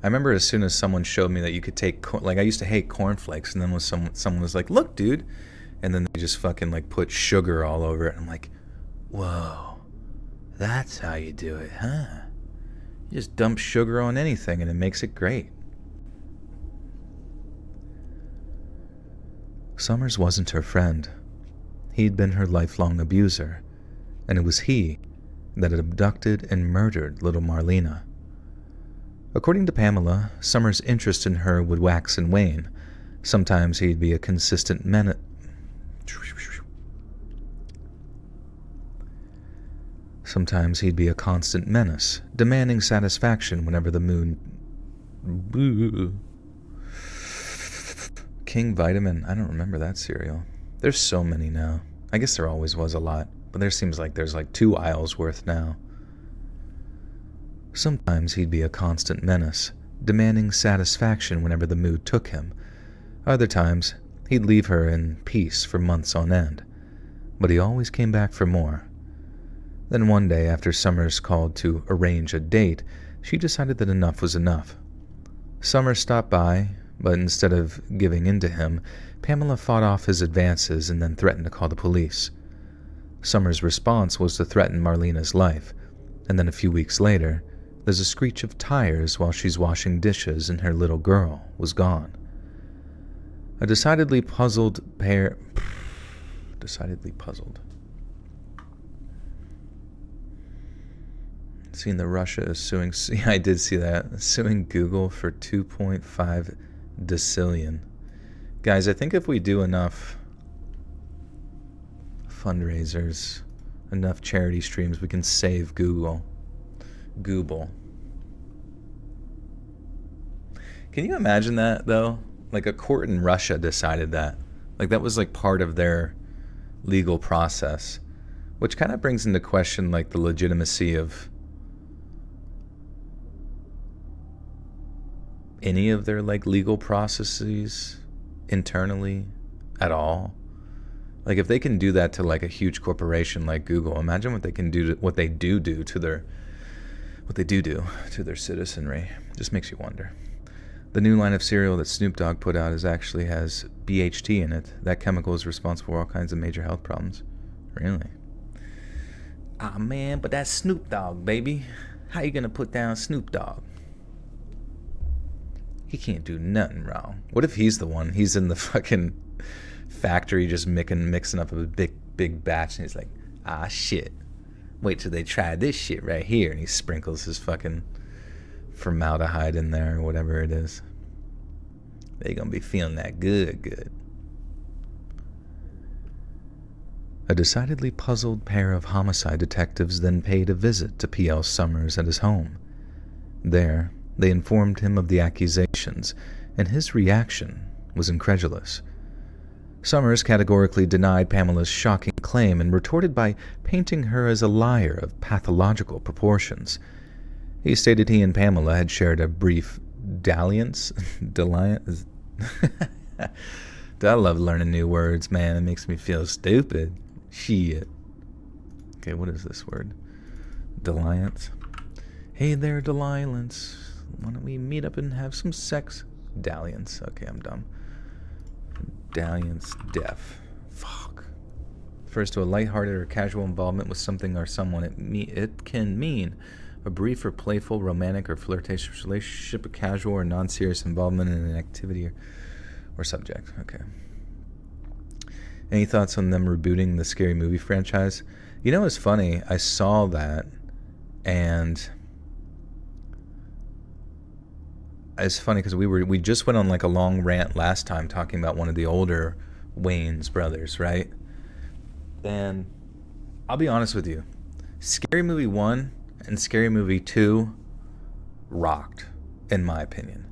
I remember as soon as someone showed me that you could take, like I used to hate cornflakes, and then when someone was like, look dude, and then they just fucking like put sugar all over it. I'm like, whoa, that's how you do it, huh? You just dump sugar on anything and it makes it great. Summers wasn't her friend. He'd been her lifelong abuser, and it was he that had abducted and murdered little Marlena. According to Pamela, Summers' interest in her would wax and wane. Sometimes he'd be a consistent menace. Sometimes he'd be a constant menace, demanding satisfaction whenever the moon... King Vitamin. I don't remember that cereal. There's so many now. I guess there always was a lot, but there seems like there's like 2 aisles worth now. Sometimes he'd be a constant menace, demanding satisfaction whenever the mood took him. Other times, he'd leave her in peace for months on end. But he always came back for more. Then one day, after Summers called to arrange a date, she decided that enough was enough. Summers stopped by, but instead of giving in to him, Pamela fought off his advances and then threatened to call the police. Summers' response was to threaten Marlena's life, and then a few weeks later, there's a screech of tires while she's washing dishes and her little girl was gone. A decidedly puzzled. Seeing that Russia is suing... Yeah, I did see that. Suing Google for $2.5 decillion. Guys, I think if we do enough fundraisers, enough charity streams, we can save Google. Google. Can you imagine that, though? Like a court in Russia decided that. Like that was like part of their legal process. Which kind of brings into question like the legitimacy of any of their like legal processes internally at all. Like if they can do that to like a huge corporation like Google, imagine what they can do to, what they do to their citizenry. Just makes you wonder. The new line of cereal that Snoop Dogg put out actually has BHT in it. That chemical is responsible for all kinds of major health problems. Really? Ah man, but that's Snoop Dogg, baby. How you gonna put down Snoop Dogg? He can't do nothing wrong. What if he's the one? He's in the fucking factory just mixing up a big batch, and he's like, ah shit. Wait till they try this shit right here, and he sprinkles his fucking formaldehyde in there or whatever it is. They gonna be feeling that good. A decidedly puzzled pair of homicide detectives then paid a visit to P.L. Summers at his home. There, they informed him of the accusations, and his reaction was incredulous. Summers categorically denied Pamela's shocking claim and retorted by painting her as a liar of pathological proportions. He stated he and Pamela had shared a brief dalliance. Dalliance? I love learning new words, man. It makes me feel stupid. Shit. Okay, what is this word? Dalliance. Hey there, Dalliance. Why don't we meet up and have some sex? Dalliance. Okay, I'm dumb. Dalliance def. Fuck. Refers to a lighthearted or casual involvement with something or someone. It can mean a brief or playful, romantic or flirtatious relationship, a casual or non-serious involvement in an activity or subject. Okay. Any thoughts on them rebooting the Scary Movie franchise? You know, it's funny. I saw that, and it's funny because we just went on like a long rant last time talking about one of the older Wayans brothers, right? And I'll be honest with you, Scary Movie 1 and Scary Movie 2 rocked, in my opinion.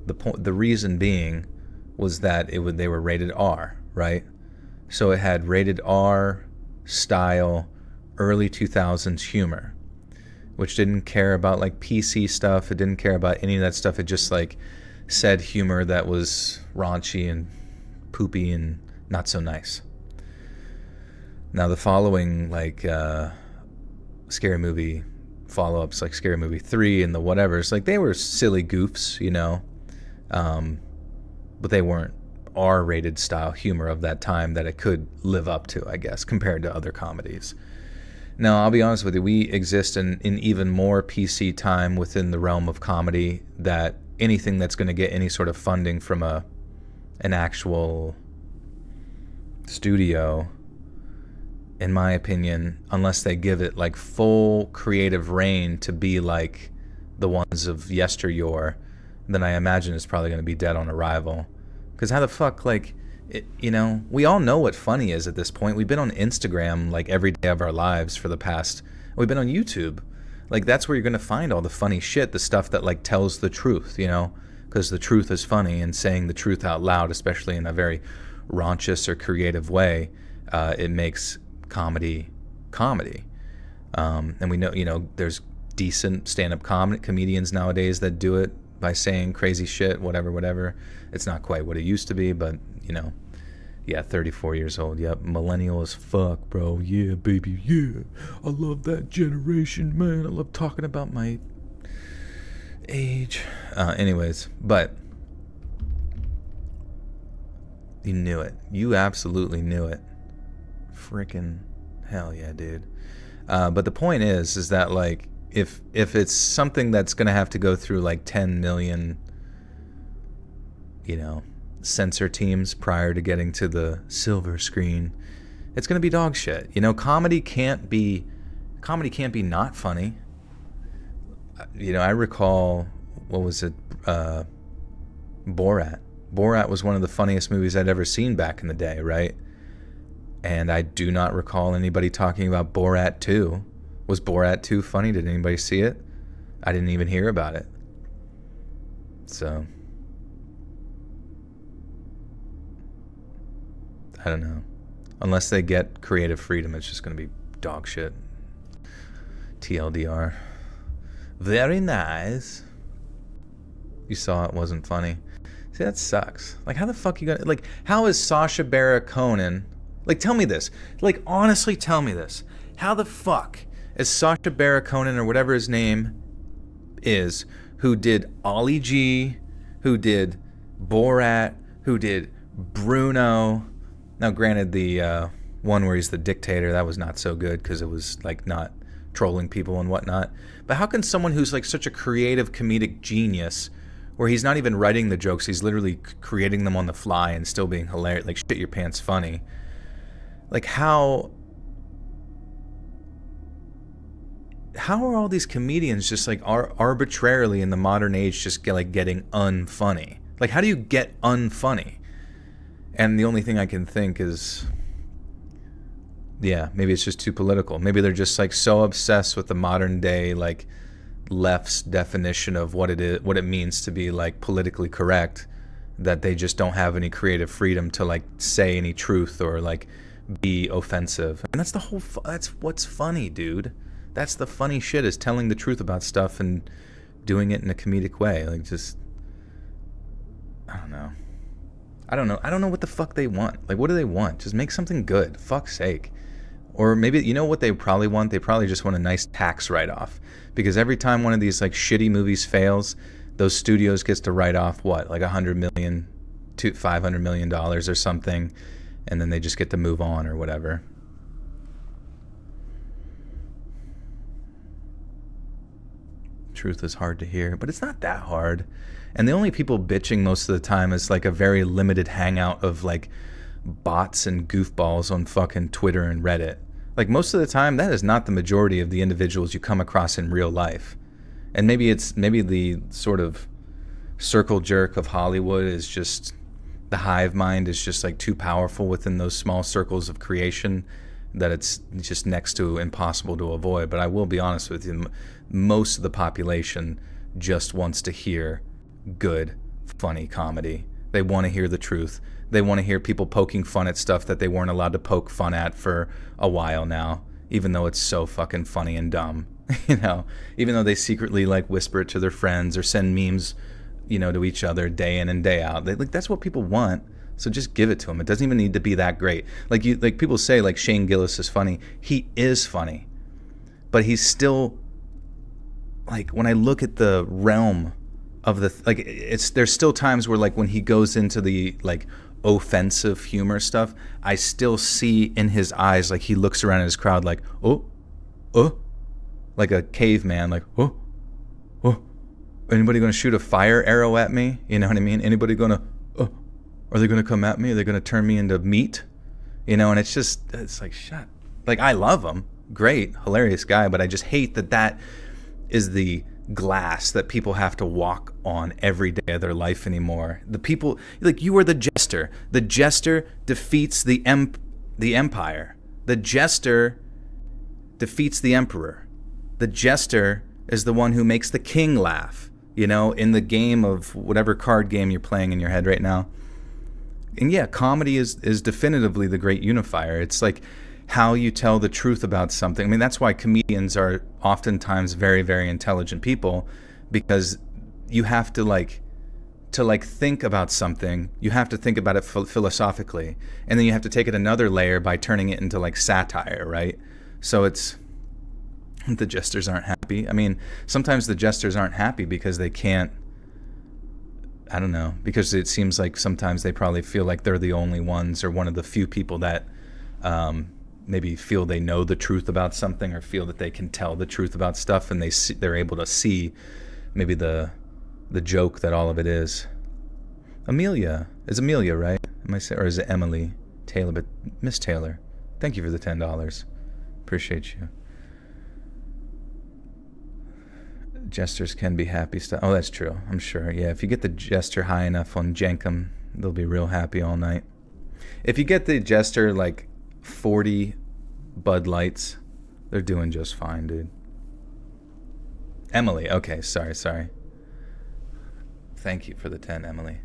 The reason being was that they were rated R, right? So it had rated R style early 2000s humor, which didn't care about like PC stuff. It didn't care about any of that stuff. It just like said humor that was raunchy and poopy and not so nice. Now the following like Scary Movie follow-ups, like Scary Movie 3 and the whatevers, like they were silly goofs, you know, but they weren't R-rated style humor of that time that it could live up to, I guess, compared to other comedies. Now, I'll be honest with you, we exist in even more PC time within the realm of comedy, that anything that's going to get any sort of funding from an actual studio, in my opinion, unless they give it like full creative reign to be like the ones of yesteryear, then I imagine it's probably going to be dead on arrival. Because how the fuck, like, you know, we all know what funny is at this point. We've been on Instagram like every day of our lives for the past. We've been on YouTube. Like, that's where you're going to find all the funny shit, the stuff that like tells the truth, you know, because the truth is funny, and saying the truth out loud, especially in a very raunchous or creative way, it makes comedy. And we know, you know, there's decent stand-up comedians nowadays that do it by saying crazy shit, whatever. It's not quite what it used to be, but, you know, yeah, 34 years old. Yep, millennial as fuck, bro. Yeah, baby, yeah. I love that generation, man. I love talking about my age. Anyways, but you knew it. You absolutely knew it. Freaking hell yeah, dude. But the point is that, like, if it's something that's going to have to go through like 10 million, you know, censor teams prior to getting to the silver screen, it's going to be dog shit. You know, comedy can't be not funny. You know, I recall, what was it? Borat. Borat was one of the funniest movies I'd ever seen back in the day, right? And I do not recall anybody talking about Borat 2. Was Borat 2 funny? Did anybody see it? I didn't even hear about it. So, I don't know. Unless they get creative freedom, it's just going to be dog shit. TLDR. Very nice. You saw it wasn't funny. See, that sucks. Like, how the fuck you gonna... Like, how is Sacha Baron Cohen... Like, tell me this. Like, honestly, tell me this. How the fuck is Sacha Baron Cohen, or whatever his name is, who did Ollie G, who did Borat, who did Bruno... Now, granted, the one where he's the dictator, that was not so good because it was, like, not trolling people and whatnot. But how can someone who's, like, such a creative comedic genius, where he's not even writing the jokes, he's literally creating them on the fly and still being hilarious, like, shit your pants funny. Like, how are all these comedians just, like, arbitrarily in the modern age just getting unfunny? Like, how do you get unfunny? And the only thing I can think is, yeah, maybe it's just too political. Maybe they're just, like, so obsessed with the modern day, like, left's definition of what it is, what it means to be, like, politically correct, that they just don't have any creative freedom to like say any truth or like be offensive. And that's the whole that's what's funny, dude. That's the funny shit, is telling the truth about stuff and doing it in a comedic way. Like, just, I don't know. I don't know what the fuck they want. Like, what do they want? Just make something good. Fuck's sake. Or maybe, you know what they probably want? They probably just want a nice tax write-off. Because every time one of these like shitty movies fails, those studios gets to write off what, like $100 million to $500 million or something, and then they just get to move on or whatever. Truth is hard to hear, but it's not that hard. And the only people bitching most of the time is like a very limited hangout of like bots and goofballs on fucking Twitter and Reddit. Like, most of the time, that is not the majority of the individuals you come across in real life. And maybe the sort of circle jerk of Hollywood is just, the hive mind is just like too powerful within those small circles of creation that it's just next to impossible to avoid. But I will be honest with you, most of the population just wants to hear good, funny comedy. They want to hear the truth. They want to hear people poking fun at stuff that they weren't allowed to poke fun at for a while now, even though it's so fucking funny and dumb. You know, even though they secretly like whisper it to their friends or send memes, you know, to each other day in and day out. Like, that's what people want. So just give it to them. It doesn't even need to be that great. Like people say like Shane Gillis is funny. He is funny, but he's still, like, when I look at the realm of the there's still times where, like, when he goes into the like offensive humor stuff, I still see in his eyes, like, he looks around at his crowd like, oh, like a caveman, like, oh, anybody gonna shoot a fire arrow at me? You know what I mean? Anybody gonna, are they gonna come at me? Are they gonna turn me into meat? You know, and it's like, shut. Like, I love him, great, hilarious guy, but I just hate that is the glass that people have to walk on every day of their life anymore. The people, like, you are the jester. The jester defeats the empire. The jester defeats the emperor. The jester is the one who makes the king laugh, you know, in the game of whatever card game you're playing in your head right now. And yeah, comedy is definitively the great unifier. It's like how you tell the truth about something. I mean, that's why comedians are oftentimes very, very intelligent people, because you have to think about something. You have to think about it philosophically, and then you have to take it another layer by turning it into like satire, right? So it's, the jesters aren't happy. I mean, sometimes the jesters aren't happy because they can't, I don't know, because it seems like sometimes they probably feel like they're the only ones or one of the few people that maybe feel they know the truth about something, or feel that they can tell the truth about stuff, and they're able to see maybe the joke that all of it is. Amelia, right? Am I saying, or is it Emily Taylor? But Miss Taylor, thank you for the $10. Appreciate you. Jesters can be happy stuff. Oh, that's true. I'm sure. Yeah, if you get the jester high enough on Jenkum, they'll be real happy all night. If you get the jester like 40 Bud Lights, they're doing just fine, dude. Emily, okay, sorry. Thank you for the 10, Emily.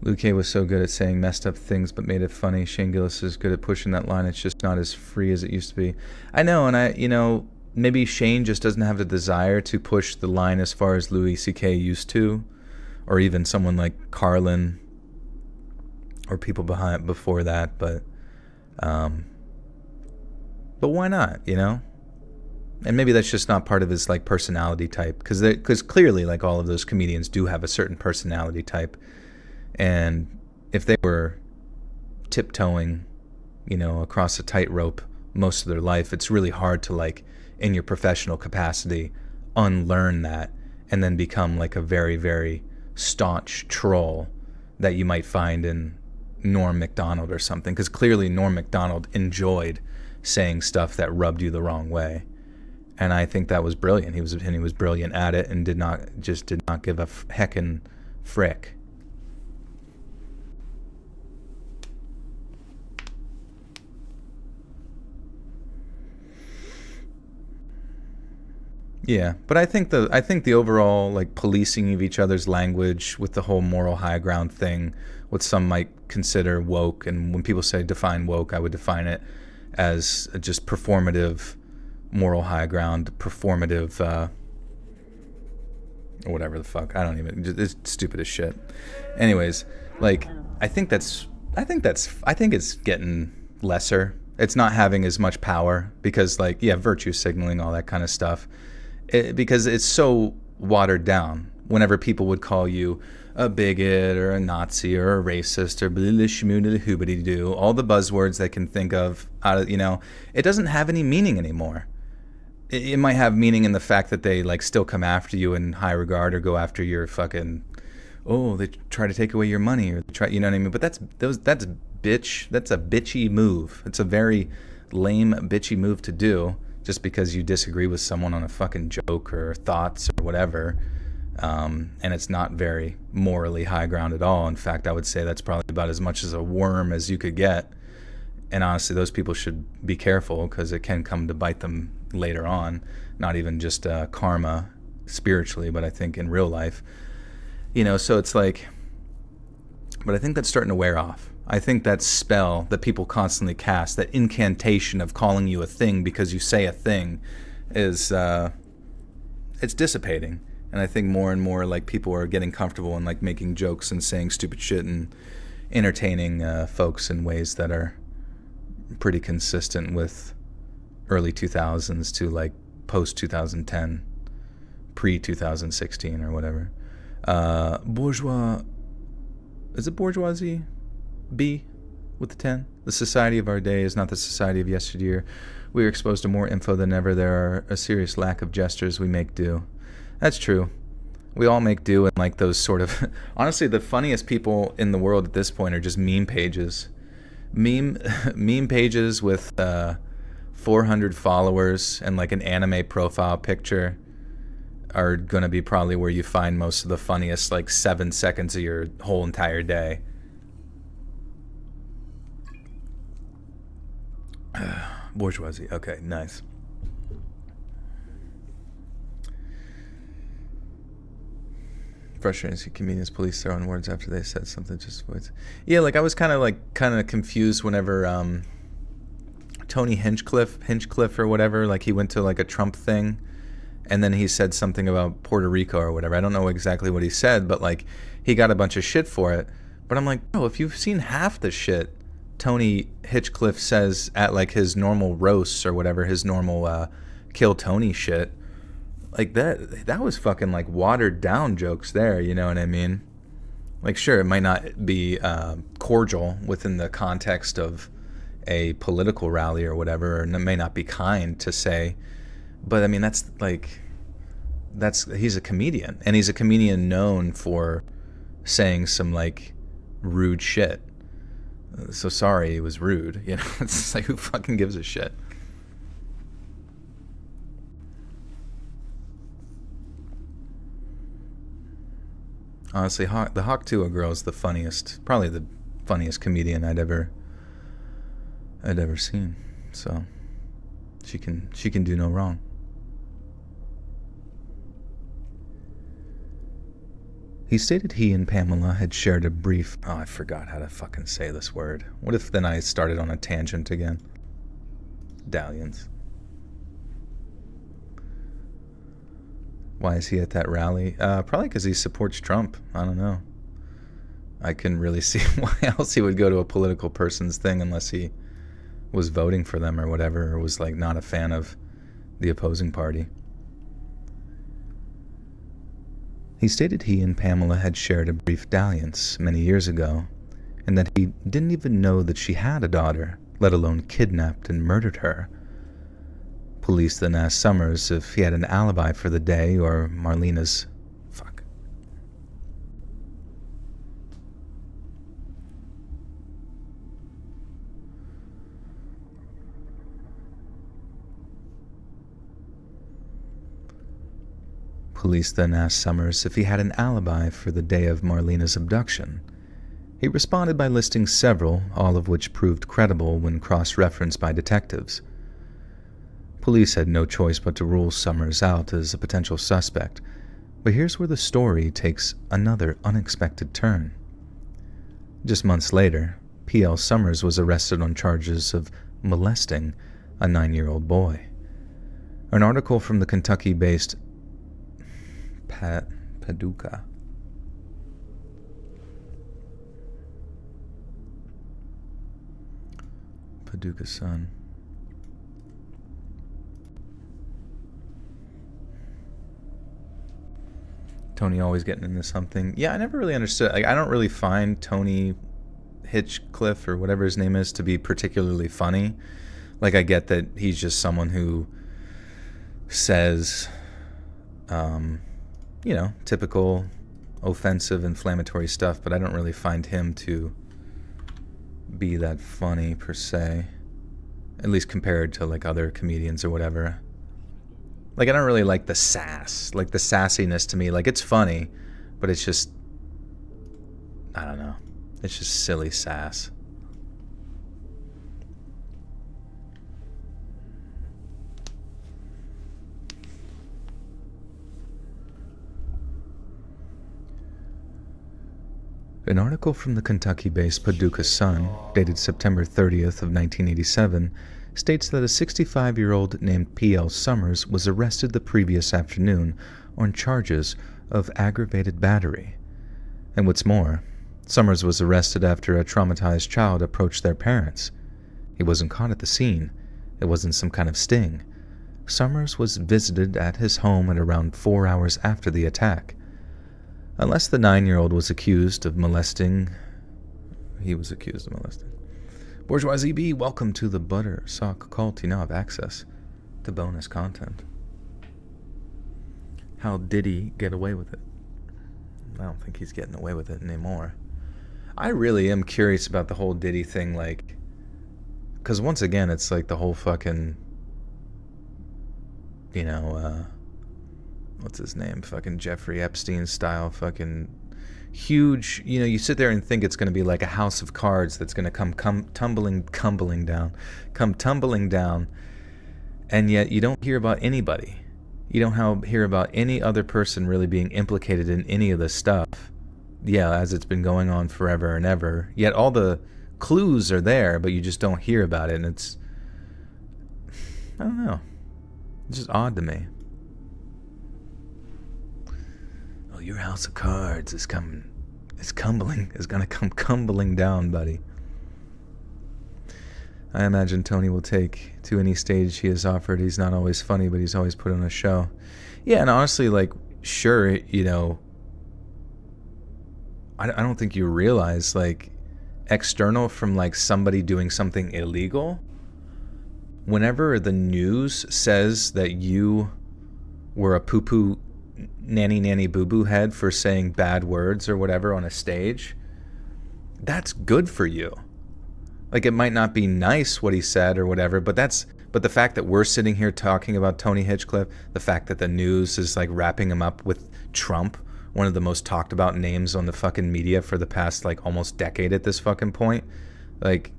Luke K was so good at saying messed up things but made it funny. Shane Gillis is good at pushing that line. It's just not as free as it used to be. I know, and maybe Shane just doesn't have the desire to push the line as far as Louis C.K. used to, or even someone like Carlin, or people before that, but why not, you know? And maybe that's just not part of his like personality type, because clearly, like, all of those comedians do have a certain personality type, and if they were tiptoeing, you know, across a tightrope most of their life, it's really hard to, like, in your professional capacity, unlearn that and then become like a very, very staunch troll that you might find in Norm Macdonald or something, because clearly Norm Macdonald enjoyed saying stuff that rubbed you the wrong way, and I think that was brilliant. He was brilliant at it, and did not give a heckin' frick. Yeah, but I think the overall like policing of each other's language with the whole moral high ground thing, what some might consider woke, and when people say define woke, I would define it as just performative moral high ground, performative or whatever the fuck. I don't even. It's stupid as shit. Anyways, like I think it's getting lesser. It's not having as much power because like yeah, virtue signaling, all that kind of stuff. Because it's so watered down. Whenever people would call you a bigot or a Nazi or a racist or do all the buzzwords they can think of out of it doesn't have any meaning anymore. It might have meaning in the fact that they like still come after you in high regard or go after your fucking they try to take away your money or try what I mean. But that's a bitchy move. It's a very lame bitchy move to do. Just because you disagree with someone on a fucking joke or thoughts or whatever, and it's not very morally high ground at all. In fact, I would say that's probably about as much as a worm as you could get. And honestly, those people should be careful because it can come to bite them later on. Not even just karma spiritually, but I think in real life. So it's like, but I think that's starting to wear off. I think that spell that people constantly cast, that incantation of calling you a thing because you say a thing, is it's dissipating. And I think more and more like people are getting comfortable and like making jokes and saying stupid shit and entertaining folks in ways that are pretty consistent with early 2000s to like post 2010, pre 2016 or whatever. Is it bourgeoisie? B with the 10. The society of our day is not the society of yesteryear. We are exposed to more info than ever. There are a serious lack of gestures. We make do. That's true. We all make do, and like those sort of honestly the funniest people in the world at this point are just meme pages. Meme pages with 400 followers and like an anime profile picture are gonna be probably where you find most of the funniest like 7 seconds of your whole entire day. Bourgeoisie. Okay, nice. Frustrating to see comedians police their own words after they said something just words. Yeah, like I was kind of confused whenever Tony Hinchcliffe or whatever, like he went to like a Trump thing and then he said something about Puerto Rico or whatever. I don't know exactly what he said, but like he got a bunch of shit for it. But I'm like, bro, if you've seen half the shit Tony Hinchcliffe says at like his normal roasts or whatever, his normal kill Tony shit, like that was fucking like watered down jokes there, you know what I mean? Like sure, it might not be cordial within the context of a political rally or whatever, or it may not be kind to say, but I mean he's a comedian, and he's a comedian known for saying some like rude shit. So sorry it was rude, you know. It's just like, who fucking gives a shit? Honestly, the Hawk Tuah girl is the funniest, probably the funniest comedian I'd ever seen. So she can do no wrong. He stated he and Pamela had shared a brief... Oh, I forgot how to fucking say this word. What if then I started on a tangent again? Dalliance. Why is he at that rally? Probably because he supports Trump. I don't know. I couldn't really see why else he would go to a political person's thing unless he was voting for them or whatever, or was like not a fan of the opposing party. He stated he and Pamela had shared a brief dalliance many years ago, and that he didn't even know that she had a daughter, let alone kidnapped and murdered her. Police then asked Summers if he had an alibi for the day or Marlena's... Fuck. Police then asked Summers if he had an alibi for the day of Marlena's abduction. He responded by listing several, all of which proved credible when cross-referenced by detectives. Police had no choice but to rule Summers out as a potential suspect. But here's where the story takes another unexpected turn. Just months later, P.L. Summers was arrested on charges of molesting a 9-year-old boy. An article from the Kentucky-based Paducah Sun. Tony always getting into something. Yeah, I never really understood. Like, I don't really find Tony Hitchcliffe or whatever his name is to be particularly funny. Like, I get that he's just someone who says, typical offensive, inflammatory stuff, but I don't really find him to be that funny per se, at least compared to like other comedians or whatever. Like, I don't really like the sass, like the sassiness to me. Like, it's funny, but it's just, I don't know, it's just silly sass. An article from the Kentucky-based Paducah Sun, dated September 30th of 1987, states that a 65-year-old named P.L. Summers was arrested the previous afternoon on charges of aggravated battery. And what's more, Summers was arrested after a traumatized child approached their parents. He wasn't caught at the scene. It wasn't some kind of sting. Summers was visited at his home at around 4 hours after the attack. Unless the 9-year-old was accused of molesting, Bourgeoisie B, welcome to the Butter Sock Cult. You now have access to bonus content. How did he get away with it? I don't think he's getting away with it anymore. I really am curious about the whole Diddy thing, like, because once again, it's like the whole fucking, what's his name? Fucking Jeffrey Epstein style fucking huge, you sit there and think it's going to be like a house of cards that's going to come tumbling down, and yet you don't hear about anybody. You don't hear about any other person really being implicated in any of this stuff. Yeah, as it's been going on forever and ever. Yet all the clues are there, but you just don't hear about it, and it's, I don't know. It's just odd to me. Oh, your house of cards is gonna come crumbling down, buddy. I imagine Tony will take to any stage he is offered. He's not always funny, but he's always put on a show. Yeah, and honestly, like, sure, I don't think you realize, like, external from, like, somebody doing something illegal, whenever the news says that you were a poo-poo nanny boo-boo head for saying bad words or whatever on a stage, that's good for you. Like, it might not be nice what he said or whatever, but the fact that we're sitting here talking about Tony Hitchcliffe, the fact that the news is like wrapping him up with Trump, one of the most talked about names on the fucking media for the past like almost decade at this fucking point, like,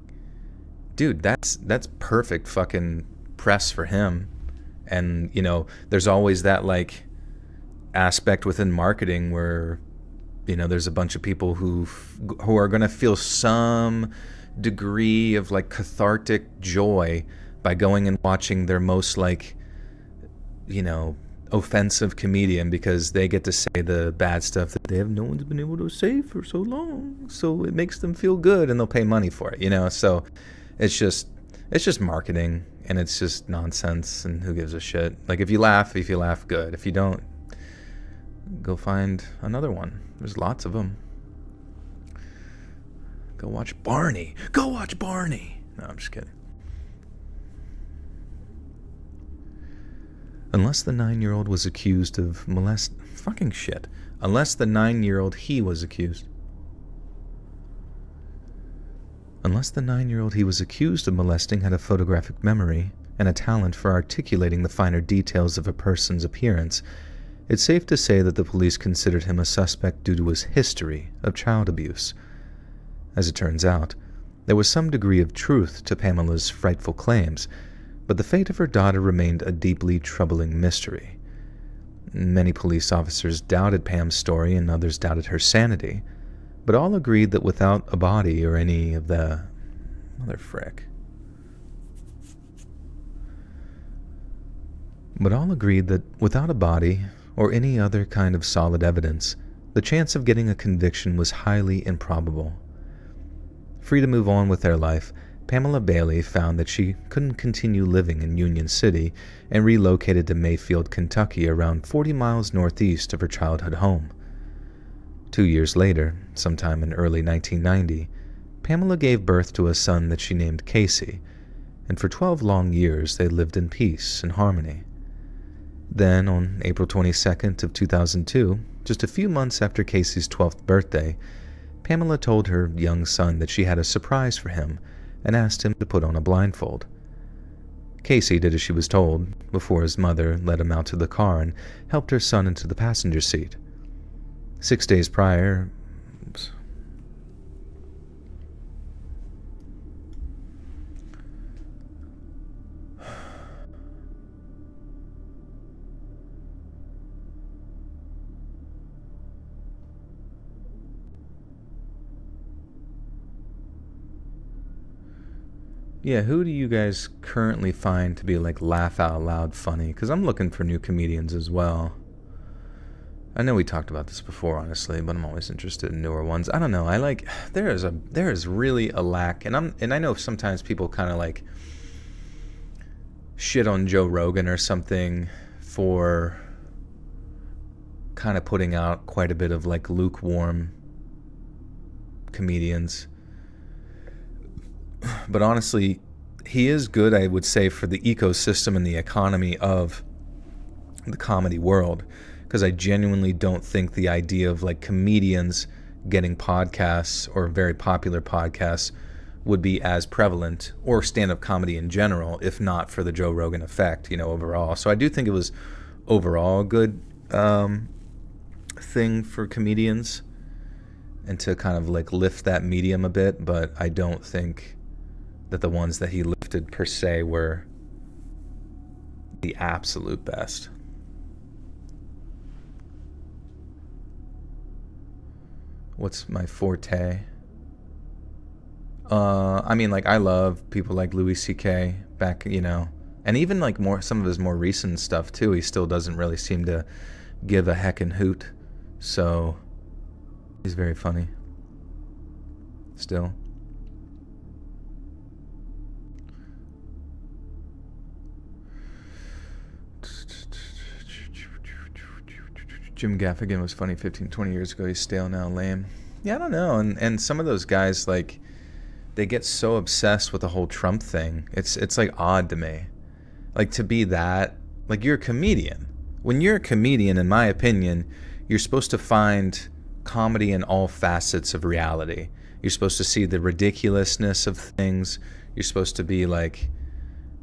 dude, that's perfect fucking press for him. And there's always that like aspect within marketing where there's a bunch of people who are going to feel some degree of like cathartic joy by going and watching their most like offensive comedian, because they get to say the bad stuff that no one's been able to say for so long, so it makes them feel good and they'll pay money for it, so it's just marketing, and it's just nonsense, and who gives a shit? Like, if you laugh, good. If you don't, go find another one. There's lots of them. Go watch Barney. No, I'm just kidding. Unless the 9-year-old was accused of fucking shit. Unless the 9-year-old he was accused of molesting had a photographic memory and a talent for articulating the finer details of a person's appearance, it's safe to say that the police considered him a suspect due to his history of child abuse. As it turns out, there was some degree of truth to Pamela's frightful claims, but the fate of her daughter remained a deeply troubling mystery. Many police officers doubted Pam's story and others doubted her sanity, but all agreed that without a body or any of the... Mother frick. But all agreed that without a body or any other kind of solid evidence, the chance of getting a conviction was highly improbable. Free to move on with their life, Pamela Bailey found that she couldn't continue living in Union City and relocated to Mayfield, Kentucky, around 40 miles northeast of her childhood home. 2 years later, sometime in early 1990, Pamela gave birth to a son that she named Casey, and for 12 long years they lived in peace and harmony. Then, on April 22nd of 2002, just a few months after Casey's 12th birthday, Pamela told her young son that she had a surprise for him and asked him to put on a blindfold. Casey did as she was told, before his mother led him out to the car and helped her son into the passenger seat. 6 days prior... Oops. Yeah, who do you guys currently find to be like laugh out loud funny? Because I'm looking for new comedians as well. I know we talked about this before, honestly, but I'm always interested in newer ones. I don't know. There is really a lack, and I know sometimes people kind of like shit on Joe Rogan or something for kind of putting out quite a bit of like lukewarm comedians. But honestly, he is good, I would say, for the ecosystem and the economy of the comedy world, because I genuinely don't think the idea of like comedians getting podcasts or very popular podcasts would be as prevalent, or stand-up comedy in general, if not for the Joe Rogan effect, overall. So I do think it was overall a good thing for comedians and to kind of like lift that medium a bit, but I don't think that the ones that he lifted per se were the absolute best. What's my forte? I love people like Louis C.K. back, and even like some of his more recent stuff too. He still doesn't really seem to give a heckin' hoot, so he's very funny still. Jim Gaffigan was funny 15, 20 years ago. He's stale now, lame. Yeah, I don't know. And some of those guys, like, they get so obsessed with the whole Trump thing. It's like odd to me. Like, to be that, like, you're a comedian. When you're a comedian, in my opinion, you're supposed to find comedy in all facets of reality. You're supposed to see the ridiculousness of things. You're supposed to be like...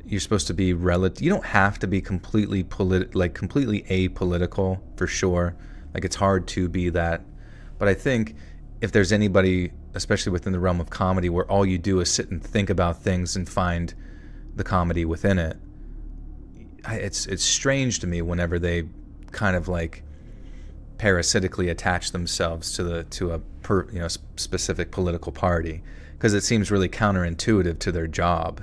You're supposed to be relative. You don't have to be completely completely apolitical, for sure. Like, it's hard to be that. But I think if there's anybody, especially within the realm of comedy, where all you do is sit and think about things and find the comedy within it, it's strange to me whenever they kind of like parasitically attach themselves to a specific political party, because it seems really counterintuitive to their job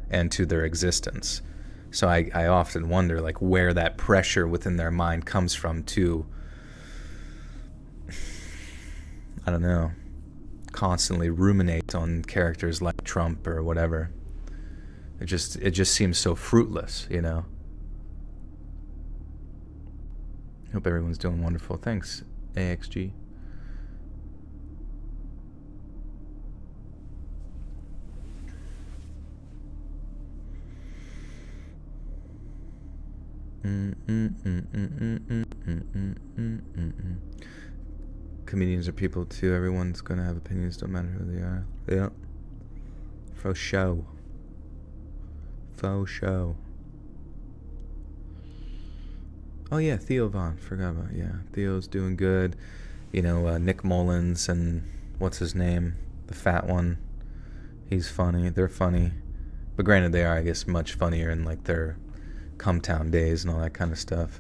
and to their existence. So I often wonder like where that pressure within their mind comes from to, I don't know, constantly ruminate on characters like Trump or whatever. It just seems so fruitless, Hope everyone's doing wonderful. Thanks, AXG. Comedians are people too. Everyone's gonna have opinions, don't matter who they are. Yeah. Faux show. Oh yeah, Theo Vaughn. Forgot about Theo's doing good. Nick Mullins and what's his name? The fat one. He's funny. They're funny. But granted, they are, I guess, much funnier in like their Cumtown days and all that kind of stuff.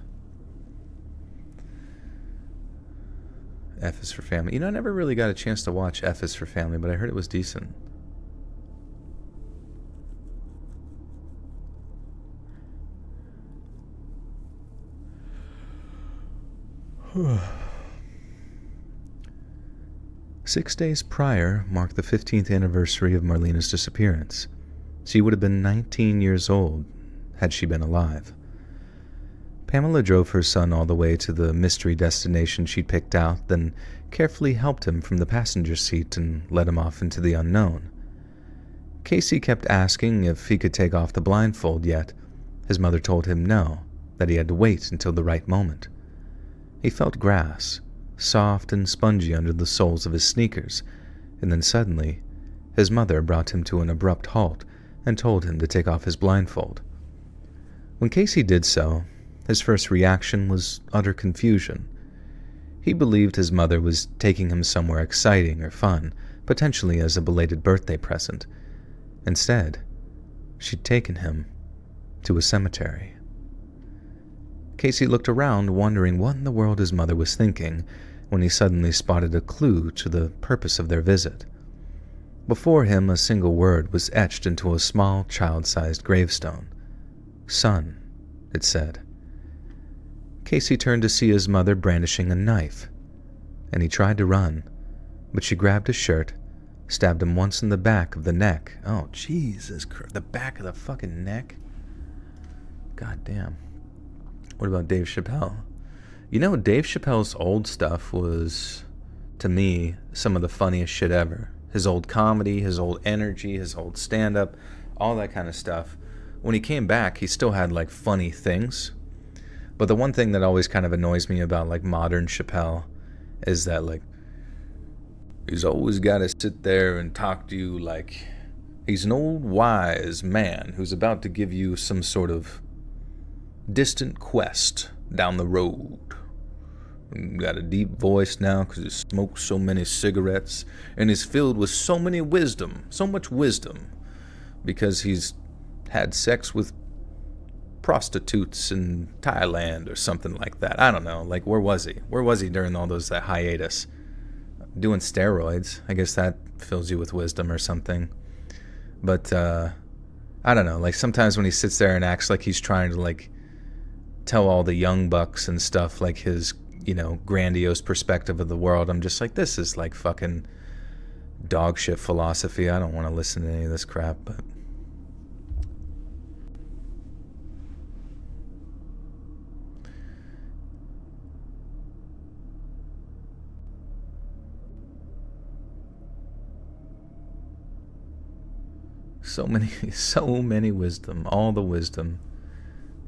F is for Family. You know, I never really got a chance to watch F is for Family, but I heard it was decent. Six days prior marked the 15th anniversary of Marlena's disappearance. She would have been 19 years old had she been alive. Pamela drove her son all the way to the mystery destination she'd picked out, then carefully helped him from the passenger seat and led him off into the unknown. Casey kept asking if he could take off the blindfold, yet his mother told him no, that he had to wait until the right moment. He felt grass, soft and spongy under the soles of his sneakers, and then suddenly, his mother brought him to an abrupt halt and told him to take off his blindfold. When Casey did so, his first reaction was utter confusion. He believed his mother was taking him somewhere exciting or fun, potentially as a belated birthday present. Instead, she'd taken him to a cemetery. Casey looked around, wondering what in the world his mother was thinking, when he suddenly spotted a clue to the purpose of their visit. Before him, a single word was etched into a small, child-sized gravestone. "Son," it said. Casey turned to see his mother brandishing a knife, and he tried to run, but she grabbed his shirt, stabbed him once in the back of the neck. Oh, Jesus Christ. The back of the fucking neck? God damn. What about Dave Chappelle? You know, Dave Chappelle's old stuff was, to me, some of the funniest shit ever. His old comedy, his old energy, his old stand-up, all that kind of stuff. When he came back, he still had, like, funny things. But the one thing that always kind of annoys me about, like, modern Chappelle is that, like, he's always got to sit there and talk to you like he's an old wise man who's about to give you some sort of distant quest down the road. Got a deep voice now because he smokes so many cigarettes and is filled with so many wisdom, so much wisdom, because he's had sex with prostitutes in Thailand or something like that. I don't know. Like, where was he? Where was he during all that hiatus? Doing steroids. I guess that fills you with wisdom or something. But I don't know. Like, sometimes when he sits there and acts like he's trying to, like, tell all the young bucks and stuff, like, his, you know, grandiose perspective of the world, I'm just like, this is like fucking dog shit philosophy. I don't want to listen to any of this crap. But so many wisdom, all the wisdom.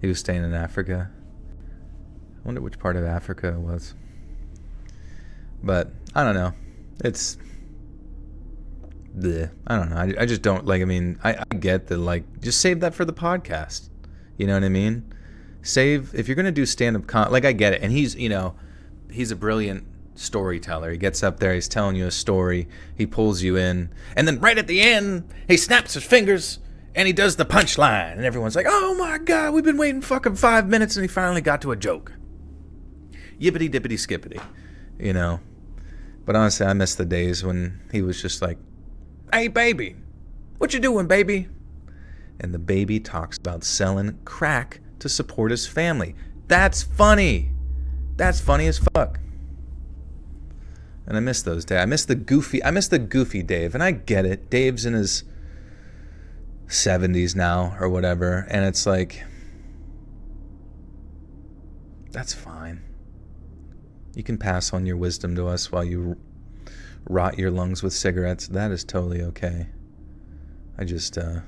He was staying in Africa. I wonder which part of Africa it was. But I don't know. It's bleh. I don't know. I just don't like. I mean, I get that. Like, just save that for the podcast. You know what I mean? Save if you're gonna do stand-up like, I get it. And he's, you know, he's a brilliant storyteller. He gets up there, he's telling you a story, he pulls you in, and then right at the end, he snaps his fingers and he does the punchline, and everyone's like, oh my god, we've been waiting fucking 5 minutes and he finally got to a joke. Yippity dippity skippity, you know. But honestly, I miss the days when he was just like, hey baby, what you doing, baby? And the baby talks about selling crack to support his family. That's funny. That's funny as fuck. And I miss those days. I miss the goofy Dave. And I get it. Dave's in his 70s now or whatever. And it's like, that's fine. You can pass on your wisdom to us while you rot your lungs with cigarettes. That is totally okay. I just, I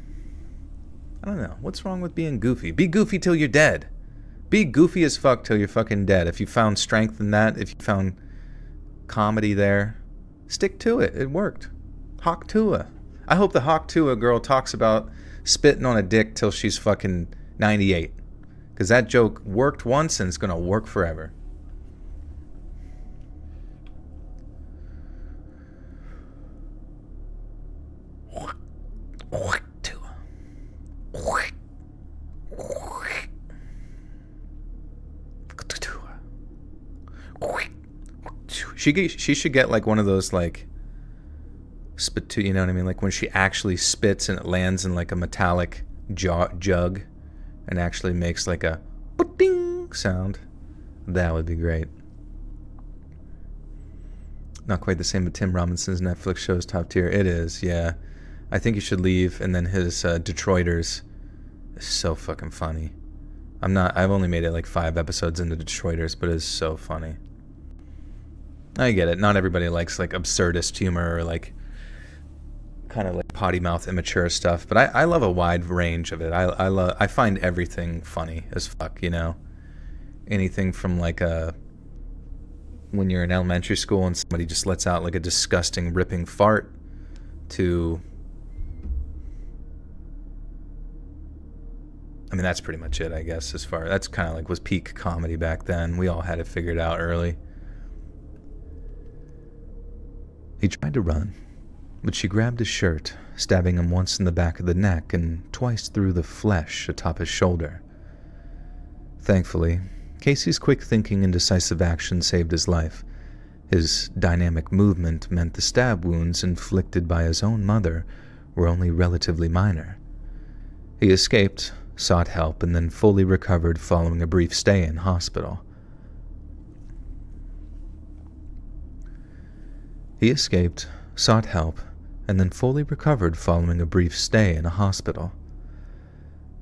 don't know. What's wrong with being goofy? Be goofy till you're dead. Be goofy as fuck till you're fucking dead. If you found strength in that, if you found comedy there, stick to it. It worked. Hawk Tua. I hope the Hawk Tua girl talks about spitting on a dick till she's fucking 98. Because that joke worked once and it's going to work forever. Hawk Tua. She should get like one of those like spit, you know what I mean? Like when she actually spits and it lands in like a metallic jug and actually makes like a ding sound. That would be great. Not quite the same, but Tim Robinson's Netflix show is top tier. It is, yeah. I think you should leave. And then his Detroiters is so fucking funny. I've only made it like 5 episodes into Detroiters, but it's so funny. I get it. Not everybody likes like absurdist humor or like kind of like potty mouth immature stuff, but I love a wide range of it. I find everything funny as fuck, you know? Anything from like when you're in elementary school and somebody just lets out like a disgusting ripping fart to, I mean, that's pretty much it, I guess, that's kind of like was peak comedy back then. We all had it figured out early. He tried to run, but she grabbed his shirt, stabbing him once in the back of the neck and twice through the flesh atop his shoulder. Thankfully, Casey's quick thinking and decisive action saved his life. His dynamic movement meant the stab wounds inflicted by his own mother were only relatively minor. He escaped, sought help, and then fully recovered following a brief stay in hospital.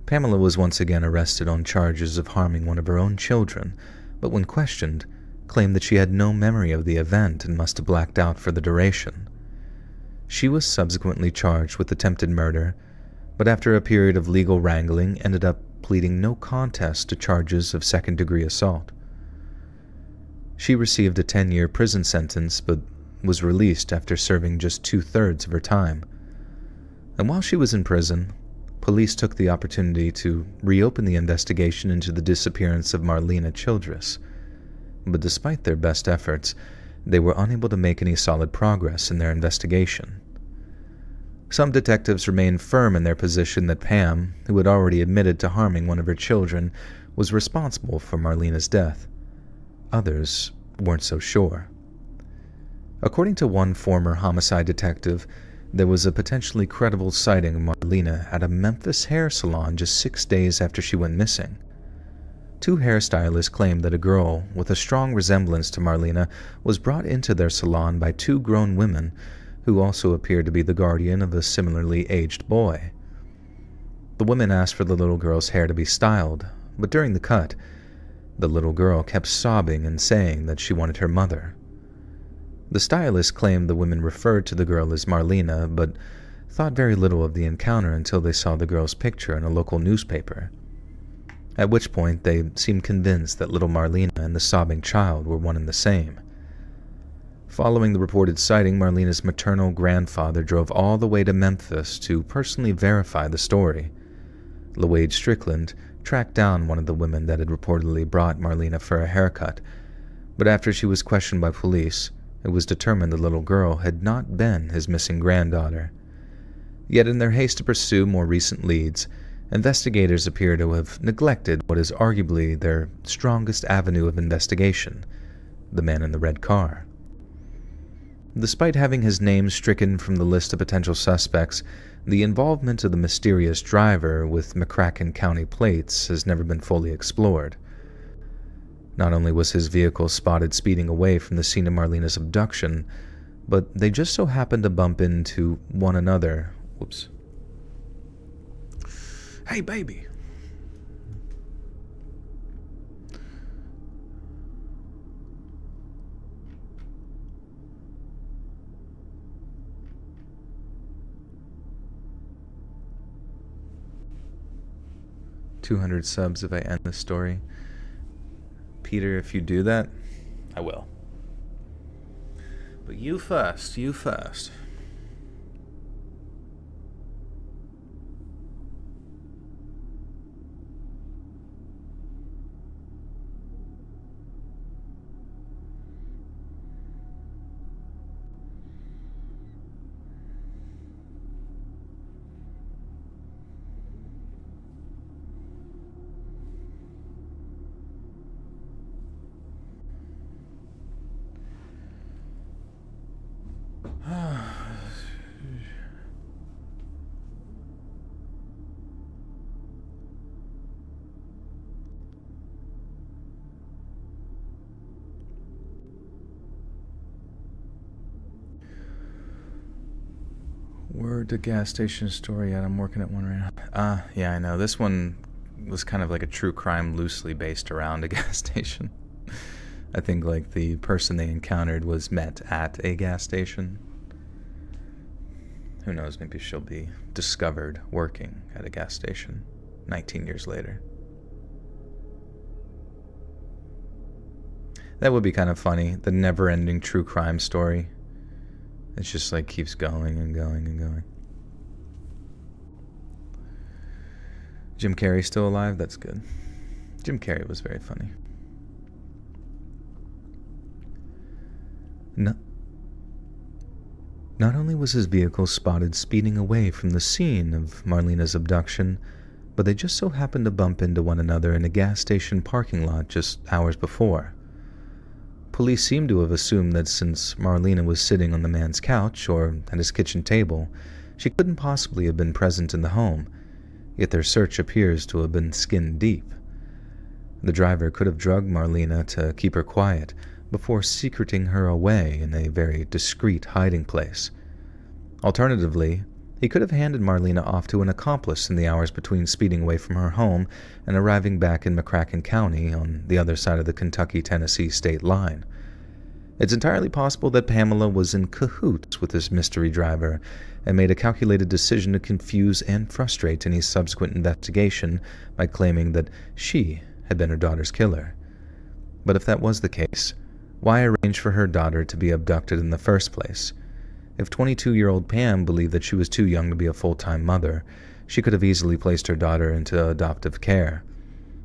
Pamela was once again arrested on charges of harming one of her own children, but when questioned, claimed that she had no memory of the event and must have blacked out for the duration. She was subsequently charged with attempted murder, but after a period of legal wrangling ended up pleading no contest to charges of second-degree assault. She received a 10-year prison sentence, but was released after serving just 2/3 of her time. And while she was in prison, police took the opportunity to reopen the investigation into the disappearance of Marlena Childress. But despite their best efforts, they were unable to make any solid progress in their investigation. Some detectives remained firm in their position that Pam, who had already admitted to harming one of her children, was responsible for Marlena's death. Others weren't so sure. According to one former homicide detective, there was a potentially credible sighting of Marlena at a Memphis hair salon just 6 days after she went missing. 2 hairstylists claimed that a girl with a strong resemblance to Marlena was brought into their salon by 2 grown women who also appeared to be the guardian of a similarly aged boy. The women asked for the little girl's hair to be styled, but during the cut, the little girl kept sobbing and saying that she wanted her mother. The stylist claimed the women referred to the girl as Marlena, but thought very little of the encounter until they saw the girl's picture in a local newspaper, at which point they seemed convinced that little Marlena and the sobbing child were one and the same. Following the reported sighting, Marlena's maternal grandfather drove all the way to Memphis to personally verify the story. LaWade Strickland tracked down one of the women that had reportedly brought Marlena for a haircut, but after she was questioned by police, it was determined the little girl had not been his missing granddaughter. Yet in their haste to pursue more recent leads, investigators appear to have neglected what is arguably their strongest avenue of investigation, the man in the red car. Despite having his name stricken from the list of potential suspects, the involvement of the mysterious driver with McCracken County plates has never been fully explored. Not only was his vehicle spotted speeding away from the scene of Marlena's abduction, but they just so happened to bump into one another. Whoops. Hey, baby. $200 subs if I end this story. Peter, if you do that, I will. But you first, you first. worked at gas station story yet. I'm working at one right now. Yeah, I know. This one was kind of like a true crime loosely based around a gas station. I think like the person they encountered was met at a gas station. Who knows, maybe she'll be discovered working at a gas station 19 years later. That would be kind of funny, the never-ending true crime story. It's just like keeps going and going and going. Jim Carrey still alive? That's good. Jim Carrey was very funny. Not only was his vehicle spotted speeding away from the scene of Marlena's abduction, but they just so happened to bump into one another in a gas station parking lot just hours before. Police seem to have assumed that since Marlena was sitting on the man's couch or at his kitchen table, she couldn't possibly have been present in the home, yet their search appears to have been skin deep. The driver could have drugged Marlena to keep her quiet before secreting her away in a very discreet hiding place. Alternatively, he could have handed Marlena off to an accomplice in the hours between speeding away from her home and arriving back in McCracken County on the other side of the Kentucky-Tennessee state line. It's entirely possible that Pamela was in cahoots with this mystery driver and made a calculated decision to confuse and frustrate any subsequent investigation by claiming that she had been her daughter's killer. But if that was the case, why arrange for her daughter to be abducted in the first place? If 22-year-old Pam believed that she was too young to be a full-time mother, she could have easily placed her daughter into adoptive care.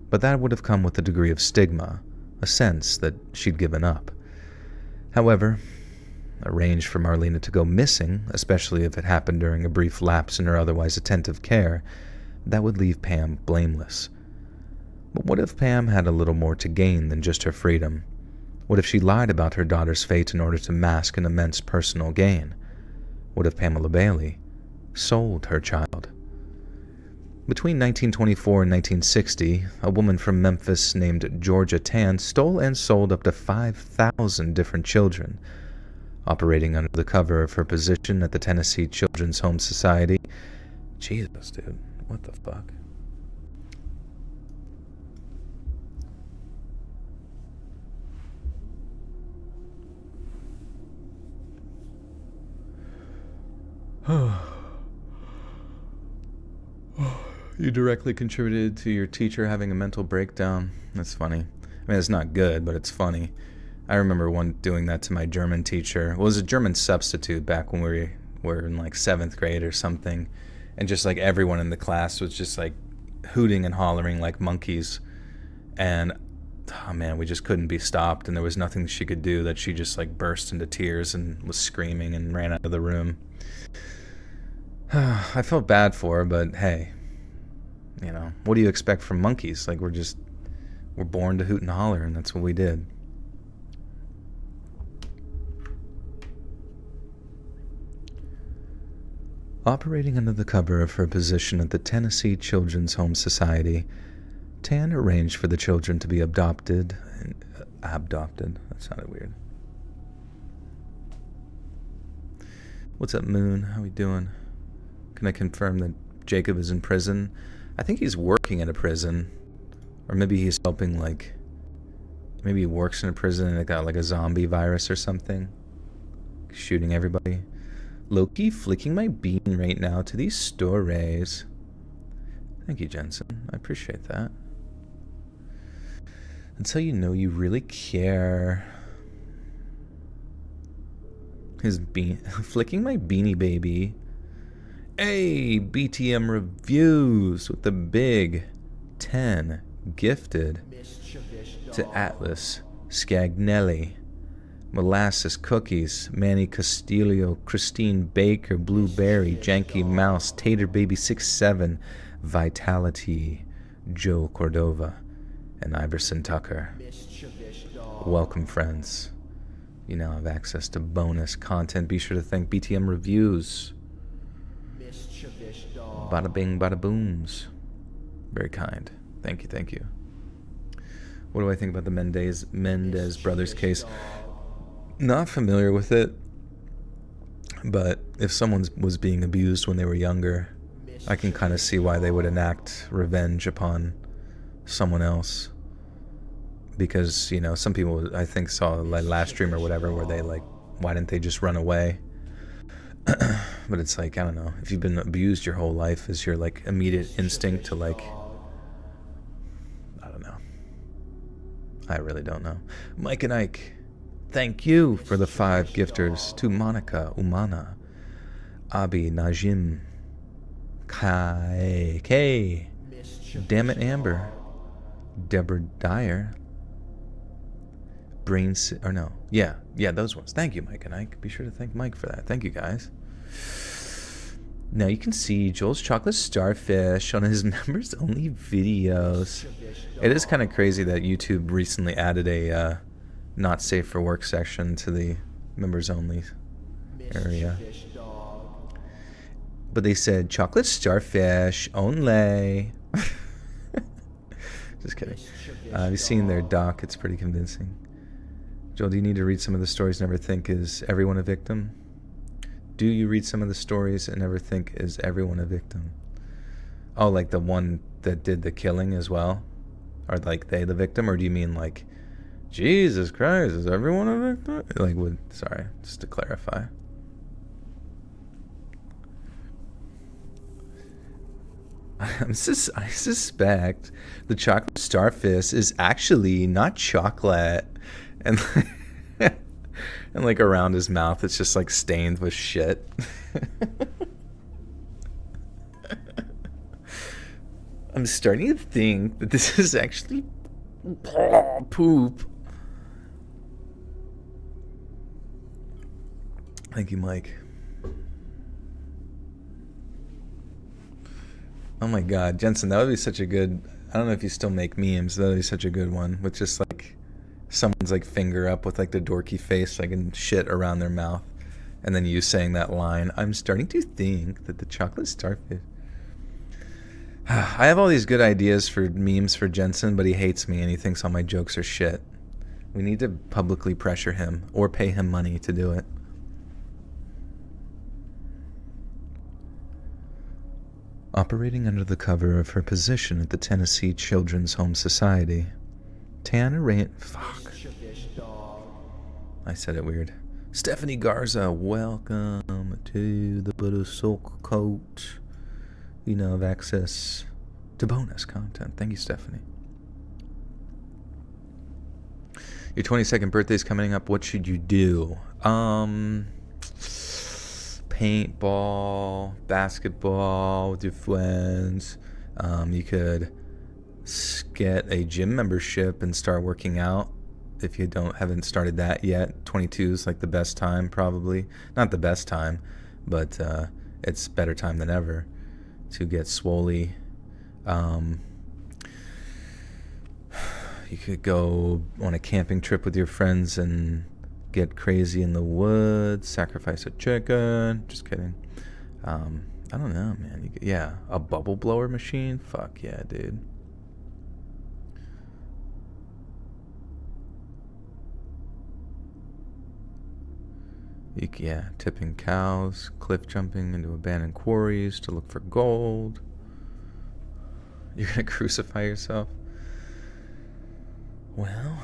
But that would have come with a degree of stigma, a sense that she'd given up. However, arrange for Marlena to go missing, especially if it happened during a brief lapse in her otherwise attentive care, that would leave Pam blameless. But what if Pam had a little more to gain than just her freedom? What if she lied about her daughter's fate in order to mask an immense personal gain? What if Pamela Bailey sold her child? Between 1924 and 1960, a woman from Memphis named Georgia Tan stole and sold up to 5,000 different children. Operating under the cover of her position at the Tennessee Children's Home Society. Jesus, dude, what the fuck? You directly contributed to your teacher having a mental breakdown. That's funny. I mean, it's not good, but it's funny. I remember doing that to my German teacher. Well, it was a German substitute back when we were in like 7th grade or something. And just like everyone in the class was just like hooting and hollering like monkeys. And oh man, we just couldn't be stopped. And there was nothing she could do that she just like burst into tears and was screaming and ran out of the room. I felt bad for her, but hey, you know, what do you expect from monkeys? Like we're born to hoot and holler, and that's what we did. Operating under the cover of her position at the Tennessee Children's Home Society, Tan arranged for the children to be abducted. That sounded weird. What's up, Moon? How we doing? Can I confirm that Jacob is in prison? I think he's working at a prison. Or maybe he's helping, like... Maybe he works in a prison and it got, like, a zombie virus or something. Shooting everybody. Loki flicking my bean right now to these stories. Thank you, Jensen. I appreciate that. That's how you know you really care. His bean... Flicking my beanie baby. Hey, BTM Reviews with the big 10 gifted to Atlas, Scagnelli, Molasses Cookies, Manny Castillo, Christine Baker, Blueberry, Janky Mouse, Tater Baby 67, Vitality, Joe Cordova, and Iverson Tucker. Welcome, friends. You now have access to bonus content. Be sure to thank BTM Reviews. Bada bing, bada booms. Very kind. Thank you, thank you. What do I think about the Mendez brothers case? Not familiar with it. But if someone was being abused when they were younger, I can kind of see why they would enact revenge upon someone else. Because, you know, some people, I think, saw like last stream or whatever where they like, why didn't they just run away? But it's like, I don't know, if you've been abused your whole life, is your like immediate instinct to like, I don't know. I really don't know. Mike and Ike, thank you for the 5 gifters. To Monica, Umana, Abi, Najim, Kai, K, Damn It Amber, Deborah Dyer, yeah, those ones. Thank you, Mike and Ike. Be sure to thank Mike for that. Thank you, guys. Now you can see Joel's Chocolate Starfish on his members only videos. It is kind of crazy that YouTube recently added a not safe for work section to the members only area. But they said Chocolate Starfish only. Just kidding. Have you seen their doc? It's pretty convincing. Joel, do you need to read some of the stories and ever think, is everyone a victim? Do you read some of the stories and ever think, is everyone a victim? Oh, like the one that did the killing as well? Are like they the victim? Or do you mean like, Jesus Christ, is everyone a victim? Like, sorry, just to clarify. I suspect the chocolate starfish is actually not chocolate. And and like around his mouth it's just like stained with shit. I'm starting to think that this is actually poop. Thank you, Mike. Oh my god, Jensen, that would be such a good, I don't know if you still make memes, that would be such a good one with just like someone's like finger up with like the dorky face like and shit around their mouth, and then you saying that line, I'm starting to think that the chocolate starfish. I have all these good ideas for memes for Jensen, but he hates me and he thinks all my jokes are shit. We need to publicly pressure him or pay him money to do it. Operating under the cover of her position at the Tennessee Children's Home Society, Tana Rain... Fuck. I said it weird. Stephanie Garza, welcome to the Buddha Silk Coat. You now have access to bonus content. Thank you, Stephanie. Your 22nd birthday's coming up. What should you do? Paintball, basketball with your friends. You could get a gym membership and start working out if you haven't started that yet. 22 is like the best time, probably. Not the best time, but it's better time than ever to get swole. You could go on a camping trip with your friends and get crazy in the woods, sacrifice a chicken. Just kidding. I don't know, man. Yeah, a bubble blower machine? Fuck yeah, dude. Yeah, tipping cows, cliff jumping into abandoned quarries to look for gold. You're gonna crucify yourself? Well...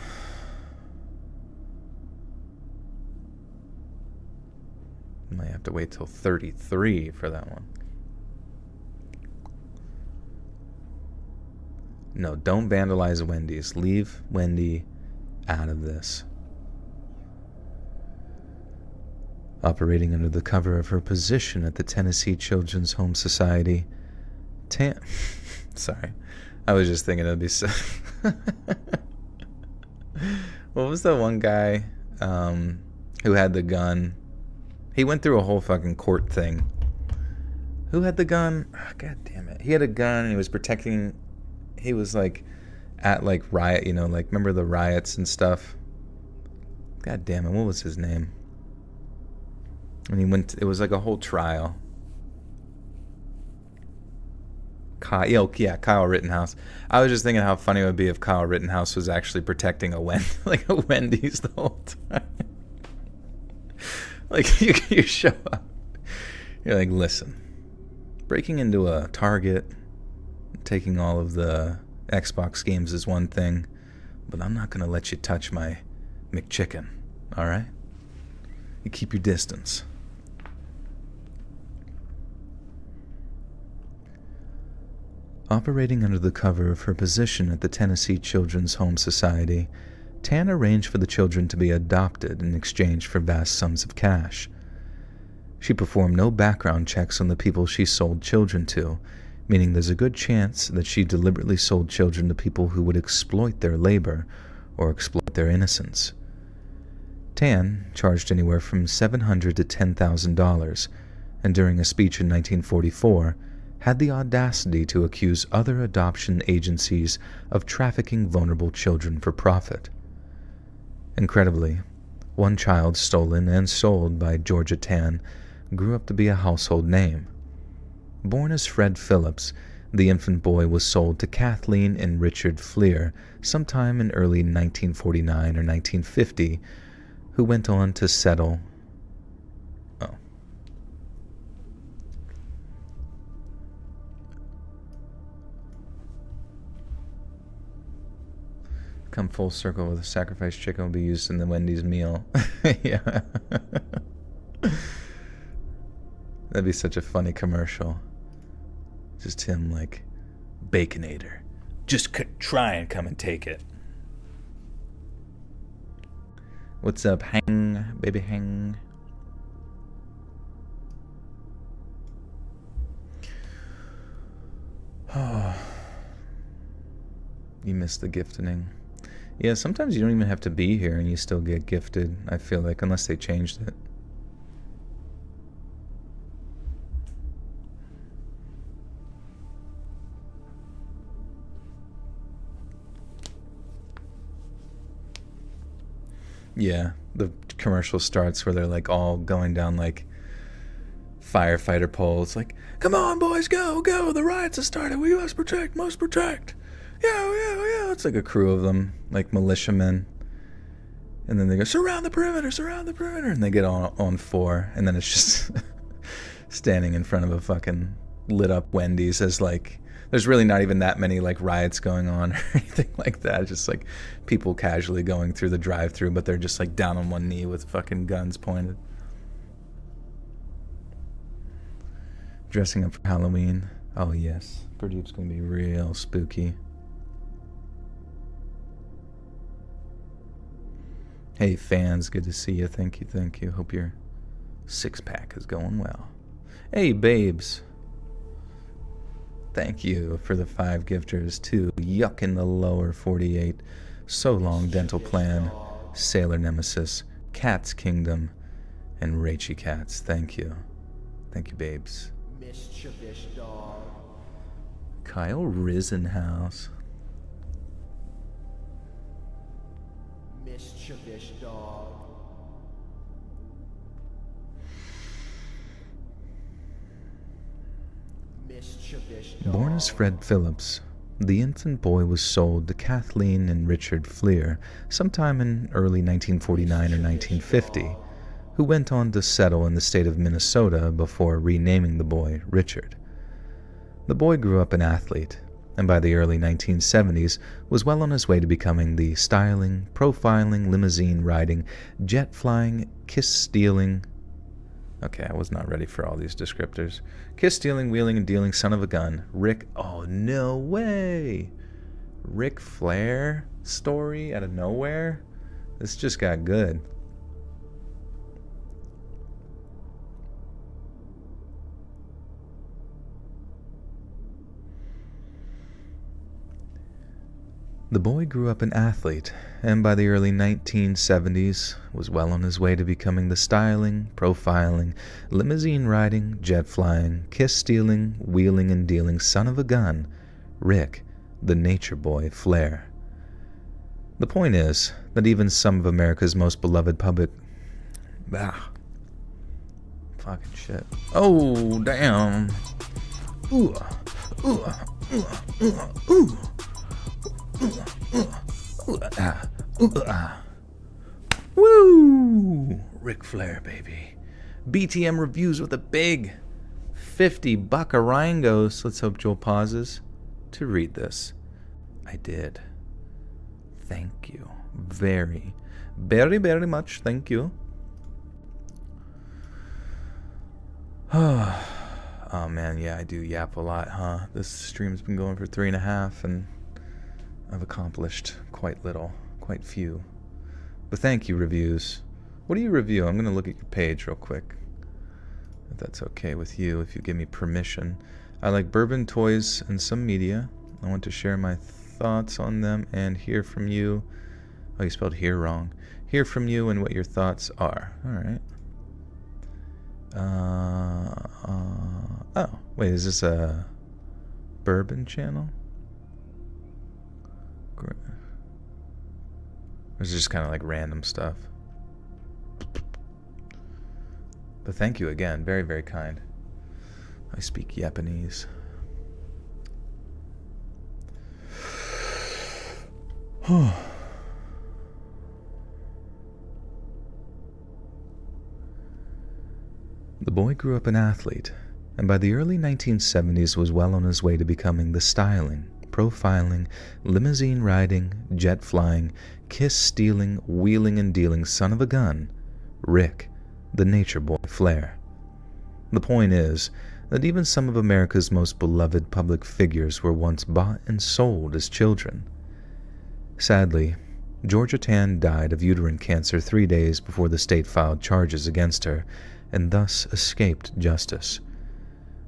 might have to wait till 33 for that one. No, don't vandalize Wendy's. Leave Wendy out of this. Operating under the cover of her position at the Tennessee Children's Home Society, Sorry. I was just thinking it'd be so... What was that one guy who had the gun? He went through a whole fucking court thing. Who had the gun? Oh, God damn it. He had a gun and he was protecting... He was like at like riot, you know, like remember the riots and stuff? God damn it. What was his name? And he went... It was like a whole trial. Kyle Rittenhouse. I was just thinking how funny it would be if Kyle Rittenhouse was actually protecting a Wendy's the whole time. Like, you show up. You're like, listen, breaking into a Target, taking all of the Xbox games is one thing, but I'm not going to let you touch my McChicken, all right? You keep your distance. Operating under the cover of her position at the Tennessee Children's Home Society, Tan arranged for the children to be adopted in exchange for vast sums of cash. She performed no background checks on the people she sold children to, meaning there's a good chance that she deliberately sold children to people who would exploit their labor or exploit their innocence. Tan charged anywhere from $700 to $10,000, and during a speech in 1944, had the audacity to accuse other adoption agencies of trafficking vulnerable children for profit. Incredibly, one child stolen and sold by Georgia Tan grew up to be a household name. Born as Fred Phillips, the infant boy was sold to Kathleen and Richard Fleer sometime in early 1949 or 1950, who went on to settle. Come full circle with a sacrificed chicken will be used in the Wendy's meal. Yeah. That'd be such a funny commercial. Just him like, Baconator. Just try and come and take it. What's up, hang, baby, hang? Oh. You missed the gifting. Yeah, sometimes you don't even have to be here and you still get gifted, I feel like, unless they changed it. Yeah, the commercial starts where they're like all going down like firefighter poles, like, come on boys, go, the riots have started, we must protect. Yeah, it's like a crew of them, like militiamen. And then they go, surround the perimeter, and they get on four, and then it's just standing in front of a fucking lit up Wendy's as like, there's really not even that many like riots going on or anything like that. It's just like people casually going through the drive-thru, but they're just like down on one knee with fucking guns pointed. Dressing up for Halloween. Oh yes, Pradeep's gonna be real spooky. Hey fans, good to see you. Thank you. Hope your six-pack is going well. Hey babes. Thank you for the 5 gifters to Yuck in the Lower 48, So Long Dental Plan, Sailor Nemesis, Cat's Kingdom, and Rachy Cats. Thank you. Thank you, babes. Mischievous dog. Kyle Risenhouse. Mischievous dog. Mischievous dog. Born as Fred Phillips, the infant boy was sold to Kathleen and Richard Fleer sometime in early 1949 or 1950, who went on to settle in the state of Minnesota before renaming the boy Richard. The boy grew up an athlete, and by the early 1970s was well on his way to becoming the styling, profiling, limousine-riding, jet-flying, kiss-stealing... Okay, I was not ready for all these descriptors. Kiss-stealing, wheeling, and dealing son of a gun, Rick... Oh, no way! Ric Flair story out of nowhere? This just got good. The boy grew up an athlete, and by the early 1970s was well on his way to becoming the styling, profiling, limousine-riding, jet-flying, kiss-stealing, wheeling and dealing son of a gun, Rick, the Nature Boy Flair. The point is that even some of America's most beloved public... Fucking shit. Oh, damn. Ooh. Woo! Ric Flair, baby. BTM Reviews with a big 50 buckarangos. Let's hope Joel pauses to read this. I did. Thank you. Very, very, very much. Thank you. Oh man, yeah, I do yap a lot, huh? This stream's been going for 3.5 and I've accomplished quite little, quite few. But thank you, reviews. What do you review? I'm going to look at your page real quick. If that's okay with you, if you give me permission. I like bourbon, toys, and some media. I want to share my thoughts on them and hear from you. Oh, you spelled hear wrong. Hear from you and what your thoughts are. Alright. Oh, wait, is this a bourbon channel? Or is it just kind of like random stuff? But thank you again. Very, very kind. I speak Japanese. The boy grew up an athlete, and by the early 1970s was well on his way to becoming the styling, profiling, limousine-riding, jet-flying, kiss-stealing, wheeling and dealing son of a gun, Rick, the Nature Boy Flair. The point is that even some of America's most beloved public figures were once bought and sold as children. Sadly, Georgia Tan died of uterine cancer 3 days before the state filed charges against her, and thus escaped justice.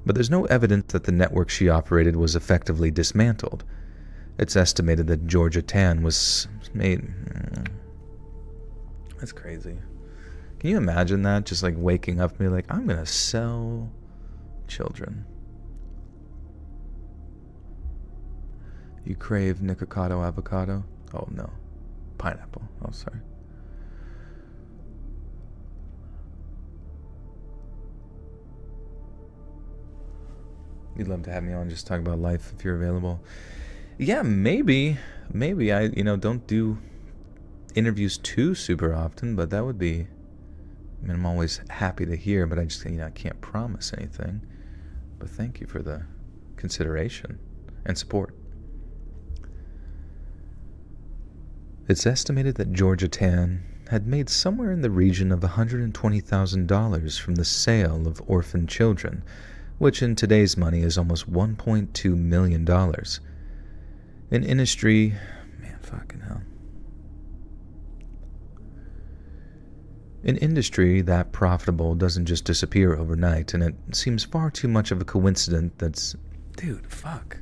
But there's no evidence that the network she operated was effectively dismantled. It's estimated that Georgia Tan was made... That's crazy. Can you imagine that? Just like waking up and be like, I'm gonna sell children. You crave Nikocado avocado? Oh no. Pineapple. Oh, sorry. You'd love to have me on just talk about life if you're available. Yeah, maybe. Maybe. I don't do interviews too super often, but that would be... I mean, I'm always happy to hear, but I just, I can't promise anything. But thank you for the consideration and support. It's estimated that Georgia Tan had made somewhere in the region of $120,000 from the sale of orphan children, which in today's money is almost $1.2 million. An industry... Man, fucking hell. An industry that profitable doesn't just disappear overnight, and it seems far too much of a coincidence that's... Dude, fuck.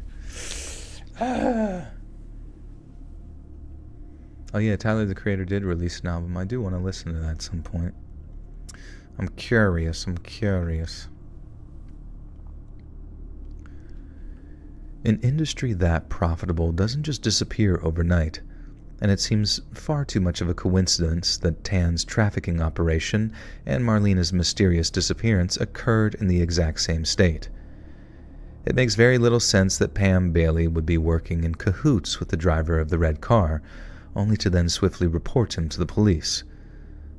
Oh yeah, Tyler, the Creator, did release an album. I do want to listen to that at some point. I'm curious. An industry that profitable doesn't just disappear overnight, and it seems far too much of a coincidence that Tan's trafficking operation and Marlena's mysterious disappearance occurred in the exact same state. It makes very little sense that Pam Bailey would be working in cahoots with the driver of the red car, only to then swiftly report him to the police.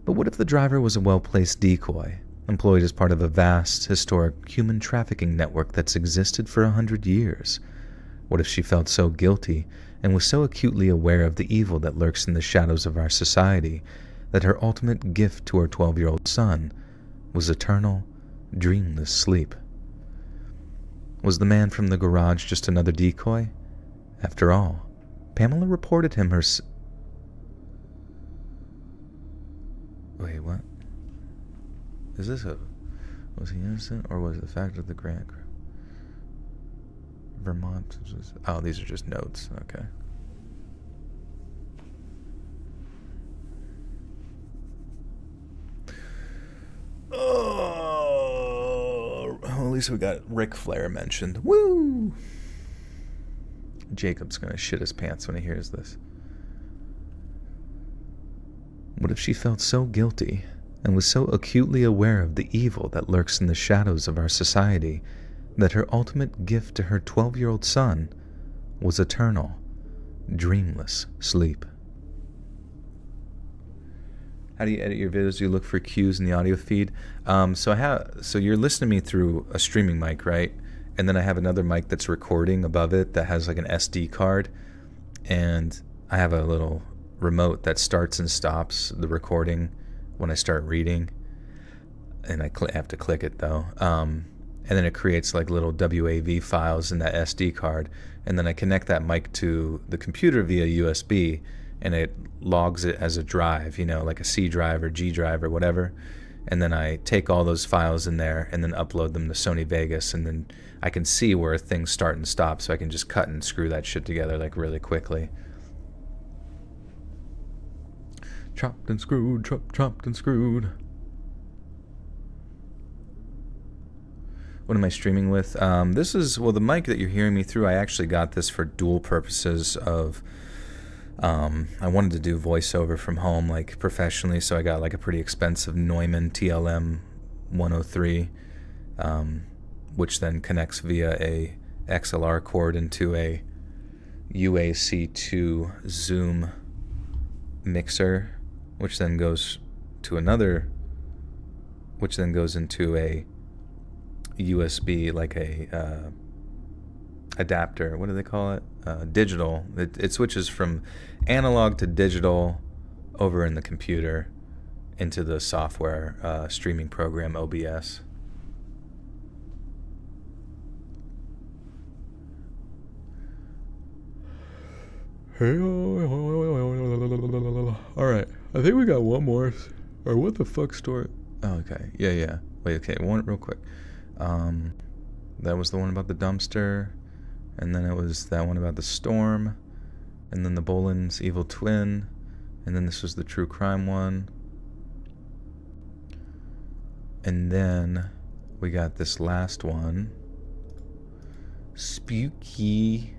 But what if the driver was a well-placed decoy, employed as part of a vast, historic human trafficking network that's existed for 100 years? What if she felt so guilty and was so acutely aware of the evil that lurks in the shadows of our society that her ultimate gift to her 12-year-old son was eternal, dreamless sleep? Was the man from the garage just another decoy? After all, Pamela reported him her... Wait, what? Is this a... Was he innocent, or was it the fact of the grant... Vermont... Oh, these are just notes. Okay. Oh, well, at least we got Ric Flair mentioned. Woo! Jacob's gonna shit his pants when he hears this. What if she felt so guilty and was so acutely aware of the evil that lurks in the shadows of our society that her ultimate gift to her 12-year-old son was eternal, dreamless sleep? How do you edit your videos? Do you look for cues in the audio feed? So you're listening to me through a streaming mic, right? And then I have another mic that's recording above it that has like an SD card, and I have a little remote that starts and stops the recording when I start reading, and I have to click it though. And then it creates like little WAV files in that SD card, and then I connect that mic to the computer via USB, and it logs it as a drive, like a C drive or G drive or whatever. And then I take all those files in there and then upload them to Sony Vegas, and then I can see where things start and stop, so I can just cut and screw that shit together like really quickly. Chopped and screwed, chopped and screwed. What am I streaming with? This is, the mic that you're hearing me through, I actually got this for dual purposes of, I wanted to do voiceover from home, like professionally, so I got like a pretty expensive Neumann TLM 103, which then connects via a XLR cord into a UAC2 Zoom mixer, which then goes to into a USB, like a adapter. What do they call it? Digital. It switches from analog to digital over in the computer into the software streaming program OBS. Alright, I think we got one more. Or what the fuck story? Oh, okay. Yeah. Wait, okay, one real quick. That was the one about the dumpster, and then it was that one about the storm, and then the Boland's evil twin, and then this was the true crime one. And then we got this last one. Spooky.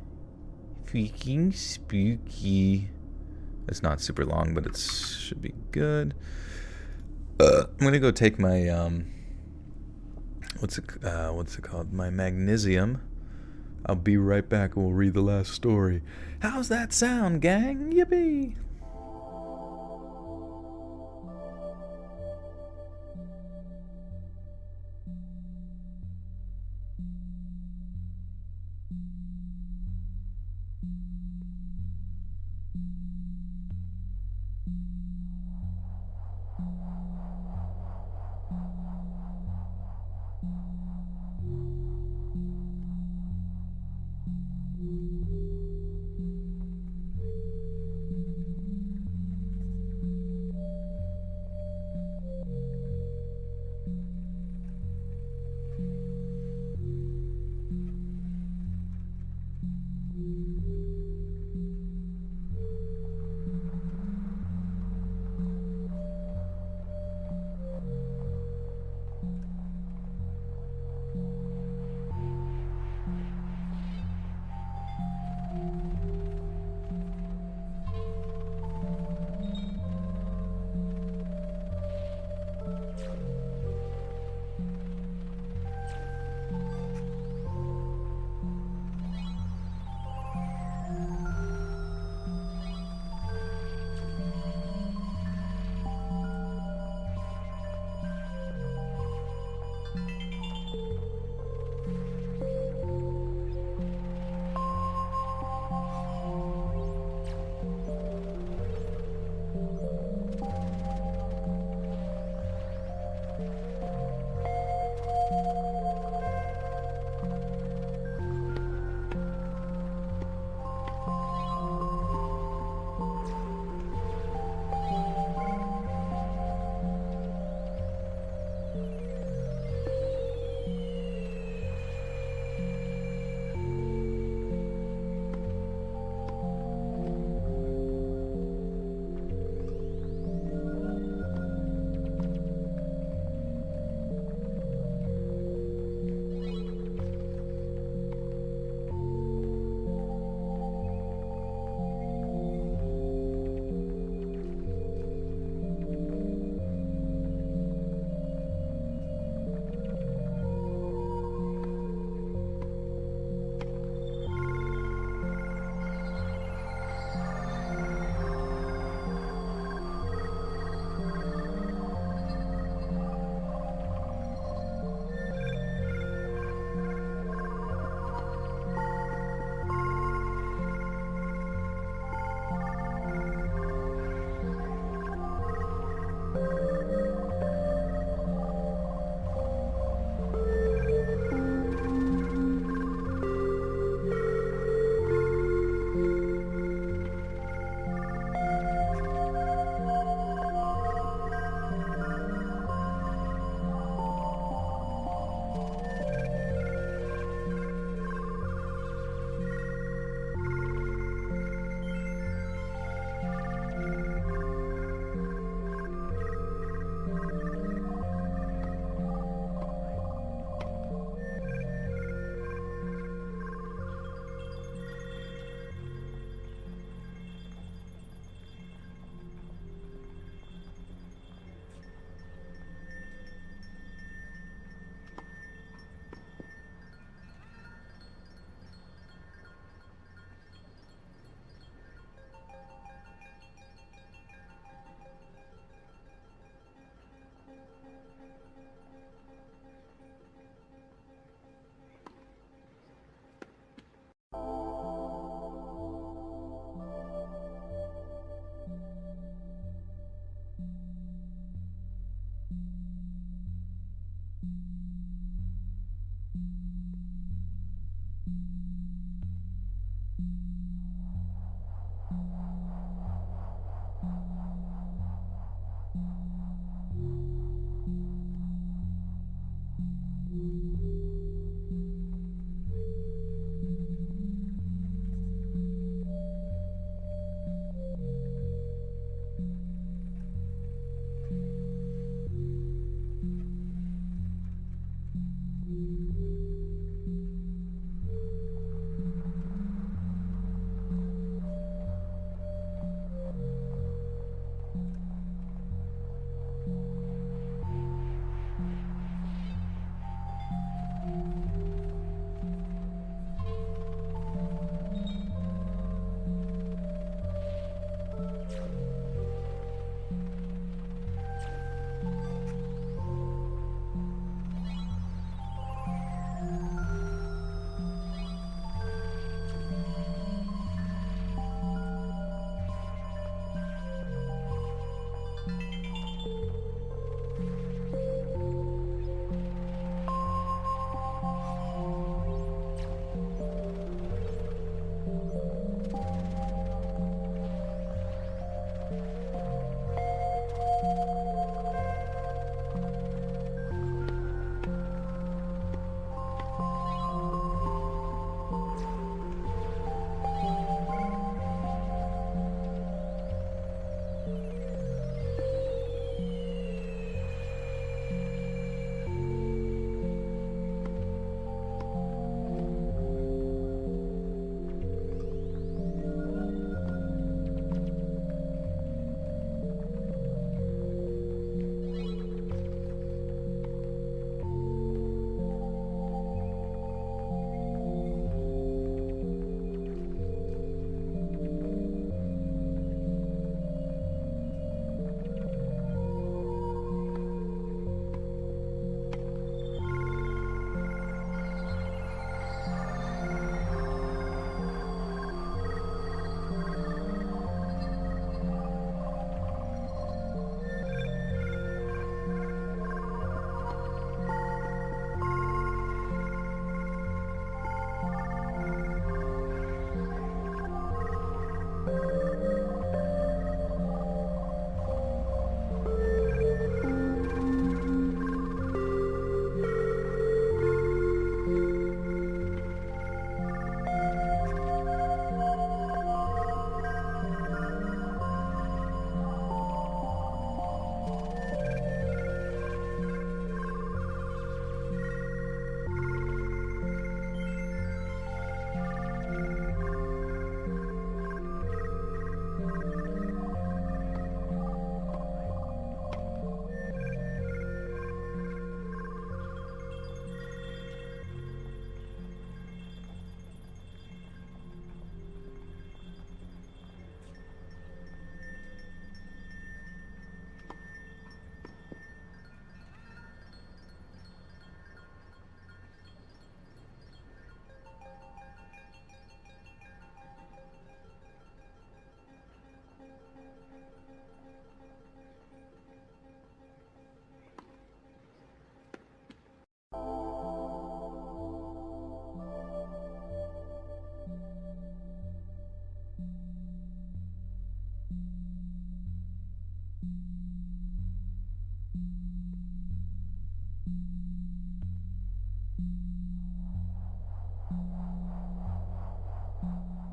Freaking spooky. It's not super long, but it should be good. I'm gonna go take my what's it called? My magnesium. I'll be right back and we'll read the last story. How's that sound, gang? Yippee!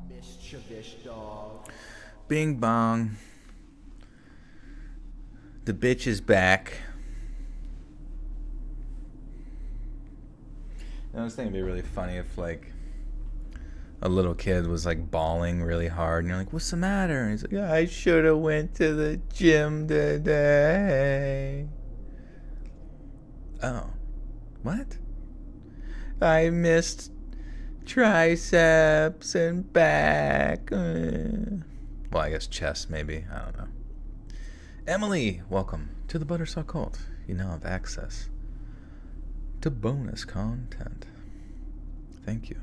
Mischievous dog. Bing bong. The bitch is back. I was thinking it'd be really funny if, like, a little kid was, like, bawling really hard, and you're like, what's the matter? And he's like, I should have went to the gym today. Oh. What? I missed triceps and back. Well, I guess chest, maybe. I don't know. Emily, welcome to the Buttersaw Cult. You now have access to bonus content. Thank you.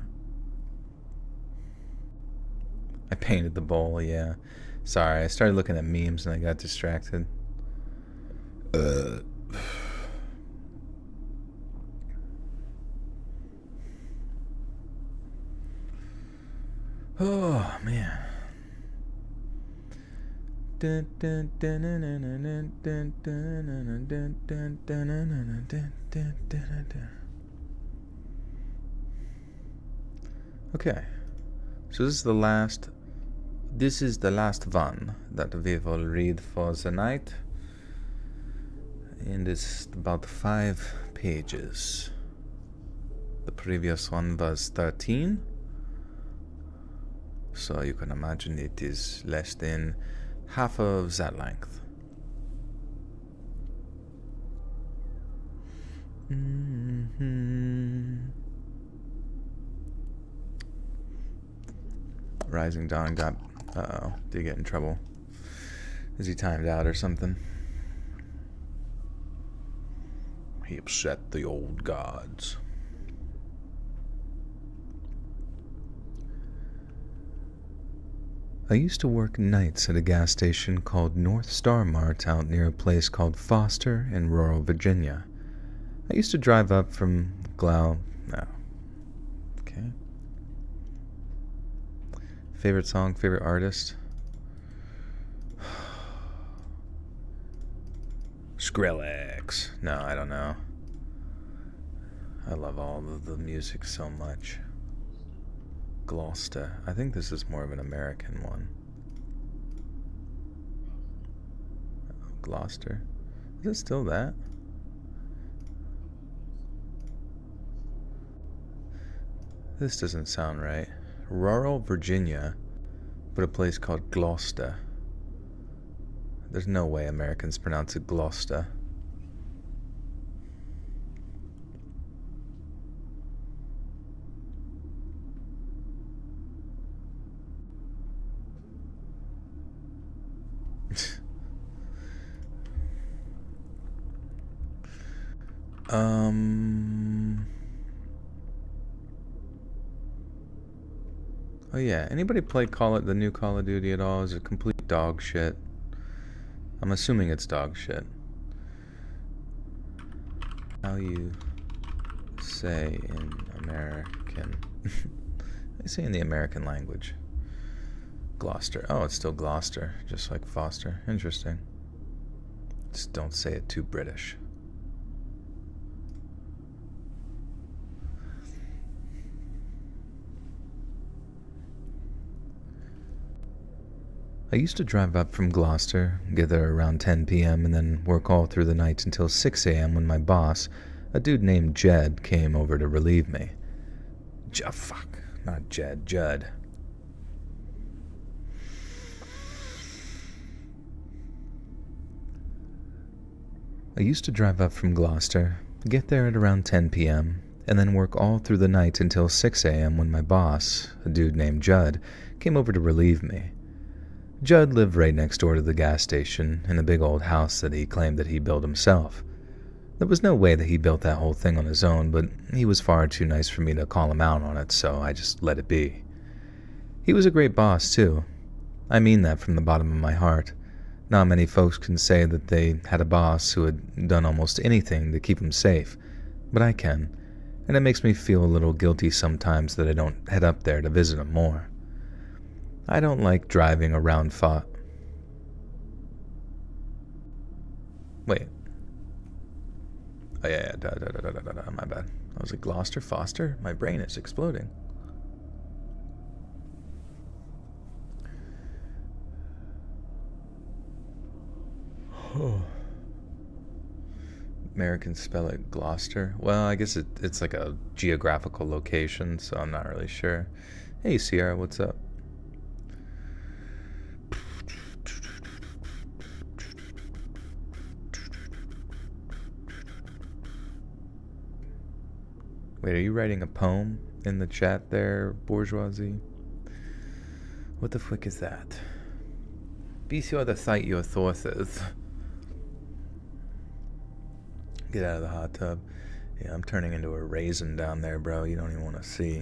I painted the bowl, yeah. Sorry, I started looking at memes and I got distracted. Oh, man. Okay, so this is the last one that we will read for the night, and it's about 5 pages. The previous one was 13, so you can imagine it is less than half of that length. Rising Dawn got... Uh-oh. Did he get in trouble? Is he timed out or something? He upset the old gods. I used to work nights at a gas station called North Star Mart out near a place called Foster in rural Virginia. I used to drive up from No. Okay. Favorite song, favorite artist? Skrillex. No, I don't know. I love all of the music so much. Gloucester. I think this is more of an American one. Gloucester. Is it still that? This doesn't sound right. Rural Virginia, but a place called Gloucester. There's no way Americans pronounce it Gloucester. Oh yeah, anybody play the new Call of Duty at all? Is it complete dog shit? I'm assuming it's dog shit. How you say in American? I say in the American language. Gloucester. Oh, it's still Gloucester, just like Foster. Interesting. Just don't say it too British. I used to drive up from Gloucester, get there around 10 p.m., and then work all through the night until 6 a.m. when my boss, a dude named Jed, came over to relieve me. Fuck, not Jed, Judd. I used to drive up from Gloucester, get there at around 10 p.m., and then work all through the night until 6 a.m. when my boss, a dude named Judd, came over to relieve me. Judd lived right next door to the gas station in a big old house that he claimed that he built himself. There was no way that he built that whole thing on his own, but he was far too nice for me to call him out on it, so I just let it be. He was a great boss, too. I mean that from the bottom of my heart. Not many folks can say that they had a boss who had done almost anything to keep them safe, but I can, and it makes me feel a little guilty sometimes that I don't head up there to visit him more. I don't like driving around Wait. Oh, yeah, my bad. I was like, Gloucester, Foster? My brain is exploding. Americans spell it Gloucester. Well, I guess it's like a geographical location, so I'm not really sure. Hey, Sierra, what's up? Wait, are you writing a poem in the chat there, bourgeoisie? What the flick is that? Be sure to cite your sources. Get out of the hot tub. Yeah, I'm turning into a raisin down there, bro. You don't even want to see.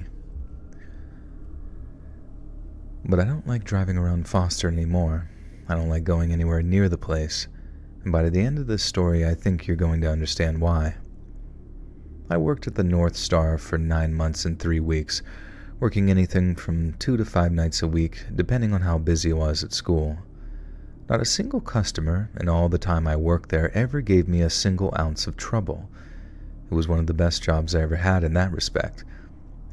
But I don't like driving around Foster anymore. I don't like going anywhere near the place. And by the end of this story, I think you're going to understand why. I worked at the North Star for 9 months and 3 weeks, working anything from 2 to 5 nights a week, depending on how busy I was at school. Not a single customer in all the time I worked there ever gave me a single ounce of trouble. It was one of the best jobs I ever had in that respect.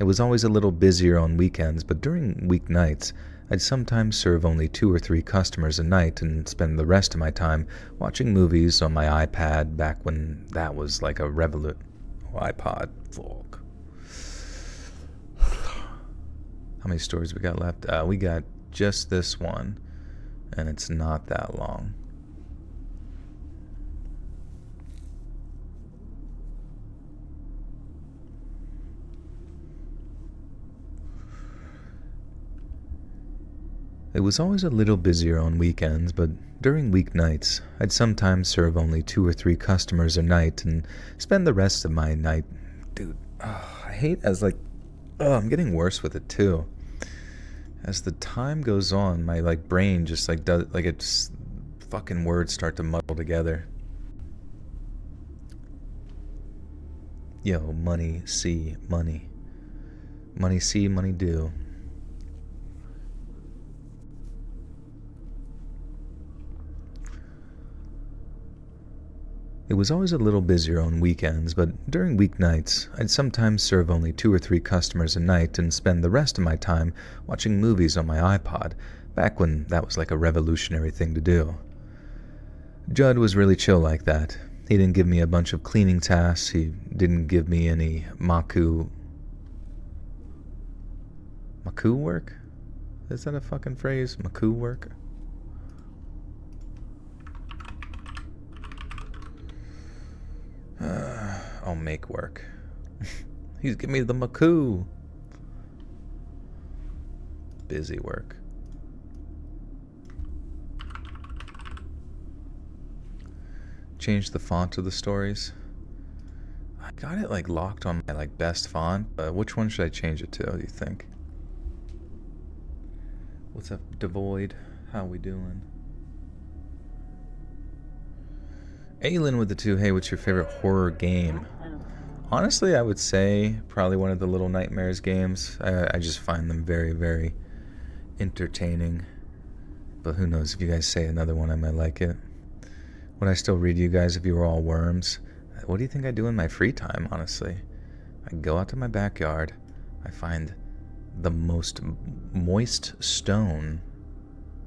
It was always a little busier on weekends, but during weeknights, I'd sometimes serve only 2 or 3 customers a night and spend the rest of my time watching movies on my iPad back when that was like a iPod vlog. How many stories we got left? We got just this one, and it's not that long. It was always a little busier on weekends, but during weeknights, I'd sometimes serve only 2 or 3 customers a night and spend the rest of my night... Dude, I hate as I'm getting worse with it too. As the time goes on, my brain just does, it's fucking words start to muddle together. Yo, money, see, money. Money see, money do. It was always a little busier on weekends, but during weeknights, I'd sometimes serve only 2 or 3 customers a night and spend the rest of my time watching movies on my iPod, back when that was like a revolutionary thing to do. Judd was really chill like that. He didn't give me a bunch of cleaning tasks, he didn't give me any Maku work? Is that a fucking phrase? Maku work? I'll make work. He's giving me the Maku. Busy work. Change the font of the stories. I got it locked on my best font. Which one should I change it to? Do you think? What's up, Devoid? How we doing? Aylin with the 2. Hey, what's your favorite horror game? Honestly, I would say probably one of the Little Nightmares games. I just find them very, very entertaining. But who knows, if you guys say another one, I might like it. Would I still read to you guys if you were all worms? What do you think I do in my free time, honestly? I go out to my backyard, I find the most moist stone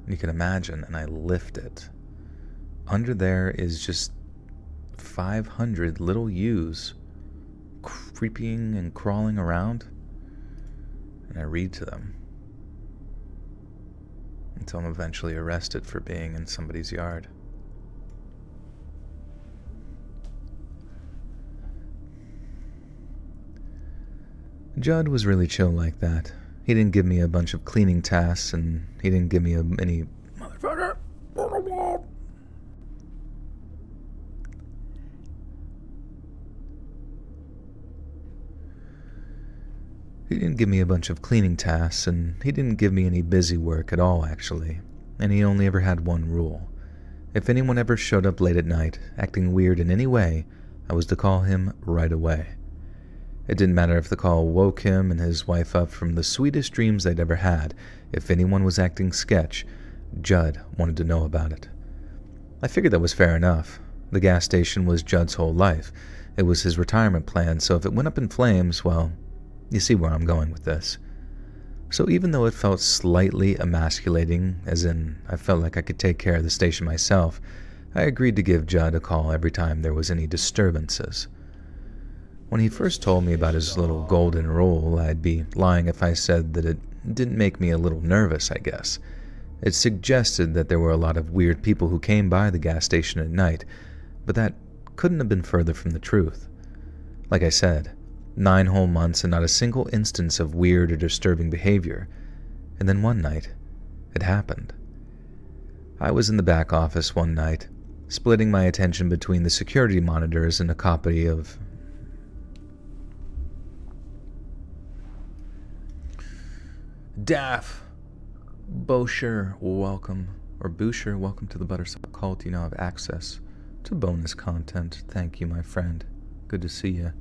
you can imagine, and I lift it. Under there is just 500 little yous creeping and crawling around, and I read to them until I'm eventually arrested for being in somebody's yard. Judd was really chill like that. He didn't give me a bunch of cleaning tasks, and he didn't give me any motherfucker. He didn't give me a bunch of cleaning tasks, and he didn't give me any busy work at all, actually. And he only ever had one rule. If anyone ever showed up late at night, acting weird in any way, I was to call him right away. It didn't matter if the call woke him and his wife up from the sweetest dreams they'd ever had. If anyone was acting sketch, Judd wanted to know about it. I figured that was fair enough. The gas station was Judd's whole life. It was his retirement plan, so if it went up in flames, well, you see where I'm going with this. So even though it felt slightly emasculating, as in I felt like I could take care of the station myself, I agreed to give Judd a call every time there was any disturbances. When he first told me about his little golden rule, I'd be lying if I said that it didn't make me a little nervous, I guess. It suggested that there were a lot of weird people who came by the gas station at night, but that couldn't have been further from the truth. Like I said, 9 whole months and not a single instance of weird or disturbing behavior. And then one night, it happened. I was in the back office one night, splitting my attention between the security monitors and a copy of Daff. Boucher, welcome. Or Boucher, welcome to the Buttersup Cult. You now have access to bonus content. Thank you, my friend. Good to see you.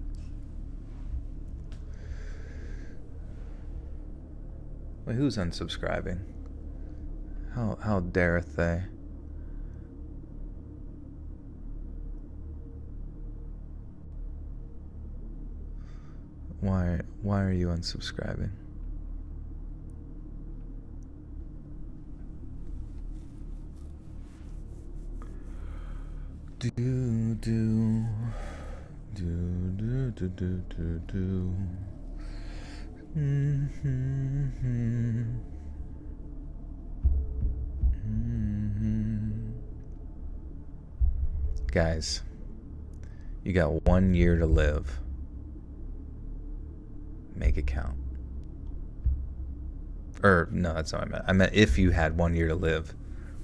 Wait, who's unsubscribing? How dareth they? Why are you unsubscribing? Do do do do do do do do. Guys, you got 1 year to live. Make it count. No, that's not what I meant. I meant if you had 1 year to live,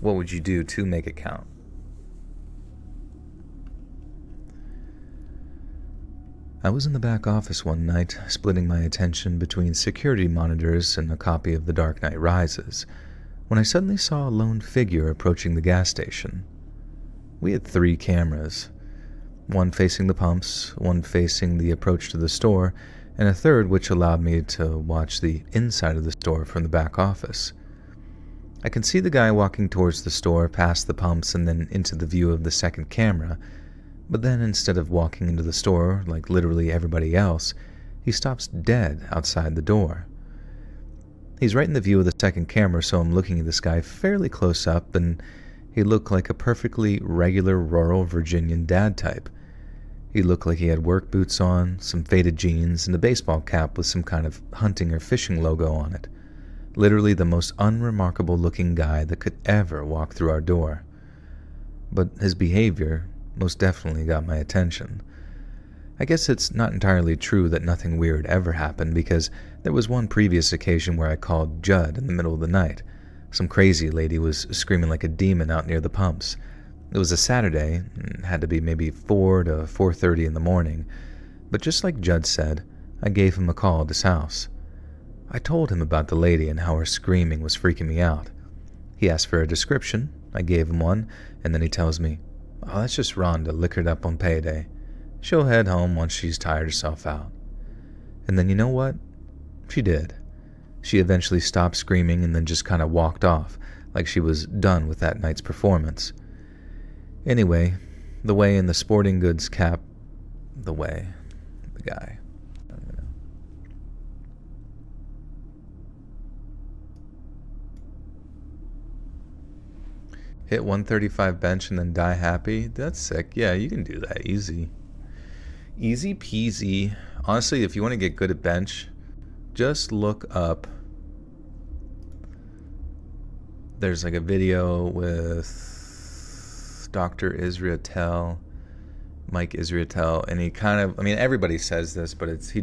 what would you do to make it count? I was in the back office one night, splitting my attention between security monitors and a copy of The Dark Knight Rises, when I suddenly saw a lone figure approaching the gas station. We had 3 cameras, one facing the pumps, one facing the approach to the store, and a third which allowed me to watch the inside of the store from the back office. I can see the guy walking towards the store, past the pumps, and then into the view of the second camera. But then, instead of walking into the store like literally everybody else, he stops dead outside the door. He's right in the view of the second camera, so I'm looking at this guy fairly close up, and he looked like a perfectly regular rural Virginian dad type. He looked like he had work boots on, some faded jeans, and a baseball cap with some kind of hunting or fishing logo on it. Literally the most unremarkable looking guy that could ever walk through our door. But his behavior most definitely got my attention. I guess it's not entirely true that nothing weird ever happened, because there was one previous occasion where I called Judd in the middle of the night. Some crazy lady was screaming like a demon out near the pumps. It was a Saturday, and had to be maybe 4 to 4:30 in the morning, but just like Judd said, I gave him a call at his house. I told him about the lady and how her screaming was freaking me out. He asked for a description, I gave him one, and then he tells me, "Oh, that's just Rhonda liquored up on payday. She'll head home once she's tired herself out." And then you know what? She did. She eventually stopped screaming and then just kind of walked off, like she was done with that night's performance. Anyway, the way in the sporting goods cap... The guy. I don't know. Hit 135 bench and then die happy? That's sick. Yeah, you can do that. Easy. Easy peasy. Honestly, if you want to get good at bench, just look up. There's like a video with Dr. Israetel, Mike Israetel, and he kind of, I mean, everybody says this, but he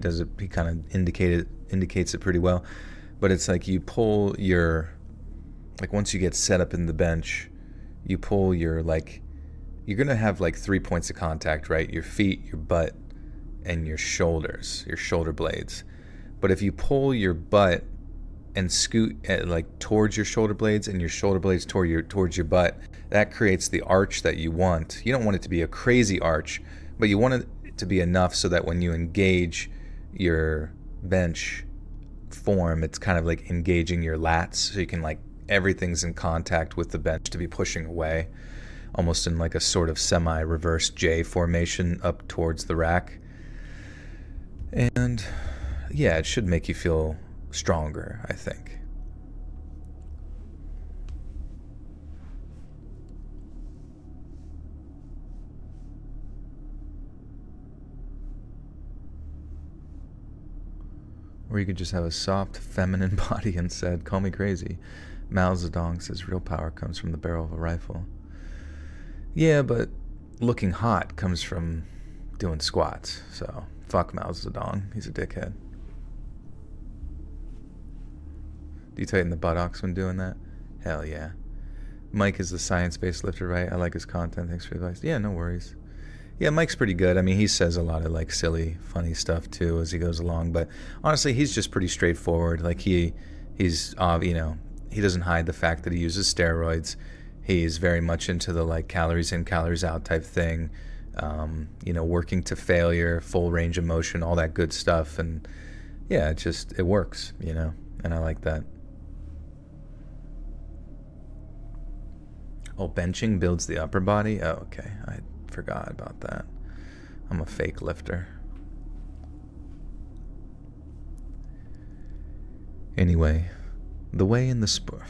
kind of indicates it pretty well. But it's like you pull your, like once you get set up in the bench, you pull your, like, you're going to have like 3 points of contact, right? Your feet, your butt, and your shoulders, your shoulder blades. But if you pull your butt and scoot like towards your shoulder blades and your shoulder blades towards your butt, that creates the arch that you want. You don't want it to be a crazy arch, but you want it to be enough so that when you engage your bench form, it's kind of like engaging your lats, so you can, like, everything's in contact with the bench to be pushing away, almost in like a sort of semi-reverse J formation up towards the rack. And yeah, it should make you feel stronger, I think. Or you could just have a soft, feminine body and said, call me crazy. Mao Zedong says real power comes from the barrel of a rifle. Yeah, but looking hot comes from doing squats, so fuck Mao Zedong. He's a dickhead. Do you tighten the buttocks when doing that? Hell yeah. Mike is the science-based lifter, right? I like his content. Thanks for the advice. Yeah, no worries. Yeah, Mike's pretty good. I mean, he says a lot of like silly, funny stuff too as he goes along. But honestly, he's just pretty straightforward. Like he's you know, he doesn't hide the fact that he uses steroids. He's very much into the like calories in, calories out type thing. You know, working to failure, full range of motion, all that good stuff. And yeah, it works, you know, and I like that. Oh, benching builds the upper body? Oh, okay. I forgot about that. I'm a fake lifter. Anyway, the way in the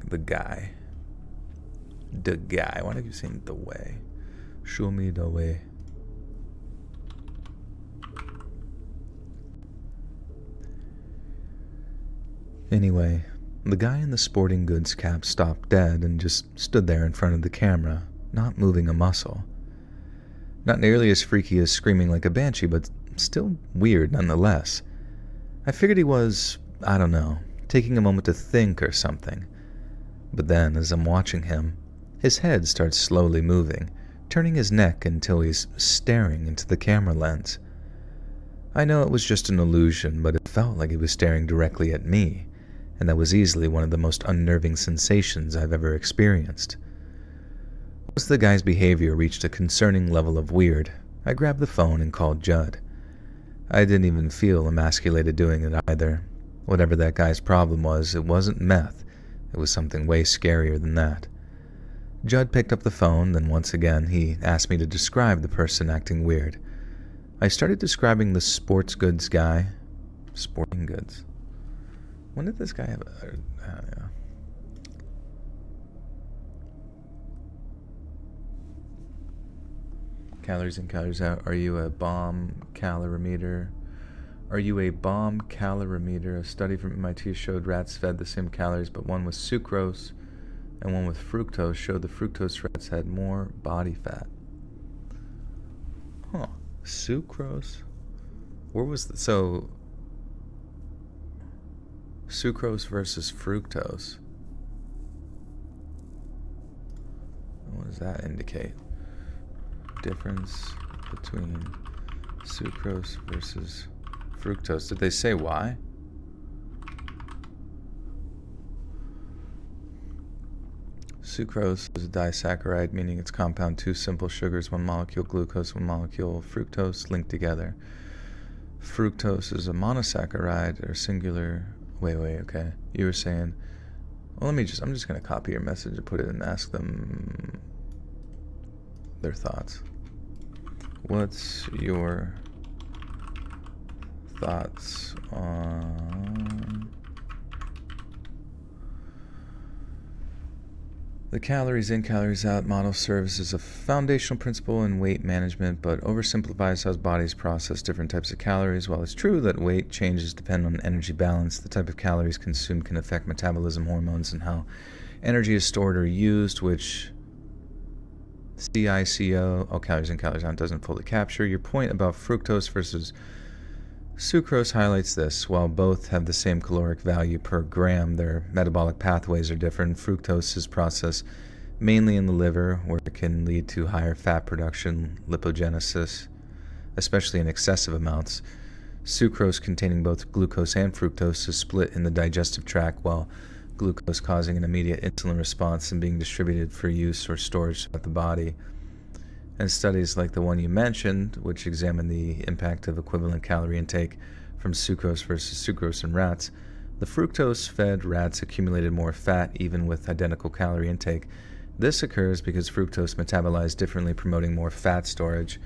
the guy. The guy. Why do you say the way? Show me the way. Anyway, the guy in the sporting goods cap stopped dead and just stood there in front of the camera, not moving a muscle. Not nearly as freaky as screaming like a banshee, but still weird nonetheless. I figured he was, I don't know, taking a moment to think or something. But then, as I'm watching him, his head starts slowly moving, turning his neck until he's staring into the camera lens. I know it was just an illusion, but it felt like he was staring directly at me, and that was easily one of the most unnerving sensations I've ever experienced. Once the guy's behavior reached a concerning level of weird, I grabbed the phone and called Judd. I didn't even feel emasculated doing it either. Whatever that guy's problem was, it wasn't meth. It was something way scarier than that. Judd picked up the phone, then once again he asked me to describe the person acting weird. I started describing the sports goods guy. Sporting goods. When did this guy have I don't know. Calories in, calories out. Are you a bomb calorimeter? Are you a bomb calorimeter? A study from MIT showed rats fed the same calories, but one with sucrose and one with fructose showed the fructose rats had more body fat. Huh. Sucrose? Where was the... So... Sucrose versus fructose. What does that indicate? Difference between sucrose versus fructose. Did they say why? Sucrose is a disaccharide, meaning it's compound two simple sugars, one molecule glucose, one molecule fructose linked together. Fructose is a monosaccharide or singular... Wait, okay. You were saying Well, I'm just going to copy your message and put it and ask them their thoughts. What's your thoughts on the calories in, calories out model? Serves as a foundational principle in weight management, but oversimplifies how bodies process different types of calories. While it's true that weight changes depend on energy balance, the type of calories consumed can affect metabolism, hormones, and how energy is stored or used, which CICO, calories in, calories out, doesn't fully capture. Your point about fructose versus sucrose highlights this. While both have the same caloric value per gram, their metabolic pathways are different. Fructose is processed mainly in the liver, where it can lead to higher fat production, lipogenesis, especially in excessive amounts. Sucrose, containing both glucose and fructose, is split in the digestive tract, while glucose causing an immediate insulin response and being distributed for use or storage throughout the body. And studies like the one you mentioned, which examine the impact of equivalent calorie intake from sucrose versus sucrose in rats, the fructose-fed rats accumulated more fat even with identical calorie intake. This occurs because fructose metabolized differently, promoting more fat storage.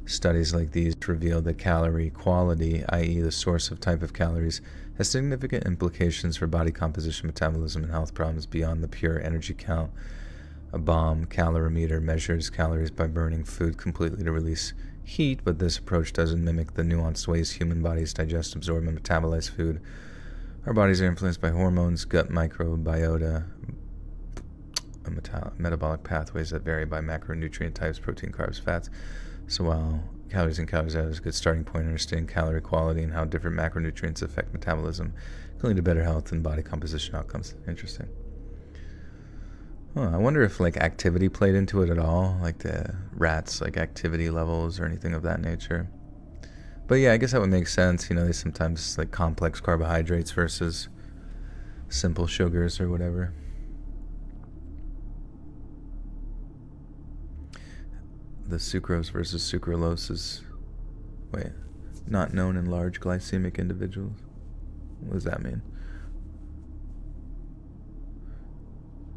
Studies like these reveal that calorie quality, i.e. the source of type of calories, has significant implications for body composition, metabolism, and health problems beyond the pure energy count. A bomb calorimeter measures calories by burning food completely to release heat, but this approach doesn't mimic the nuanced ways human bodies digest, absorb, and metabolize food. Our bodies are influenced by hormones, gut microbiota, and metabolic pathways that vary by macronutrient types, protein, carbs, fats. So while calories in, calories out is a good starting point, understanding calorie quality and how different macronutrients affect metabolism can lead to better health and body composition outcomes. Interesting. I wonder if activity played into it at all, like the rats, activity levels or anything of that nature. But yeah, I guess that would make sense. They sometimes complex carbohydrates versus simple sugars or whatever. The sucrose versus sucralose is, not known in large glycemic individuals. What does that mean?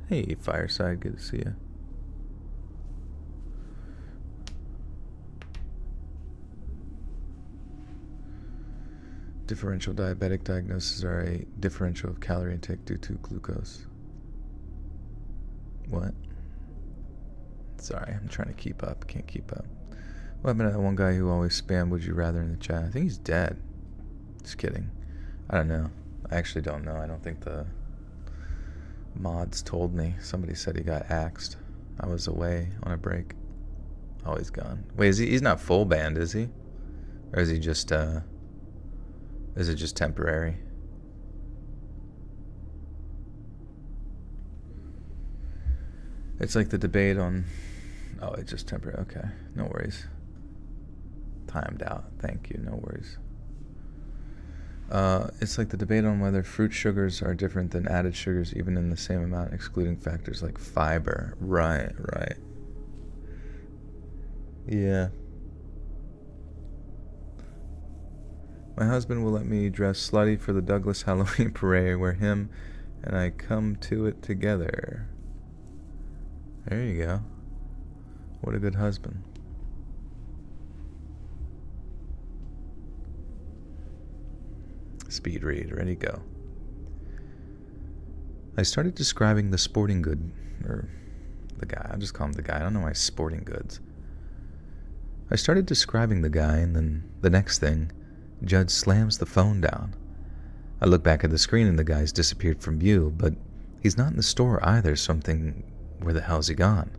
Hey, Fireside, good to see you. Differential diabetic diagnoses are a differential of calorie intake due to glucose. What? Sorry, I'm trying to keep up. Can't keep up. What happened to that one guy who always spammed would you rather in the chat? I think he's dead. Just kidding. I don't know. I actually don't know. I don't think the mods told me. Somebody said he got axed. I was away on a break. Oh, he's gone. Wait, he's not full banned, is he? Or is he just, is it just temporary? It's like the debate on, oh, it's just temporary. Okay, no worries. Timed out. Thank you, no worries. It's like the debate on whether fruit sugars are different than added sugars, even in the same amount, excluding factors like fiber. Right. Yeah. My husband will let me dress slutty for the Douglas Halloween parade, where him and I come to it together. There you go. What a good husband. Speed read, ready, go. I started describing the sporting good, or the guy, I'll just call him the guy, I don't know why sporting goods. I started describing the guy, and then the next thing, Judd slams the phone down. I look back at the screen and the guy's disappeared from view, but he's not in the store either, so I'm thinking, where the hell's he gone?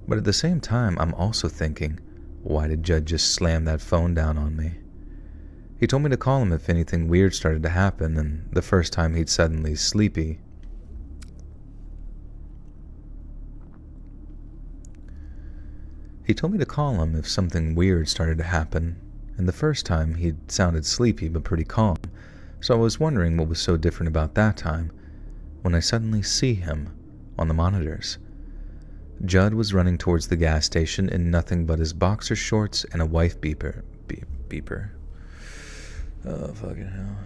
But at the same time, I'm also thinking, why did Judd just slam that phone down on me? He told me to call him if anything weird started to happen, and the first time he'd suddenly sleepy. He told me to call him if something weird started to happen, and the first time he'd sounded sleepy but pretty calm, so I was wondering what was so different about that time, when I suddenly see him on the monitors. Judd was running towards the gas station in nothing but his boxer shorts and a wife beeper. Beeper. Oh, fucking hell.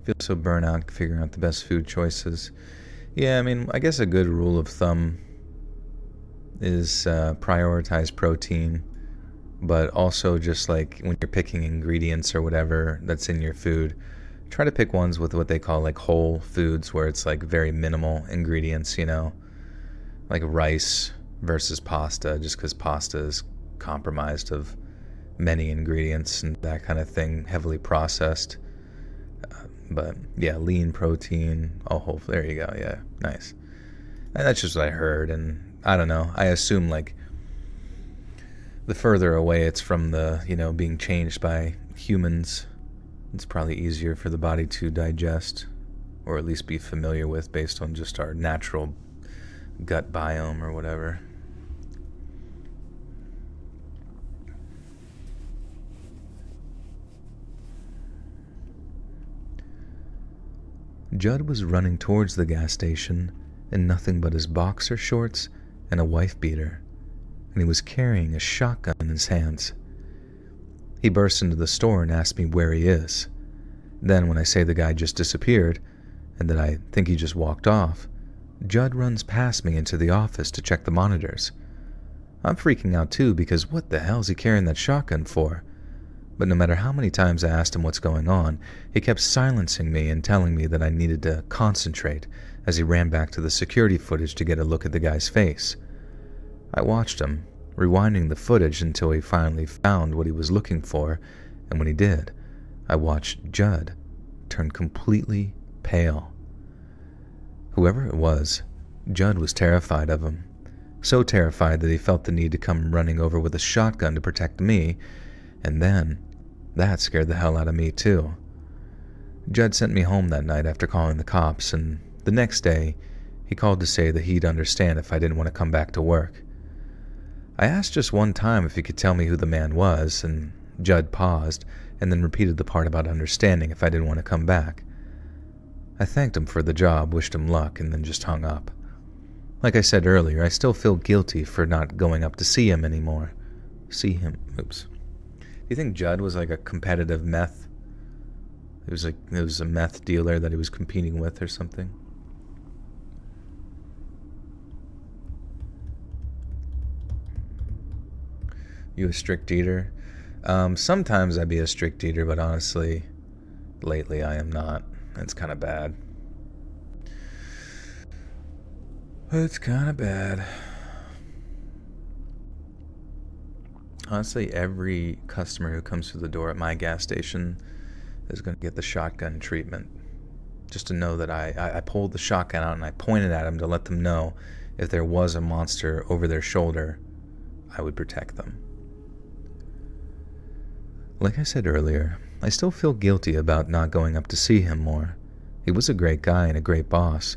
Feel so burnt out figuring out the best food choices. Yeah, I mean, I guess a good rule of thumb is prioritize protein, but also just like when you're picking ingredients or whatever that's in your food, try to pick ones with what they call like whole foods, where it's like very minimal ingredients, like rice versus pasta, just because pasta is compromised of many ingredients and that kind of thing, heavily processed. But yeah, lean protein, all whole. There you go. Yeah, nice. And that's just what I heard, and I don't know. I assume like the further away it's from the being changed by humans, it's probably easier for the body to digest, or at least be familiar with, based on just our natural gut biome or whatever. Judd was running towards the gas station in nothing but his boxer shorts and a wife beater, and he was carrying a shotgun in his hands. He burst into the store and asked me where he is. Then, when I say the guy just disappeared, and that I think he just walked off, Judd runs past me into the office to check the monitors. I'm freaking out too, because what the hell is he carrying that shotgun for? But no matter how many times I asked him what's going on, he kept silencing me and telling me that I needed to concentrate as he ran back to the security footage to get a look at the guy's face. I watched him, rewinding the footage until he finally found what he was looking for, and when he did, I watched Judd turn completely pale. Whoever it was, Judd was terrified of him, so terrified that he felt the need to come running over with a shotgun to protect me, and then that scared the hell out of me too. Judd sent me home that night after calling the cops, and the next day he called to say that he'd understand if I didn't want to come back to work. I asked just one time if he could tell me who the man was, and Judd paused and then repeated the part about understanding if I didn't want to come back. I thanked him for the job, wished him luck, and then just hung up. Like I said earlier, I still feel guilty for not going up to see him anymore. Oops. Do you think Judd was like a competitive meth? It was a meth dealer that he was competing with or something? You a strict eater? Sometimes I'd be a strict eater, but honestly, lately I am not. It's kind of bad. It's kind of bad. Honestly, every customer who comes through the door at my gas station is going to get the shotgun treatment. Just to know that I pulled the shotgun out and I pointed at them to let them know if there was a monster over their shoulder, I would protect them. Like I said earlier, I still feel guilty about not going up to see him more. He was a great guy and a great boss,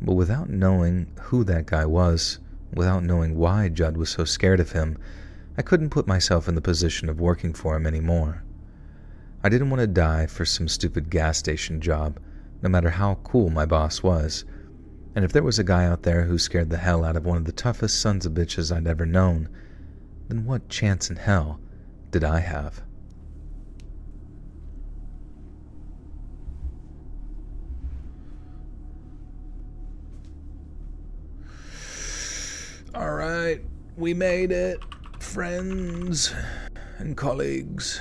but without knowing who that guy was, without knowing why Judd was so scared of him, I couldn't put myself in the position of working for him anymore. I didn't want to die for some stupid gas station job, no matter how cool my boss was. And if there was a guy out there who scared the hell out of one of the toughest sons of bitches I'd ever known, then what chance in hell did I have? All right, we made it, friends and colleagues,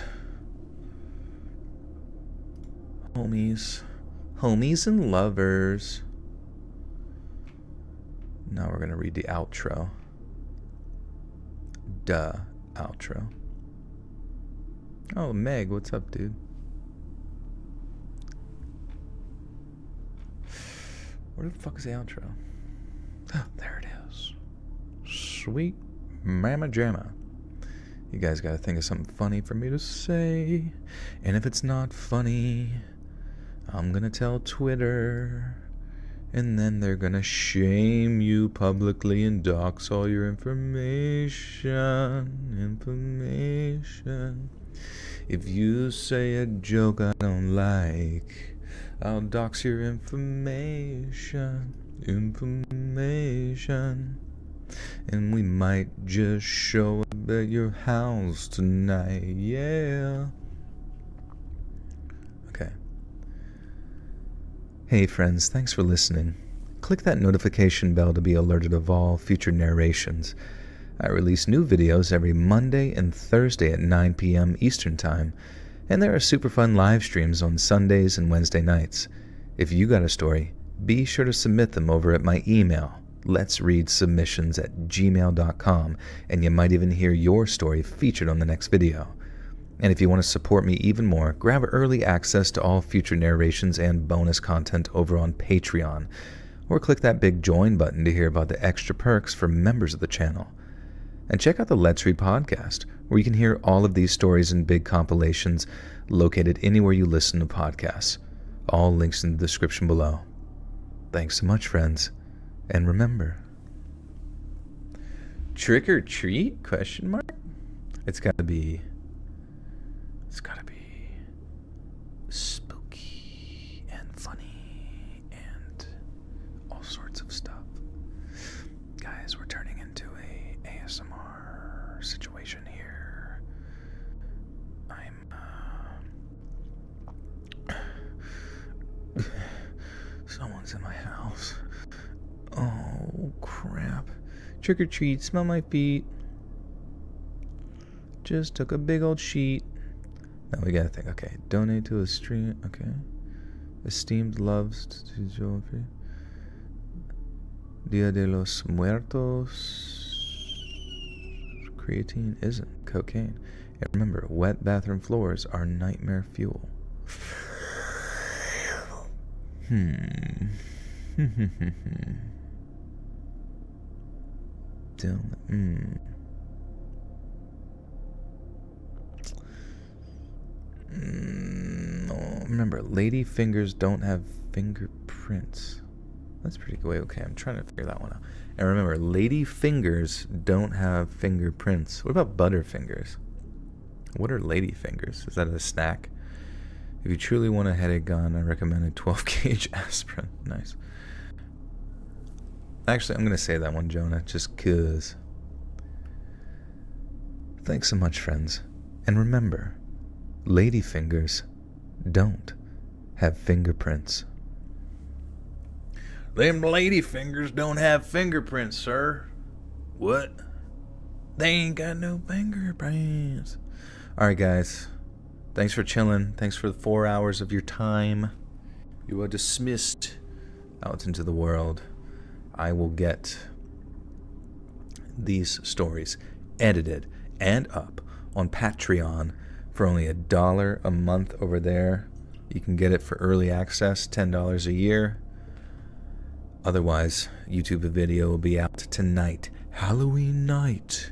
homies and lovers. Now we're gonna read the outro. Outro. Oh, Meg, what's up, dude? Where the fuck is the outro? Oh, there it is. Sweet Mama Jamma. You guys gotta think of something funny for me to say. And if it's not funny, I'm gonna tell Twitter. And then they're gonna shame you publicly and dox all your information. If you say a joke I don't like, I'll dox your information. And we might just show up at your house tonight, yeah. Okay. Hey friends, thanks for listening. Click that notification bell to be alerted of all future narrations. I release new videos every Monday and Thursday at 9 p.m. Eastern Time, and there are super fun live streams on Sundays and Wednesday nights. If you got a story, be sure to submit them over at my email, letsreadsubmissions@gmail.com, and you might even hear your story featured on the next video. And if you want to support me even more, grab early access to all future narrations and bonus content over on Patreon, or click that big join button to hear about the extra perks for members of the channel. And check out the Let's Read podcast, where you can hear all of these stories in big compilations located anywhere you listen to podcasts. All links in the description below. Thanks so much, friends. And remember, trick or treat? Question mark? It's gotta be spooky and funny and all sorts of stuff. Guys, we're turning into a ASMR situation here. Someone's in my house. Oh, crap. Trick or treat, smell my feet. Just took a big old sheet. Now we gotta think, okay. Donate to a stream, okay. Esteemed loves to Joffrey. Dia de los Muertos. Creatine isn't cocaine. And remember, wet bathroom floors are nightmare fuel. Remember, lady fingers don't have fingerprints. That's pretty good. Okay, I'm trying to figure that one out. And remember, lady fingers don't have fingerprints. What about butterfingers? What are lady fingers? Is that a snack? If you truly want a headache gone, I recommend a 12-gauge aspirin. Nice. Actually, I'm going to say that one, Jonah, just 'cause. Thanks so much, friends. And remember, lady fingers don't have fingerprints. Them lady fingers don't have fingerprints, sir. What? They ain't got no fingerprints. Alright, guys. Thanks for chilling. Thanks for the 4 hours of your time. You are dismissed out into the world. I will get these stories edited and up on Patreon for only $1 a month over there. You can get it for early access, $10 a year. Otherwise, YouTube video will be out tonight, Halloween night,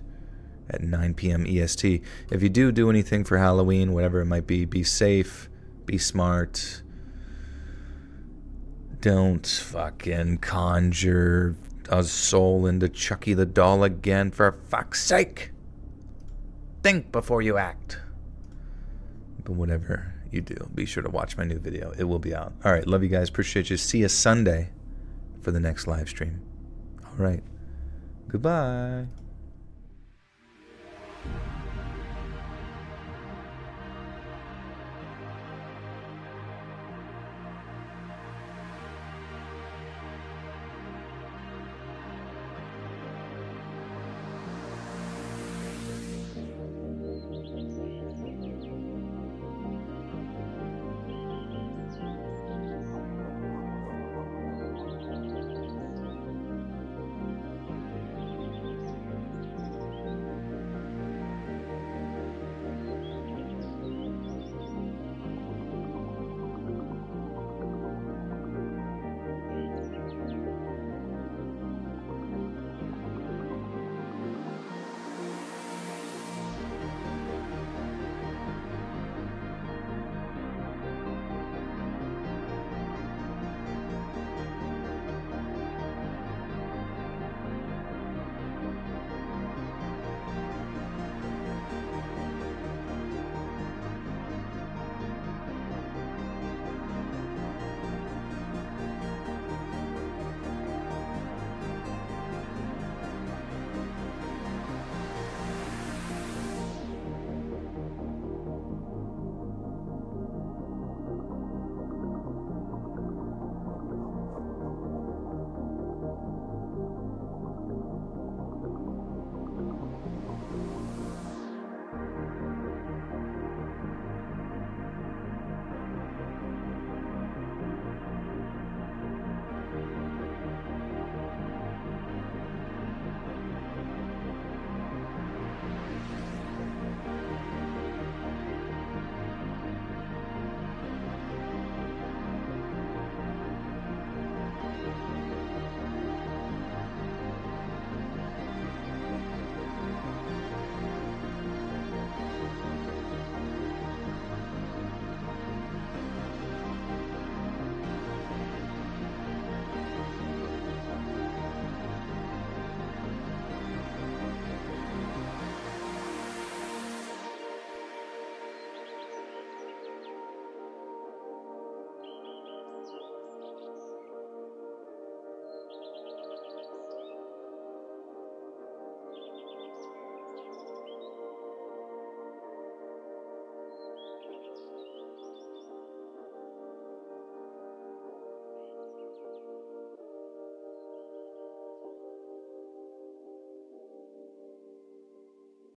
at 9 p.m. EST. If you do anything for Halloween, whatever it might be safe, be smart. Don't fucking conjure a soul into Chucky the doll again, for fuck's sake. Think before you act. But whatever you do, be sure to watch my new video. It will be out. All right, love you guys. Appreciate you. See you Sunday for the next live stream. All right. Goodbye.